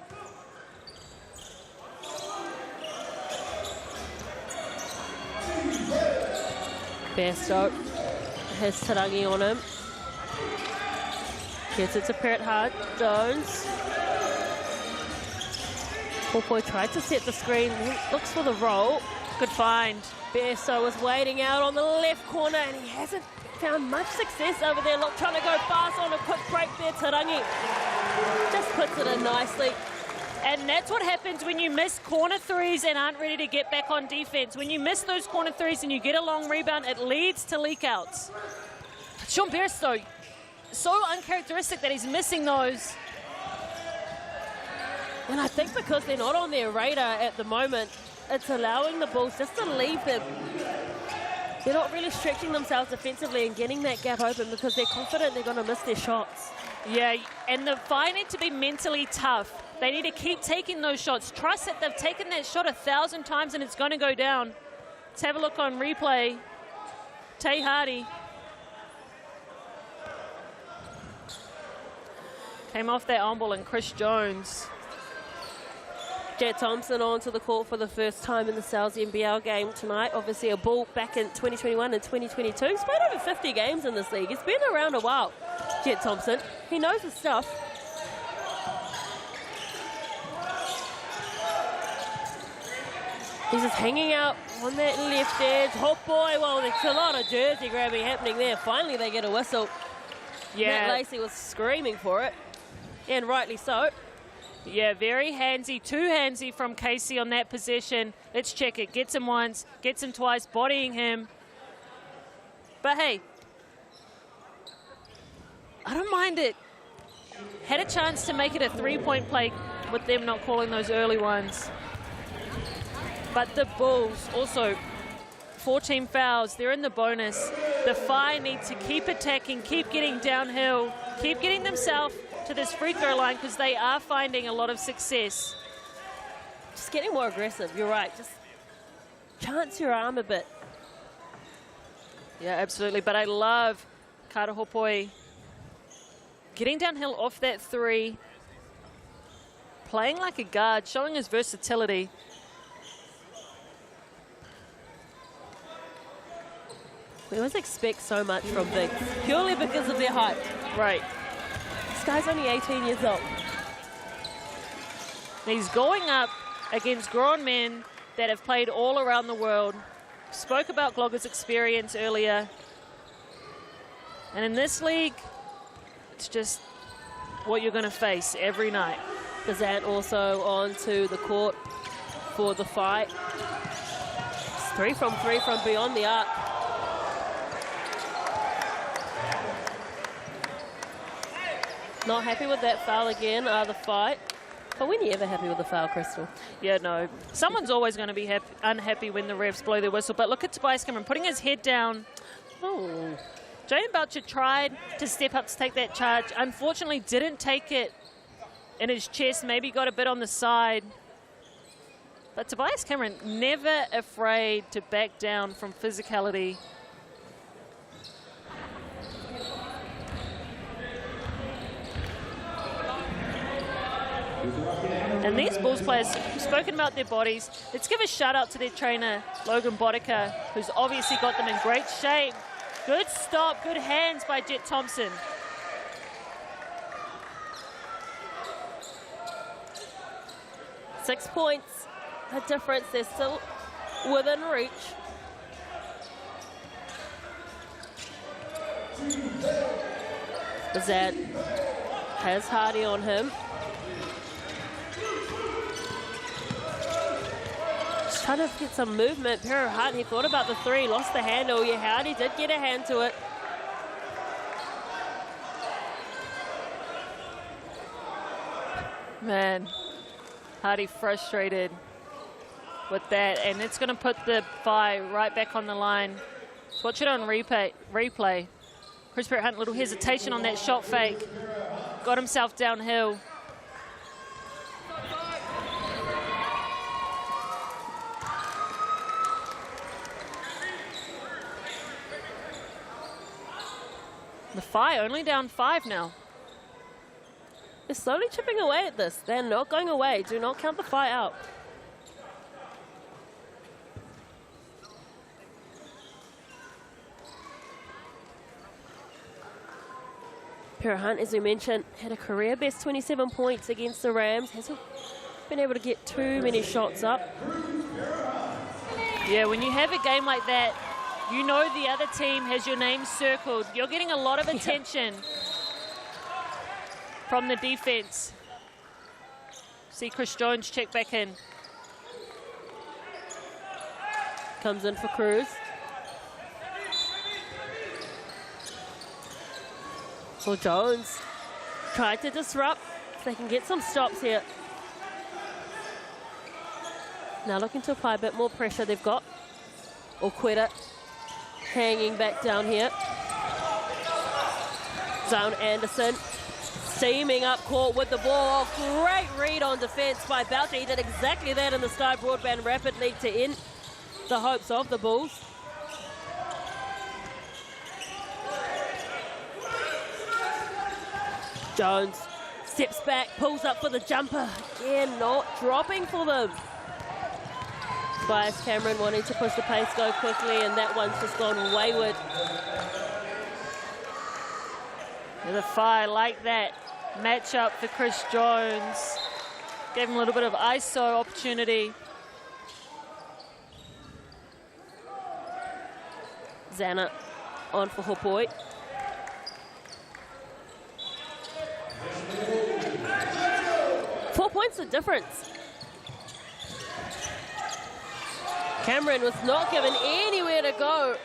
Besto has Tauranga on him. Gets it to Parrott Hunt. Jones. Pukekohe tried to set the screen. Looks for the roll. Good find. Besso was waiting out on the left corner, and he hasn't found much success over there. Look, trying to go fast on a quick break there, Tarangi. Just puts it in nicely. And that's what happens when you miss corner threes and aren't ready to get back on defense. When you miss those corner threes and you get a long rebound, it leads to leak outs. Sean Besso, so uncharacteristic that he's missing those. And I think because they're not on their radar at the moment, it's allowing the Bulls just to leave them. They're not really stretching themselves defensively and getting that gap open because they're confident they're going to miss their shots. Yeah, and the Whai need to be mentally tough. They need to keep taking those shots. Trust that they've taken that shot 1,000 times and it's going to go down. Let's have a look on replay. Tay Hardy. Came off that on ball, and Chris Jones. Jet Thompson onto the court for the first time in the NZNBL game tonight. Obviously a Bull back in 2021 and 2022. He's played over 50 games in this league. He's been around a while, Jet Thompson. He knows his stuff. He's just hanging out on that left edge. Oh boy, well, there's a lot of jersey grabbing happening there. Finally they get a whistle. Yeah. Matt Lacey was screaming for it, and rightly so. Yeah, very handsy, too handsy from Casey on that possession. Let's check it. Gets him once, gets him twice, bodying him. But hey, I don't mind it. Had a chance to make it a three-point play with them not calling those early ones. But the Bulls also, 14 fouls, they're in the bonus. The Whai need to keep attacking, keep getting downhill, keep getting themselves to this free throw line because they are finding a lot of success. Just getting more aggressive, you're right. Just chance your arm a bit. Yeah, absolutely. But I love Karahopoi getting downhill off that three, playing like a guard, showing his versatility. We always expect so much from bigs, purely because of their height. Right. This guy's only 18 years old. He's going up against grown men that have played all around the world. Spoke about Glogger's experience earlier. And in this league, it's just what you're going to face every night. Bazant also onto the court for the fight. It's 3 from 3 from beyond the arc. Not happy with that foul again, the fight. But when are you ever happy with the foul, Crystal? Yeah, no. Someone's always going to be unhappy when the refs blow their whistle. But look at Tobias Cameron putting his head down. Oh. Jaden Belcher tried to step up to take that charge. Unfortunately, didn't take it in his chest. Maybe got a bit on the side. But Tobias Cameron never afraid to back down from physicality. And these Bulls players have spoken about their bodies. Let's give a shout out to their trainer, Logan Boddicker, who's obviously got them in great shape. Good stop, good hands by Jet Thompson. Six points, a difference. They're still within reach. Bazant has Hardy on him. Just trying to get some movement. Pero Hunt, he thought about the three, lost the handle. Yeah, Hardy did get a hand to it. Man, Hardy frustrated with that, and it's going to put the Whai right back on the line. Let's watch it on replay. Chris Hunt, a little hesitation on that shot fake. Got himself downhill. The Whai only down 5 now. They're slowly chipping away at this. They're not going away. Do not count the Whai out. Pero Hunt, as we mentioned, had a career best 27 points against the Rams. Hasn't been able to get too many shots up. Yeah, when you have a game like that, you know the other team has your name circled. You're getting a lot of attention from the defense. See Chris Jones check back in. Comes in for Cruz. So Jones tried to disrupt. If they can get some stops here. Now looking to apply a bit more pressure. They've got Oqueta hanging back down here. Zion Anderson steaming up court with the ball. Great read on defense by Boucher. He did exactly that in the Sky Broadband Rapid League to end the hopes of the Bulls. Jones steps back, pulls up for the jumper. Again, not dropping for them. Bias Cameron wanting to push the pace, go quickly, and that one's just gone wayward. And the fire like that matchup for Chris Jones. Gave him a little bit of ISO opportunity. Zana on for Hopoi. Points the difference. Cameron was not given anywhere to go.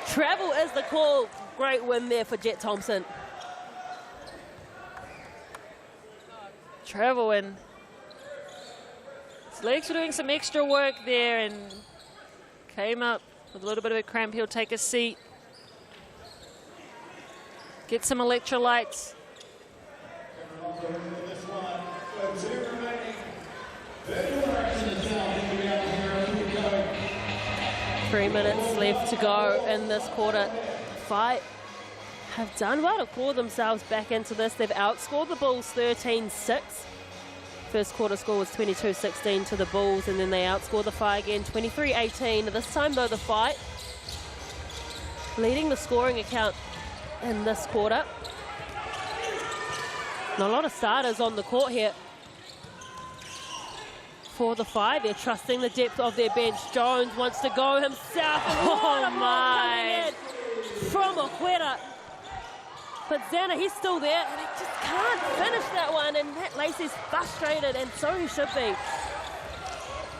Travel is the call. Great win there for Jet Thompson. Travel and his legs were doing some extra work there and came up with a little bit of a cramp. He'll take a seat. Get some electrolytes. 3 minutes left to go in this quarter. Fight have done well to claw themselves back into this. They've outscored the Bulls 13-6. First quarter score was 22-16 to the Bulls, and then they outscored the Fire again 23-18. This time though, the Fight leading the scoring account in this quarter. And a lot of starters on the court here for the Five. They're trusting the depth of their bench. Jones wants to go himself. Oh my! From Oqueta. But Zana, he's still there, and he just can't finish that one. And Matt Lacey's frustrated, and so he should be.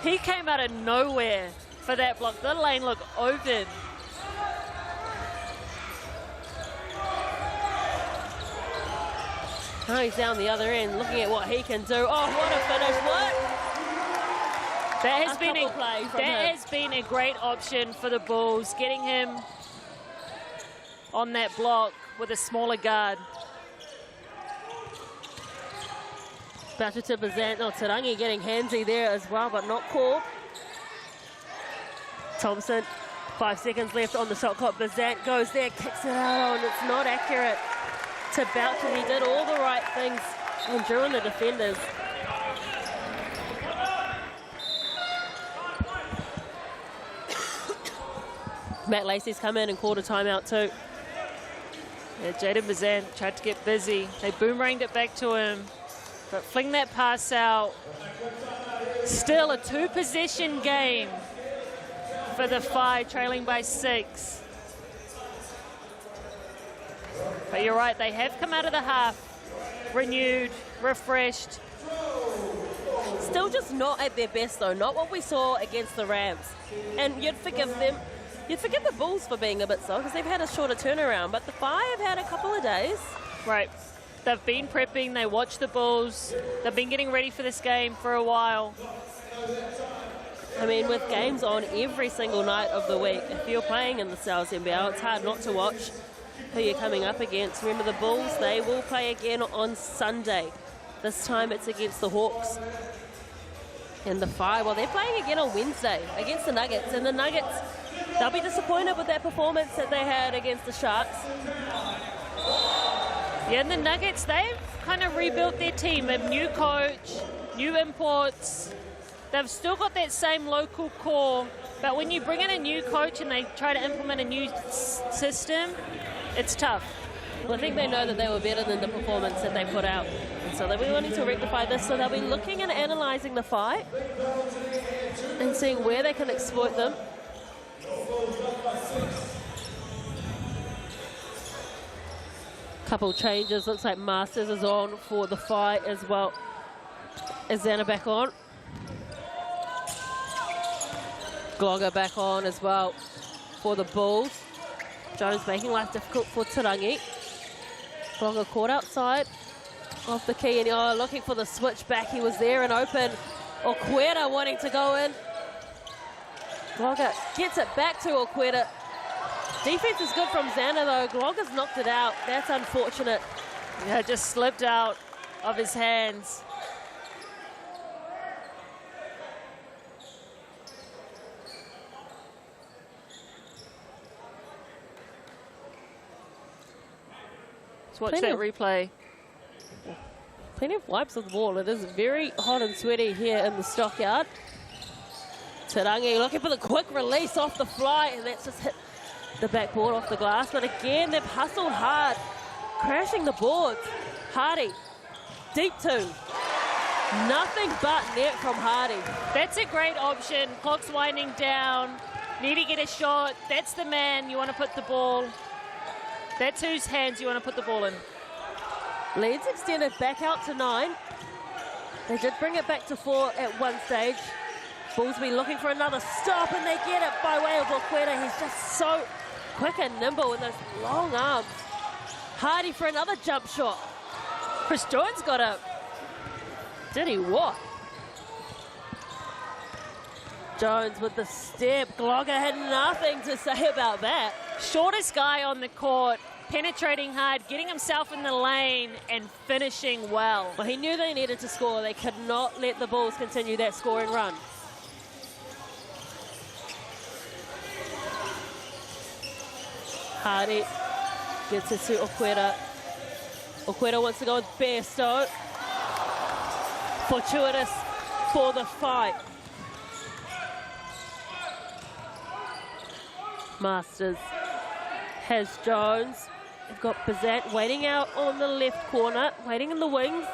He came out of nowhere for that block. The lane looked open. Now he's down the other end, looking at what he can do. Oh, what a finish! What? That has been a great option for the Bulls, getting him on that block with a smaller guard. Boucher to Bazant. Oh, Tarangi getting handsy there as well, but not called. Thompson, 5 seconds left on the shot clock. Bazant goes there, kicks it out, and it's not accurate to Boucher. He did all the right things and drew in the defenders. Matt Lacey's come in and called a timeout too. Yeah, Jaden Bazan tried to get busy. They boomeranged it back to him, but fling that pass out. Still a 2-possession game for the Five, trailing by 6. But you're right, they have come out of the half renewed, refreshed. Still just not at their best though, not what we saw against the Rams. And you'd forgive them. You'd forgive the Bulls for being a bit slow because they've had a shorter turnaround, but the Fire have had a couple of days. Right. They've been prepping, they watch the Bulls, they've been getting ready for this game for a while. I mean, with games on every single night of the week, if you're playing in the NZNBL, it's hard not to watch who you're coming up against. Remember the Bulls, they will play again on Sunday. This time it's against the Hawks. And the Fire, well, they're playing again on Wednesday against the Nuggets. And the Nuggets, they'll be disappointed with that performance that they had against the Sharks. Yeah, and the Nuggets, they've kind of rebuilt their team. A new coach, new imports. They've still got that same local core, but when you bring in a new coach and they try to implement a new system, it's tough. Well, I think they know that they were better than the performance that they put out. And so they'll be wanting to rectify this, so they'll be looking and analysing the fight. and seeing where they can exploit them. Couple changes. Looks like Masters is on for the fight as well. Is Xana back on? Gloga back on as well for the Bulls. Jones making life difficult for Tarangi. Gloga caught outside off the key, and looking for the switch back. He was there and open. Okwera wanting to go in. Gloga gets it back to Okwera. Defense is good from Xana though. Gloga's knocked it out. That's unfortunate. Yeah, just slipped out of his hands. Let's watch that replay. Plenty of wipes on the ball. It is very hot and sweaty here in the stockyard. Tarangi looking for the quick release off the fly, and that's just hit the backboard off the glass. But again, they've hustled hard, crashing the boards. Hardy, deep two. Nothing but net from Hardy. That's a great option. Clock's winding down. Need to get a shot. That's the man you want to put the ball. That's whose hands you want to put the ball in. Leads extended back out to 9. They did bring it back to 4 at one stage. Bulls be looking for another stop, and they get it by way of Okwera. He's just so quick and nimble with those long arms. Hardy for another jump shot. Chris Jones got it. Did he what? Jones with the step. Gloga had nothing to say about that. Shortest guy on the court, penetrating hard, getting himself in the lane and finishing well. Well, he knew they needed to score. They could not let the Bulls continue that scoring run. Hardy gets it to Okwera. Okwera wants to go with Bairstow. Fortuitous for the fight. Masters has Jones. They've got Bazant waiting out on the left corner, waiting in the wings.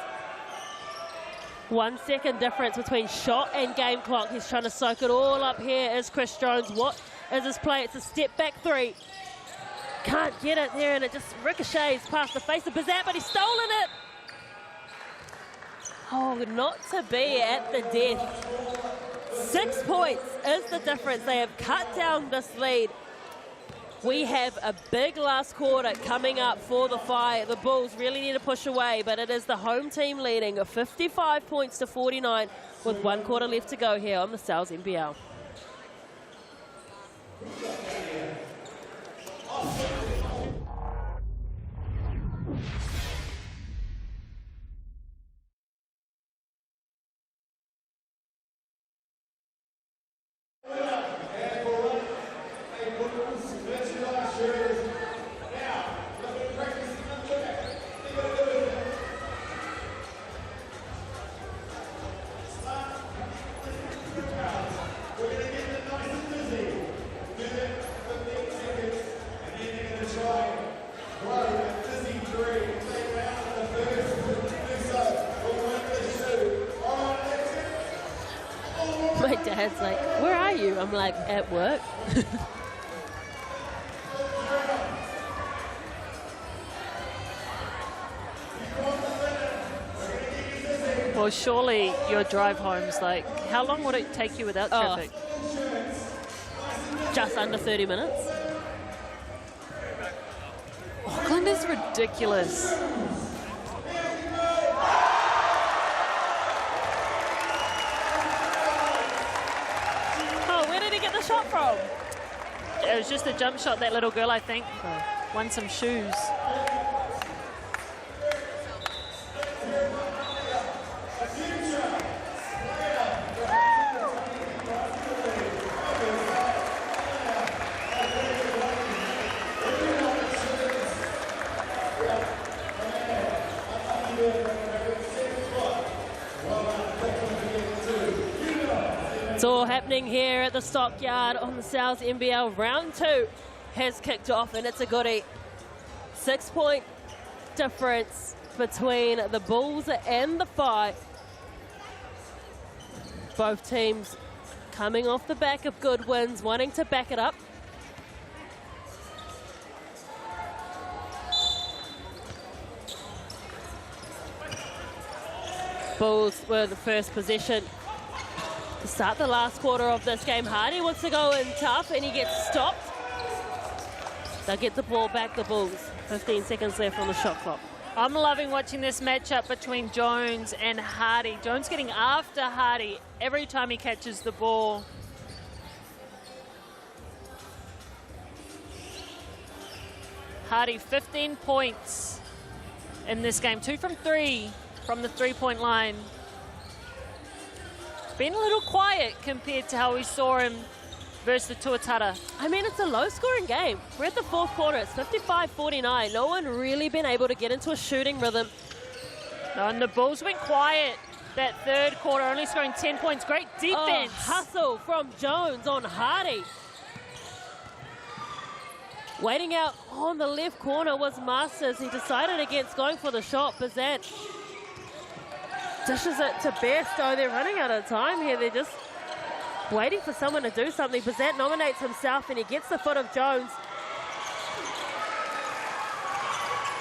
1 second difference between shot and game clock. He's trying to soak it all up here is Chris Jones. What is this play? It's a step back three. Can't get it there, and it just ricochets past the face of Bazant, but he's stolen it. Oh, not to be at the death. 6 points is the difference. They have cut down this lead. We have a big last quarter coming up for the fight. The Bulls really need to push away, but it is the home team leading 55 points to 49 with 1 quarter left to go here on the Sal's NBL. My dad's like, where are you? I'm like, at work. Well, surely your drive home's like, how long would it take you without traffic? Just under 30 minutes. Auckland is ridiculous. Shot from? It was just a jump shot, that little girl, I think. Won some shoes. It's all happening here at the Stockyard on the Sal's NBL. Round 2 has kicked off, and it's a goodie. 6 point difference between the Bulls and the fight. Both teams coming off the back of good wins, wanting to back it up. Bulls were the first possession to start the last quarter of this game. Hardy wants to go in tough and he gets stopped. They'll get the ball back, the Bulls. 15 seconds left on the shot clock. I'm loving watching this matchup between Jones and Hardy. Jones getting after Hardy every time he catches the ball. Hardy 15 points in this game. 2 from 3 from the three-point line. Been a little quiet compared to how we saw him versus the Tuatara. I mean, it's a low-scoring game. We're at the fourth quarter. It's 55-49. No one really been able to get into a shooting rhythm. No, and the Bulls went quiet that third quarter, only scoring 10 points. Great defense. Oh, hustle from Jones on Hardy. Waiting out on the left corner was Masters. He decided against going for the shot. Bazant dishes it to Besto. They're running out of time here. They're just waiting for someone to do something. Bazant nominates himself and he gets the foot of Jones.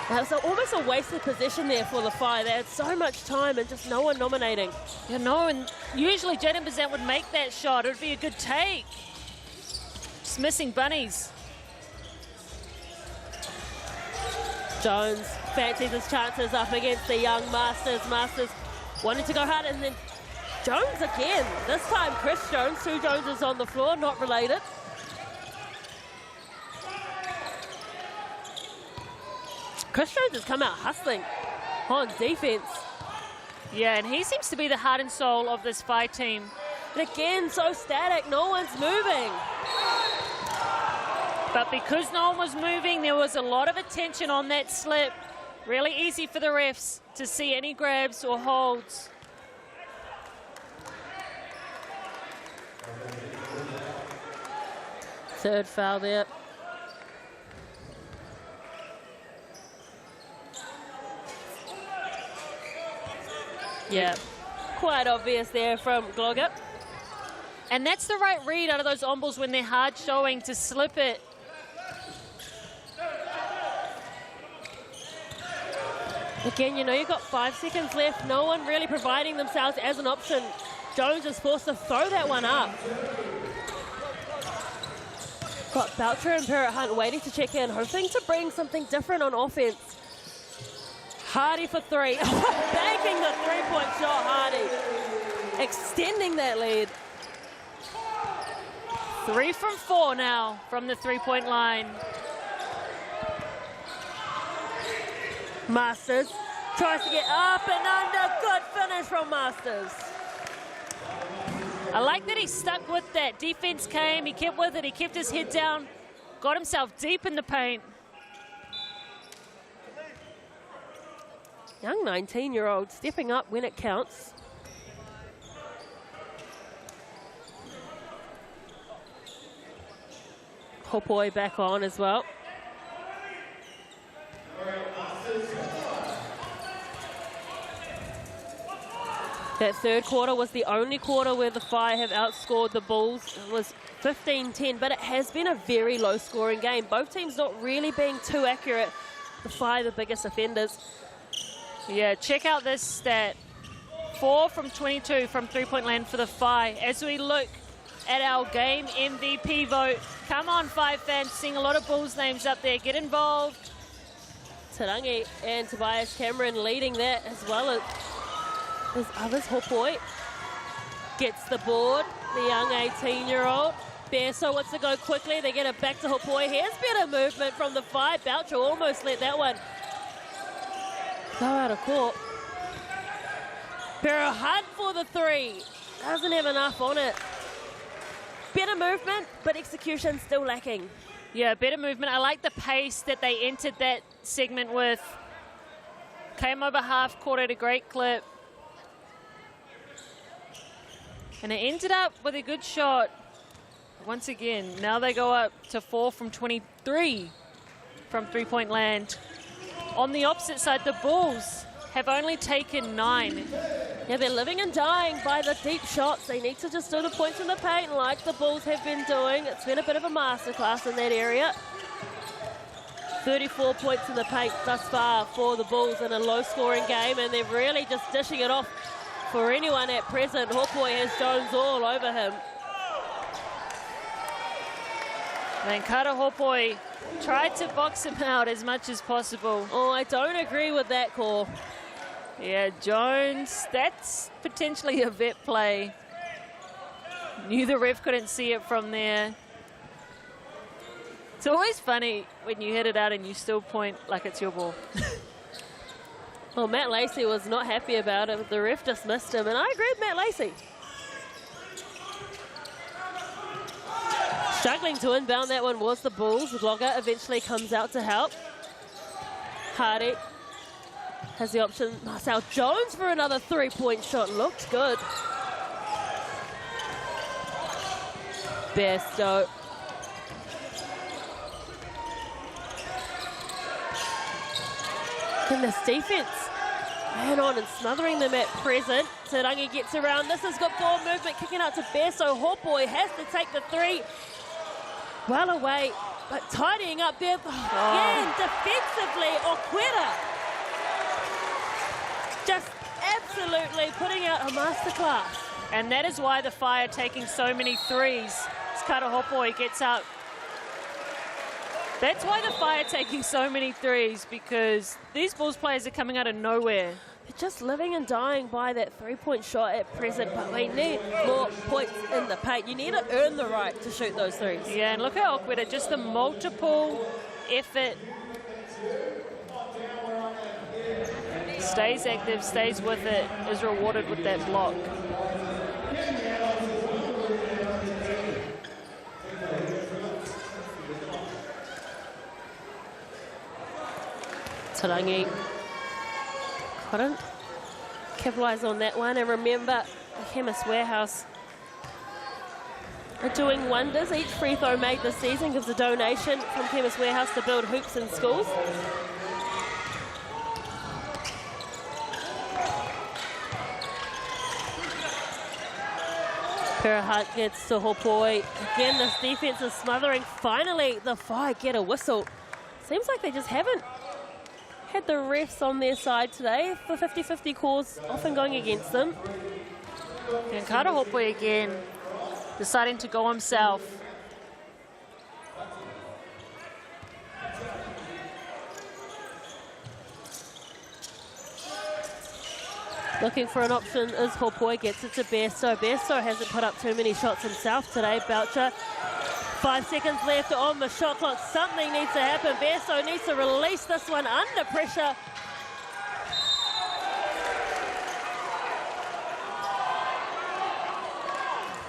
That's almost a wasted possession there for the Fire. They had so much time and just no one nominating. You know, and usually Jaden Bazant would make that shot. It would be a good take. Just missing bunnies. Jones fancies his chances up against the young Masters. Masters wanted to go hard and then Jones again. This time Chris Jones, 2 Joneses on the floor, not related. Chris Jones has come out hustling on defense. Yeah, and he seems to be the heart and soul of this Phi team. And again, so static, no one's moving. But because no one was moving, there was a lot of attention on that slip. Really easy for the refs to see any grabs or holds. Third foul there. Yeah, quite obvious there from Gloggett. And that's the right read out of those on-balls when they're hard showing to slip it. Again, you know, you've got 5 seconds left. No one really providing themselves as an option. Jones is forced to throw that one up. Got Belcher and Parrott Hunt waiting to check in, hoping to bring something different on offense. Hardy for 3. Banking the three-point shot, Hardy. Extending that lead. 3 from 4 now from the three-point line. Masters tries to get up and under. Good finish from Masters. I like that he stuck with that. Defense came, he kept with it, he kept his head down, got himself deep in the paint. Young 19-year-old stepping up when it counts. Hopoi back on as well. That third quarter was the only quarter where the Fire have outscored the Bulls. It was 15-10, but it has been a very low-scoring game. Both teams not really being too accurate. The Fire, the biggest offenders. Yeah, check out this stat. 4 from 22 from three-point land for the Phi. As we look at our game MVP vote, come on, Phi fans, seeing a lot of Bulls names up there. Get involved. Tarangi and Tobias Cameron leading that as well as others. Hopoi gets the board, the young 18-year-old. Beso wants to go quickly. They get it back to Hopoi. Here's better movement from the Phi. Boucher almost let that one go out of court. Pero Hunt for the 3. Doesn't have enough on it. Better movement, but execution still lacking. Yeah, better movement. I like the pace that they entered that segment with. Came over half court at a great clip. And it ended up with a good shot. Once again, now they go up to 4 from 23 from three-point land. On the opposite side, the Bulls have only taken 9. Yeah, they're living and dying by the deep shots. They need to just do the points in the paint like the Bulls have been doing. It's been a bit of a masterclass in that area. 34 points in the paint thus far for the Bulls in a low-scoring game, and they're really just dishing it off for anyone at present. Hopoi has Jones all over him. And Kara Hopoi tried to box him out as much as possible. Oh, I don't agree with that call. Yeah, Jones, that's potentially a vet play. Knew the ref couldn't see it from there. It's always funny when you hit it out and you still point like it's your ball. Well, Matt Lacey was not happy about it. The ref just missed him, and I agree with Matt Lacey. Struggling to inbound that one was the Bulls. Vlogger eventually comes out to help. Hardy has the option. Marcel Jones for another three-point shot. Looked good. Besto. And this defense ran on and smothering them at present. Tauranga gets around. This has got ball movement kicking out to Besto. Hopoi has to take the three. Well away, but tidying up there. Again, defensively, Okwera just absolutely putting out a masterclass. And that is why the Fire taking so many threes. As Kara Hopoi gets out. That's why the Fire taking so many threes, because these Bulls players are coming out of nowhere. They're just living and dying by that three-point shot at present, but we need more points in the paint. You need to earn the right to shoot those threes. Yeah, and look how awkward it, just the multiple effort. Stays active, stays with it, is rewarded with that block. Tarangi couldn't capitalise on that one. And remember, the Chemist Warehouse are doing wonders. Each free throw made this season gives a donation from Chemist Warehouse to build hoops in schools. Perahart gets to Hopoi. Again, this defense is smothering. Finally, the Fire get a whistle. Seems like they just haven't had the refs on their side today. The 50-50 calls often going against them. And Kara Hopoi again deciding to go himself. Looking for an option is Hopoi, gets it to Besto. Besto hasn't put up too many shots himself today. Boucher, 5 seconds left on the shot clock. Something needs to happen. Besto needs to release this one under pressure.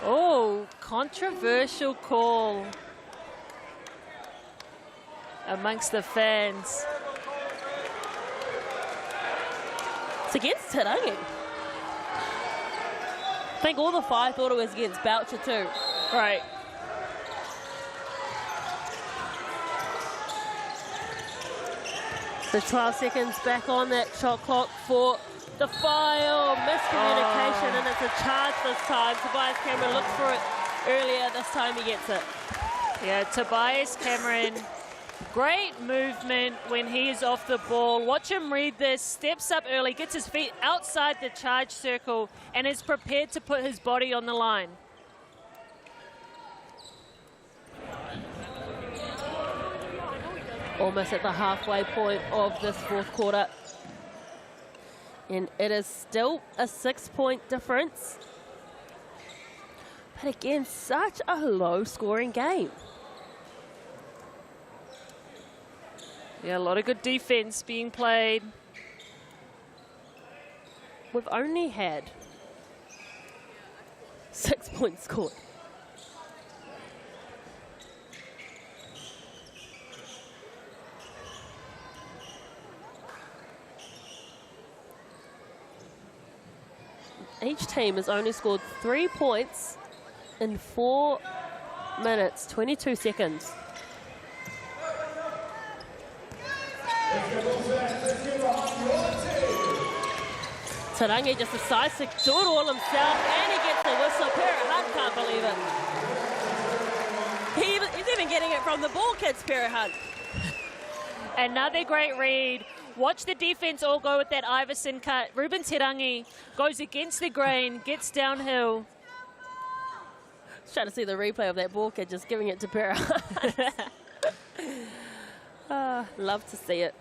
Oh, controversial call amongst the fans. It's against Tauranga. I think all the Fire thought it was against Boucher too. Right. So 12 seconds back on that shot clock for the Fire. Miscommunication, and it's a charge this time. Tobias Cameron looks for it earlier. This time he gets it. Yeah, Tobias Cameron, great movement when he is off the ball. Watch him read this, steps up early, gets his feet outside the charge circle, and is prepared to put his body on the line. Almost at the halfway point of this fourth quarter. And it is still a 6-point difference. But again, such a low-scoring game. Yeah, a lot of good defense being played. We've only had 6 points scored. Each team has only scored 3 points in 4 minutes, 22 seconds. Tarangi just decides to do it all himself, and he gets the whistle. Pera Hunt can't believe it. He's even getting it from the ball kids, Pera Hunt. Another great read. Watch the defense all go with that Iverson cut. Ruben Tarangi goes against the grain, gets downhill. Trying to see the replay of that ball kid just giving it to Pera Hunt. Love to see it.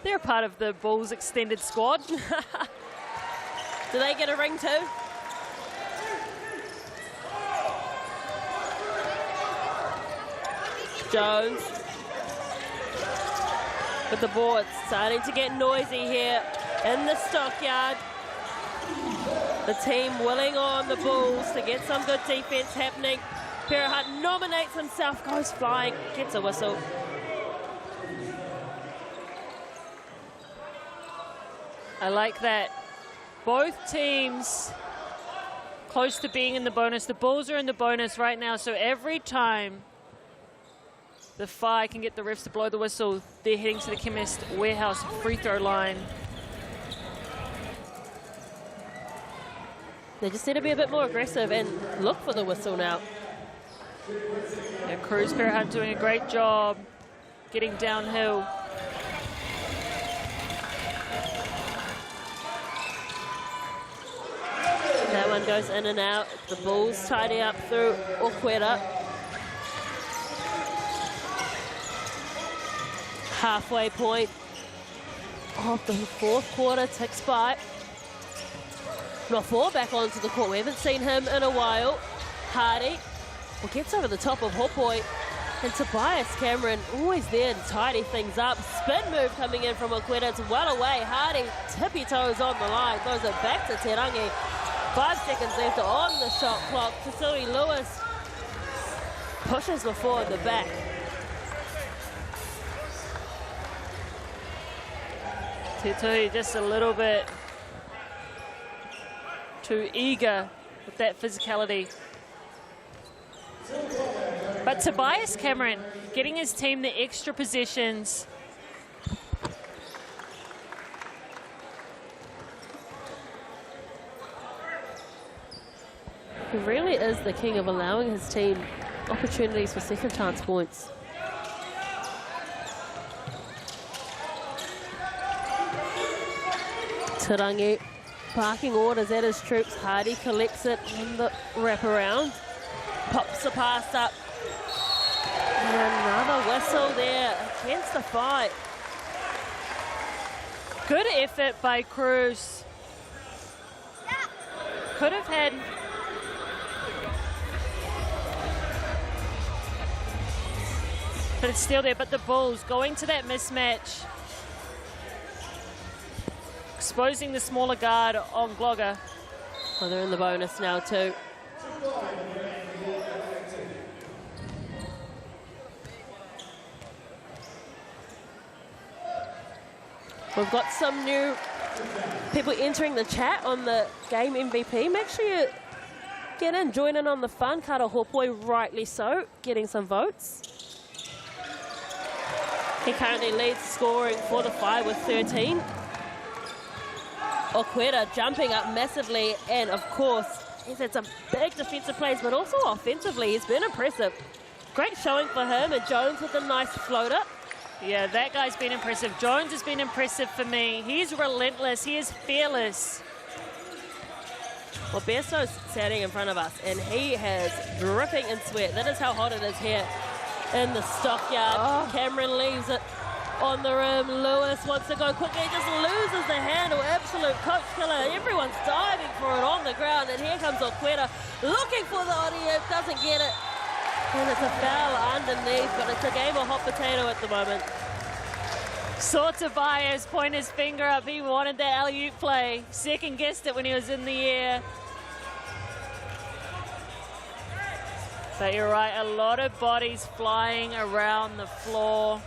They're a part of the Bulls extended squad. Do they get a ring too? Jones with the ball. It's starting to get noisy here in the stockyard. The team willing on the Bulls to get some good defense happening. Pera Hunt nominates himself, goes flying, gets a whistle. I like that. Both teams close to being in the bonus. The Bulls are in the bonus right now, so every time the Whai can get the refs to blow the whistle, they're heading to the Chemist Warehouse free throw line. They just need to be a bit more aggressive and look for the whistle now. Yeah, Cruz Pera Hunt doing a great job getting downhill. That one goes in and out. The Bulls tidy up through Okwera. Halfway point of the fourth quarter ticks by. Nofoa back onto the court. We haven't seen him in a while. Hardy gets over the top of Hopoi. And Tobias Cameron always there to tidy things up. Spin move coming in from Okwera. It's well away. Hardy tippy toes on the line. Throws it back to Tarangi. 5 seconds left on the shot clock. Tasui Lewis pushes before the back. Tutui just a little bit too eager with that physicality. But Tobias Cameron getting his team the extra possessions. He really is the king of allowing his team opportunities for second chance points. Tarangi barking orders at his troops. Hardy collects it in the wraparound. Pops the pass up. And another whistle there against the Whai. Good effort by Cruz. Could have had... But it's still there. But the Bulls going to that mismatch. Exposing the smaller guard on Glogger. Well, they're in the bonus now too. We've got some new people entering the chat on the game MVP. Make sure you get in, join in on the fun. Kara Hopoi, rightly so, getting some votes. He currently leads scoring for the Whai with 13. Okwera jumping up massively, and of course, he's had some big defensive plays, but also offensively, he's been impressive. Great showing for him, and Jones with a nice floater. Yeah, that guy's been impressive. Jones has been impressive for me. He's relentless. He is fearless. Well, Besto's standing in front of us, and he has dripping in sweat. That is how hot it is here in the stockyard. Cameron leaves it on the rim. Lewis wants to go quickly, just loses the handle. Absolute coach killer. Everyone's diving for it on the ground, and here comes Okwera looking for the audio, doesn't get it. And it's a foul underneath, but it's a game of hot potato at the moment. Saw Tobias point his finger up. He wanted that alley-oop play. Second guessed it when he was in the air. But you're right, a lot of bodies flying around the floor.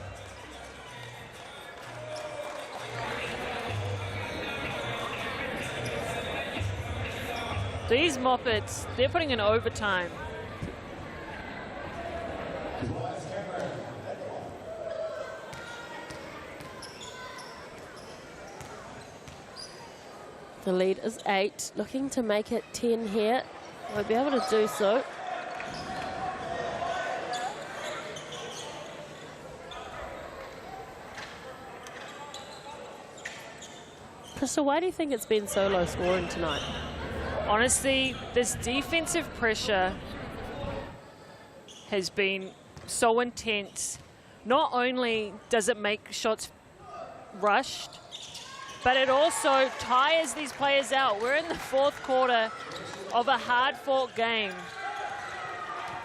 These Moppets, they're putting in overtime. The lead is 8, looking to make it 10 here. Won't be able to do so. Crystal, why do you think it's been so low scoring tonight? Honestly, this defensive pressure has been so intense. Not only does it make shots rushed, but it also tires these players out. We're in the 4th quarter of a hard-fought game.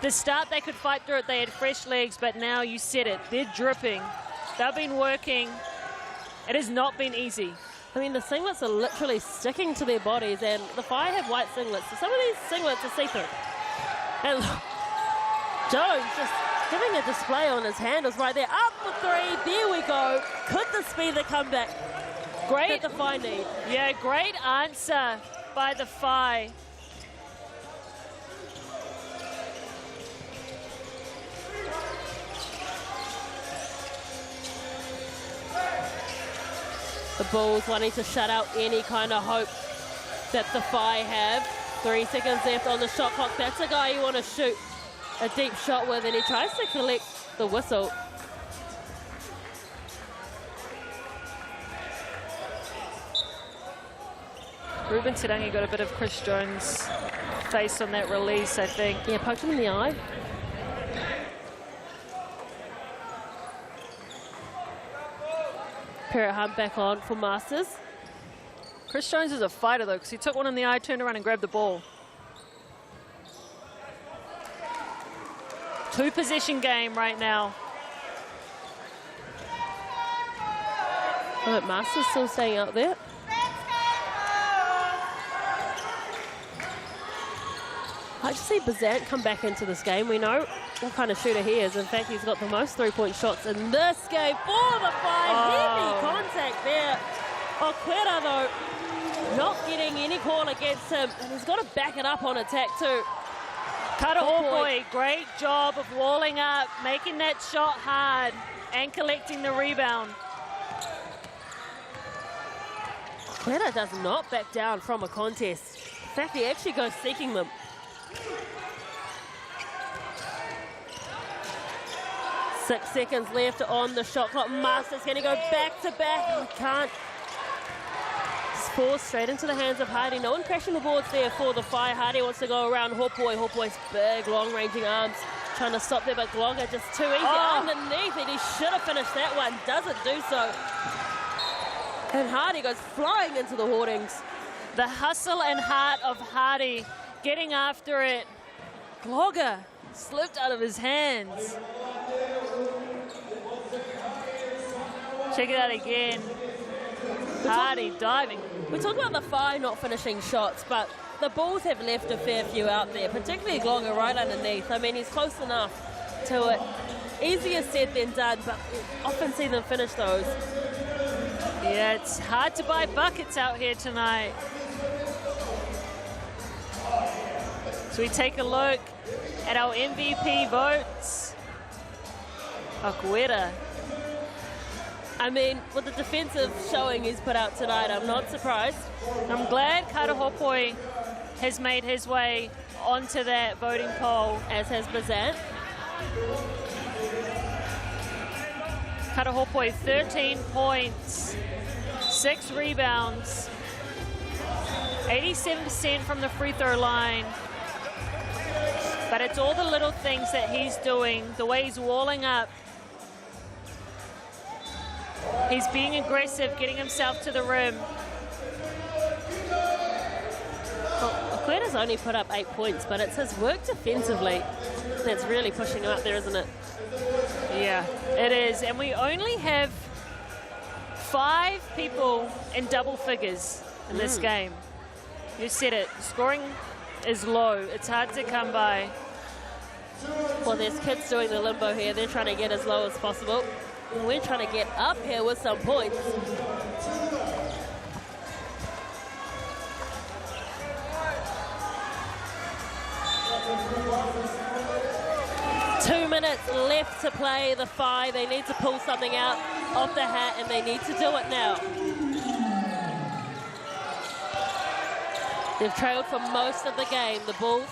The start, they could fight through it. They had fresh legs, but now you said it. They're dripping. They've been working. It has not been easy. I mean, the singlets are literally sticking to their bodies, and the Whai have white singlets. So some of these singlets are see-through. And Jones just giving a display on his handles right there. Up for 3. There we go. Could this be the comeback Great. that the Whai need? Yeah, great answer by the Whai. The Bulls wanting to shut out any kind of hope that the Whai have. 3 seconds left on the shot clock. That's a guy you want to shoot a deep shot with, and he tries to collect the whistle. Ruben Tarangi got a bit of Chris Jones' face on that release, I think. Yeah, poked him in the eye. Parrot Hunt back on for Masters. Chris Jones is a fighter, though, because he took one in the eye, turned around and grabbed the ball. 2-possession game right now. Oh, Masters still staying out there. I just see Bazant come back into this game. We know what kind of shooter he is. In fact, he's got the most three-point shots in this game for the Whai. Heavy contact there. Oquera, though, not getting any call against him. And he's got to back it up on attack, too. Karaopoi, great job of walling up, making that shot hard, and collecting the rebound. Oquera does not back down from a contest. In fact, he actually goes seeking them. Six seconds left on the shot clock. Masters going to go back to back. He can't. Just falls straight into the hands of Hardy. No one crashing the boards there for the Whai. Hardy wants to go around Hopoi. Hopoi's big, long-ranging arms trying to stop there, but Glogger just too easy underneath it. He should have finished that one. Doesn't do so. And Hardy goes flying into the hoardings. The hustle and heart of Hardy getting after it. Glogger slipped out of his hands. Check it out again. Hardy diving. We talk about the Whai not finishing shots, but the Bulls have left a fair few out there, particularly Glogger right underneath. I mean, he's close enough to it. Easier said than done, but we often see them finish those. Yeah, it's hard to buy buckets out here tonight. So we take a look at our MVP votes. Oquera. I mean, with the defensive showing he's put out tonight, I'm not surprised. I'm glad Karaopoi has made his way onto that voting poll. As has Bazant. Karaopoi, 13 points, 6 rebounds, 87% from the free throw line. But it's all the little things that he's doing, the way he's walling up. He's being aggressive, getting himself to the rim. Well, Oquera's only put up 8 points, but it's his work defensively that's really pushing him up there, isn't it? Yeah, it is. And we only have 5 people in double figures in this game. You said it. Scoring is low. It's hard to come by. Well, there's kids doing the limbo here. They're trying to get as low as possible. We're trying to get up here with some points. Two minutes left to play the Whai. They need to pull something out of the hat, and they need to do it now. They've trailed for most of the game. The Bulls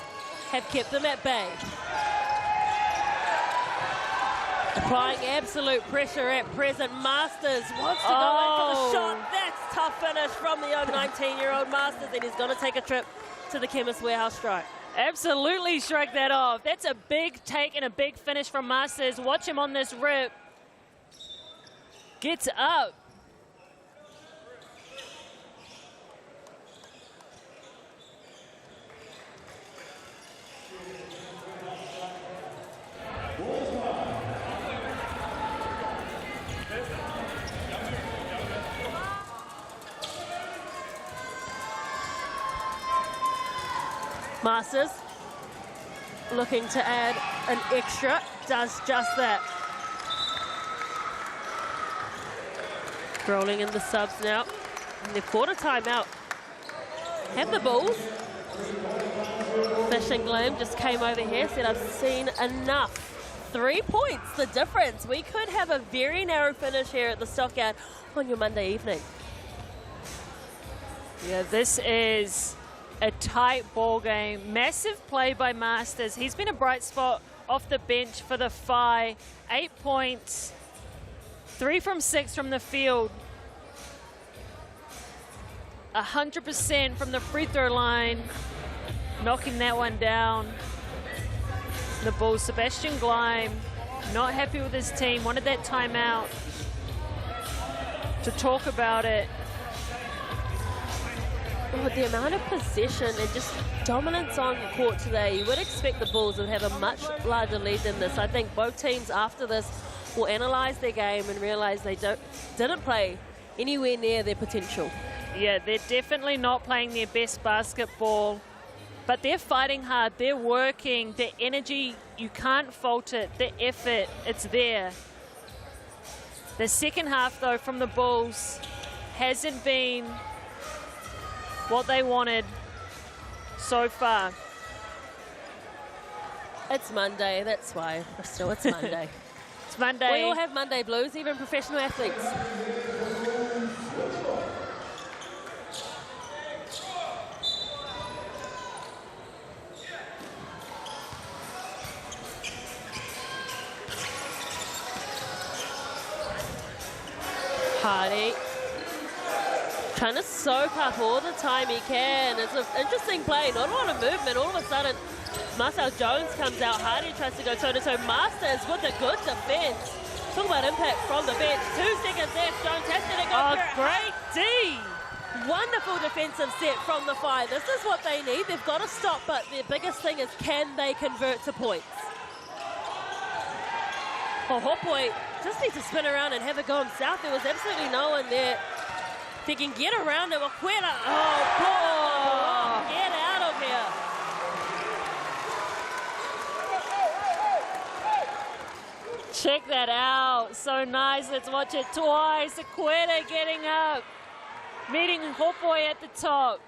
have kept them at bay. Applying absolute pressure at present. Masters wants to go in for the shot. That's tough finish from the young 19-year-old Masters, and he's going to take a trip to the Chemist Warehouse strike. Absolutely strike that off. That's a big take and a big finish from Masters. Watch him on this rip. Gets up. Masters looking to add an extra, does just that. Rolling in the subs now. And they've caught a timeout. Have the Bulls. Fishing Gloom just came over here, said I've seen enough. 3 points, the difference. We could have a very narrow finish here at the Stockyard on your Monday evening. Yeah, this is a tight ball game. Massive play by Masters. He's been a bright spot off the bench for the Whai. 8 points. 3 from 6 from the field. 100% from the free throw line. Knocking that one down. The Bulls, Sebastian Gleim, not happy with his team. Wanted that timeout to talk about it. With the amount of possession and just dominance on the court today, you would expect the Bulls would have a much larger lead than this. I think both teams after this will analyse their game and realise they didn't play anywhere near their potential. Yeah, they're definitely not playing their best basketball, but they're fighting hard, they're working, their energy, you can't fault it, the effort, it's there. The second half, though, from the Bulls hasn't been what they wanted so far. It's Monday, that's why, Bristol, it's Monday. It's Monday. We all have Monday blues, even professional athletes. Hardy trying to soak up all the time he can. It's an interesting play, not a lot of movement. All of a sudden, Marcel Jones comes out. Hardy tries to go toe-to-toe. Masters with a good defense. Talk about impact from the bench. 2 seconds left. Jones has to go. Oh, great D. Wonderful defensive set from the Whai. This is what they need. They've got to stop, but their biggest thing is can they convert to points? Oh, Hopoi just needs to spin around and have a go himself. There was absolutely no one there. If he can get around it, Wakwera. Oh, get out of here. Check that out. So nice. Let's watch it twice. Aqueta getting up. Meeting Hopoi at the top.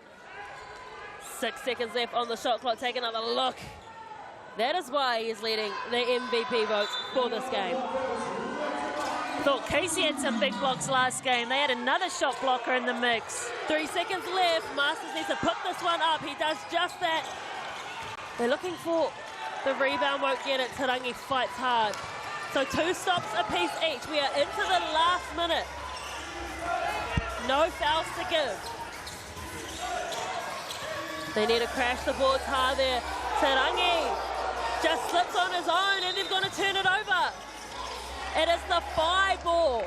6 seconds left on the shot clock. Take another look. That is why he is leading the MVP votes for this game. Thought Casey had some big blocks last game. They had another shot blocker in the mix. 3 seconds left. Masters needs to put this one up. He does just that. They're looking for the rebound. Won't get it. Tarangi fights hard. So 2 stops apiece each. We are into the last minute. No fouls to give. They need to crash the boards hard there. Tarangi just slips on his own and they're going to turn it over. It is the Whai ball.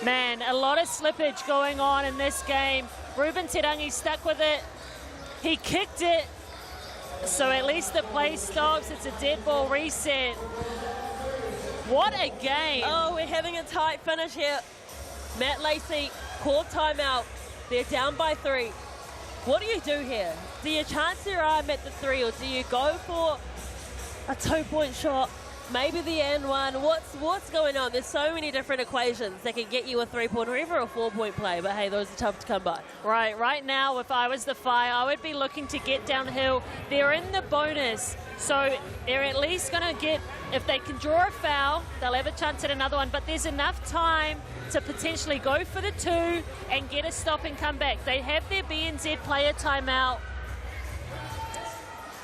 Man, a lot of slippage going on in this game. Ruben Tarangi stuck with it. He kicked it. So at least the play stops. It's a dead ball reset. What a game. Oh, we're having a tight finish here. Matt Lacey called timeout. They're down by 3. What do you do here? Do you chance your arm at the 3 or do you go for a 2-point shot maybe the end one. What's going on? There's so many different equations that can get you a 3-point or even a 4-point play, but hey, those are tough to come by. Right now, if I was the Phi, I would be looking to get downhill. They're in the bonus, so they're at least going to get, if they can draw a foul, they'll have a chance at another one, but there's enough time to potentially go for the 2 and get a stop and come back. They have their BNZ player timeout,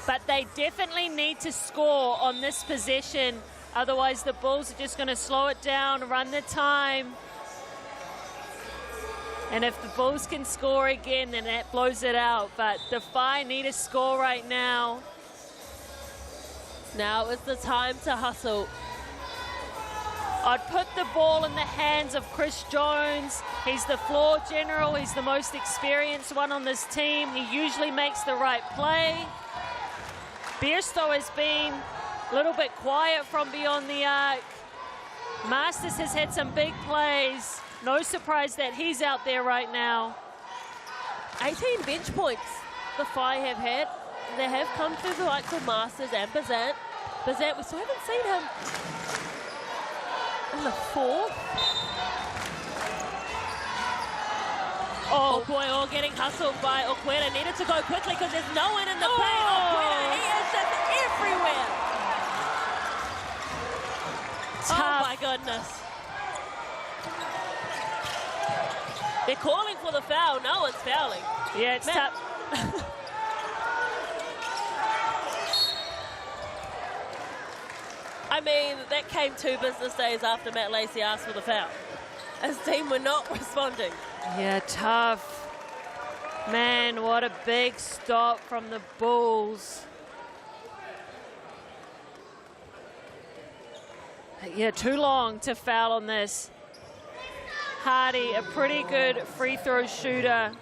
but they definitely need to score on this possession. Otherwise, the Bulls are just going to slow it down, run the time. And if the Bulls can score again, then that blows it out. But the Phi need a score right now. Now is the time to hustle. I'd put the ball in the hands of Chris Jones. He's the floor general. He's the most experienced one on this team. He usually makes the right play. Bierstow has been a little bit quiet from beyond the arc. Masters has had some big plays. No surprise that he's out there right now. 18 bench points the Phi have had. They have come through the likes of Masters and Bazant. Bazant, we still haven't seen him in the 4th. Oh boy, getting hustled by Okwera. Needed to go quickly because there's no one in the paint. Okwera, he is just everywhere. Tough. Oh my goodness. They're calling for the foul. No one's fouling. Yeah, it's tough. I mean, that came 2 business days after Matt Lacey asked for the foul. His team were not responding. Yeah, tough. Man, what a big stop from the Bulls. Yeah, too long to foul on this. Hardy, a pretty good free throw shooter.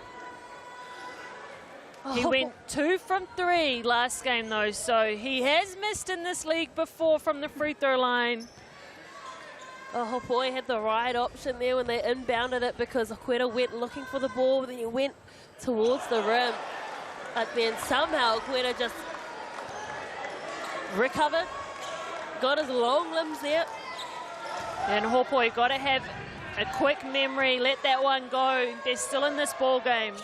He went 2 from 3 last game though, so he has missed in this league before from the free throw line. Oh boy, had the right option there when they inbounded it because Okwera went looking for the ball, then he went towards the rim. But then somehow Okwera just recovered, got his long limbs there. And Hopoi got to have a quick memory, let that one go. They're still in this ball game.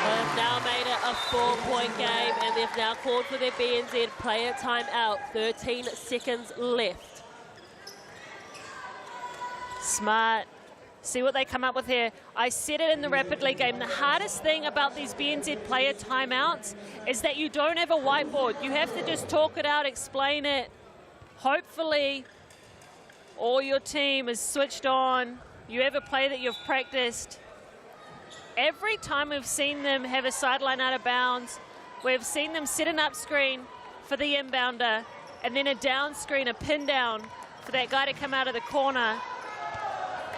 They've now made it a 4-point game and they've now called for their BNZ player timeout. 13 seconds left. Smart. See what they come up with here. I said it in the Rapid League game. The hardest thing about these BNZ player timeouts is that you don't have a whiteboard. You have to just talk it out, explain it. Hopefully, all your team is switched on. You have a play that you've practiced. Every time we've seen them have a sideline out of bounds, we've seen them set an up screen for the inbounder and then a down screen, a pin down for that guy to come out of the corner.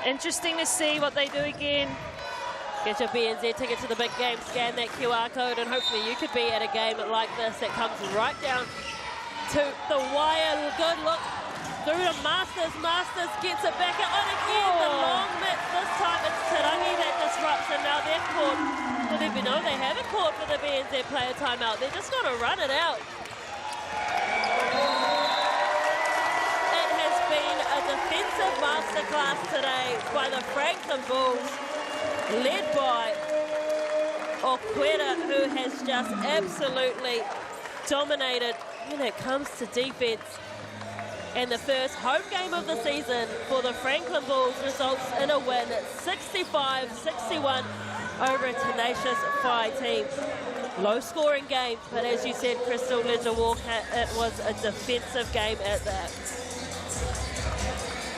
Interesting to see what they do again. Get your BNZ ticket to the big game, scan that QR code, and hopefully you could be at a game like this that comes right down to the wire. Good look through to Masters. Masters gets it back out. And again, the long miss. This time it's Tarangi that disrupts, and now they've called. Well, they haven't called for the BNZ player timeout. They're just going to run it out. A defensive masterclass today by the Franklin Bulls, led by Okwera, who has just absolutely dominated when it comes to defense. And the first home game of the season for the Franklin Bulls results in a win, 65-61 over a tenacious Phi team. Low scoring game, but as you said, Crystal Ledger Walker, it was a defensive game at that.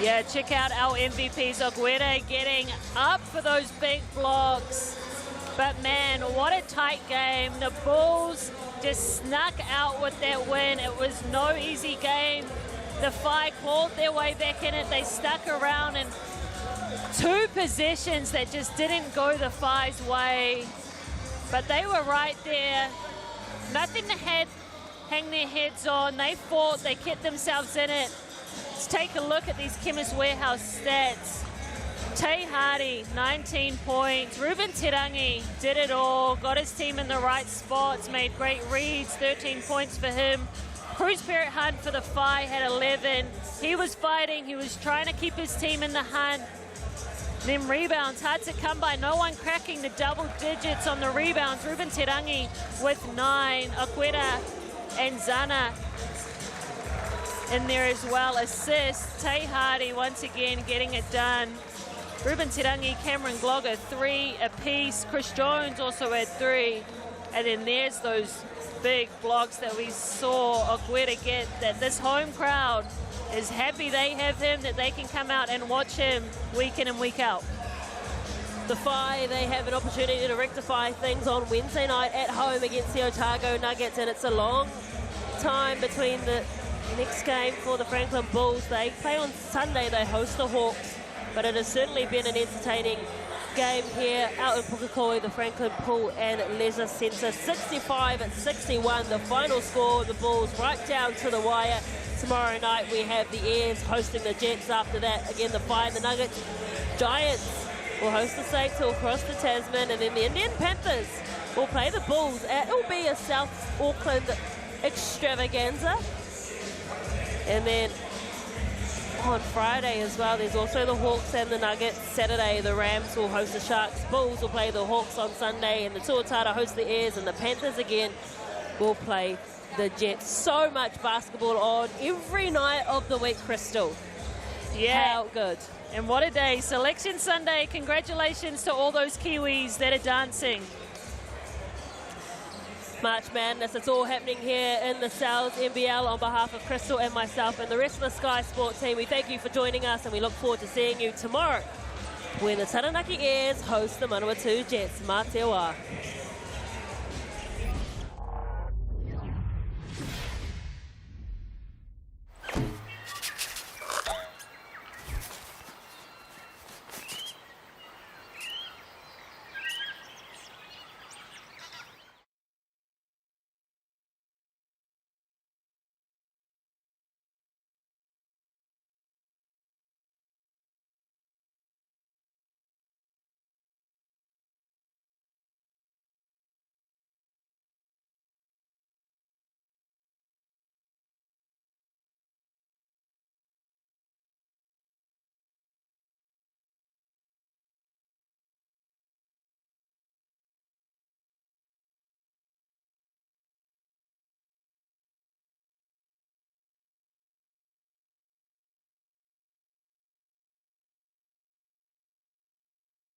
Yeah, check out our MVPs. Okwera getting up for those big blocks. But man, what a tight game. The Bulls just snuck out with that win. It was no easy game. The Phi clawed their way back in it. They stuck around, and 2 possessions that just didn't go the Phi's way. But they were right there. Nothing to hang their heads on. They fought, they kept themselves in it. Let's take a look at these Chemist Warehouse stats. Tay Hardy, 19 points. Ruben Terangi did it all, got his team in the right spots, made great reads, 13 points for him. Cruz Parrott Hunt for the Whai had 11. He was fighting. He was trying to keep his team in the hunt. Then rebounds, hard to come by. No one cracking the double digits on the rebounds. Ruben Terangi with 9. Akwera and Zana in there as well. Assists. Tay Hardy once again getting it done. Ruben Terangi, Cameron Glogger, 3 apiece. Chris Jones also had 3. And then there's those big blocks that we saw Akwera get, that this home crowd is happy they have him, that they can come out and watch him week in and week out. The Whai, they have an opportunity to rectify things on Wednesday night at home against the Otago Nuggets, and it's a long time between the next game for the Franklin Bulls. They play on Sunday, they host the Hawks, but it has certainly been an entertaining game here out in Pukekohe, the Franklin Pool and Leisure Centre. 65-61, the final score. The Bulls right down to the wire. Tomorrow night we have the Airs hosting the Jets. After that, again, the Whai and the Nuggets. Giants will host the Saints who will cross the Tasman, and then the Indian Panthers will play the Bulls. It will be a South Auckland extravaganza. And then on Friday as well, there's also the Hawks and the Nuggets. Saturday, the Rams will host the Sharks. Bulls will play the Hawks on Sunday, and the Tuatara host the Airs, and the Panthers again will play the Jets. So much basketball on every night of the week, Crystal. Yeah. How good. And what a day. Selection Sunday. Congratulations to all those Kiwis that are dancing. March Madness, it's all happening here in the Sal's NBL. On behalf of Crystal and myself and the rest of the Sky Sport team, we thank you for joining us, and we look forward to seeing you tomorrow when the Taranaki Airs host the Manawatu Jets. Mā te wā.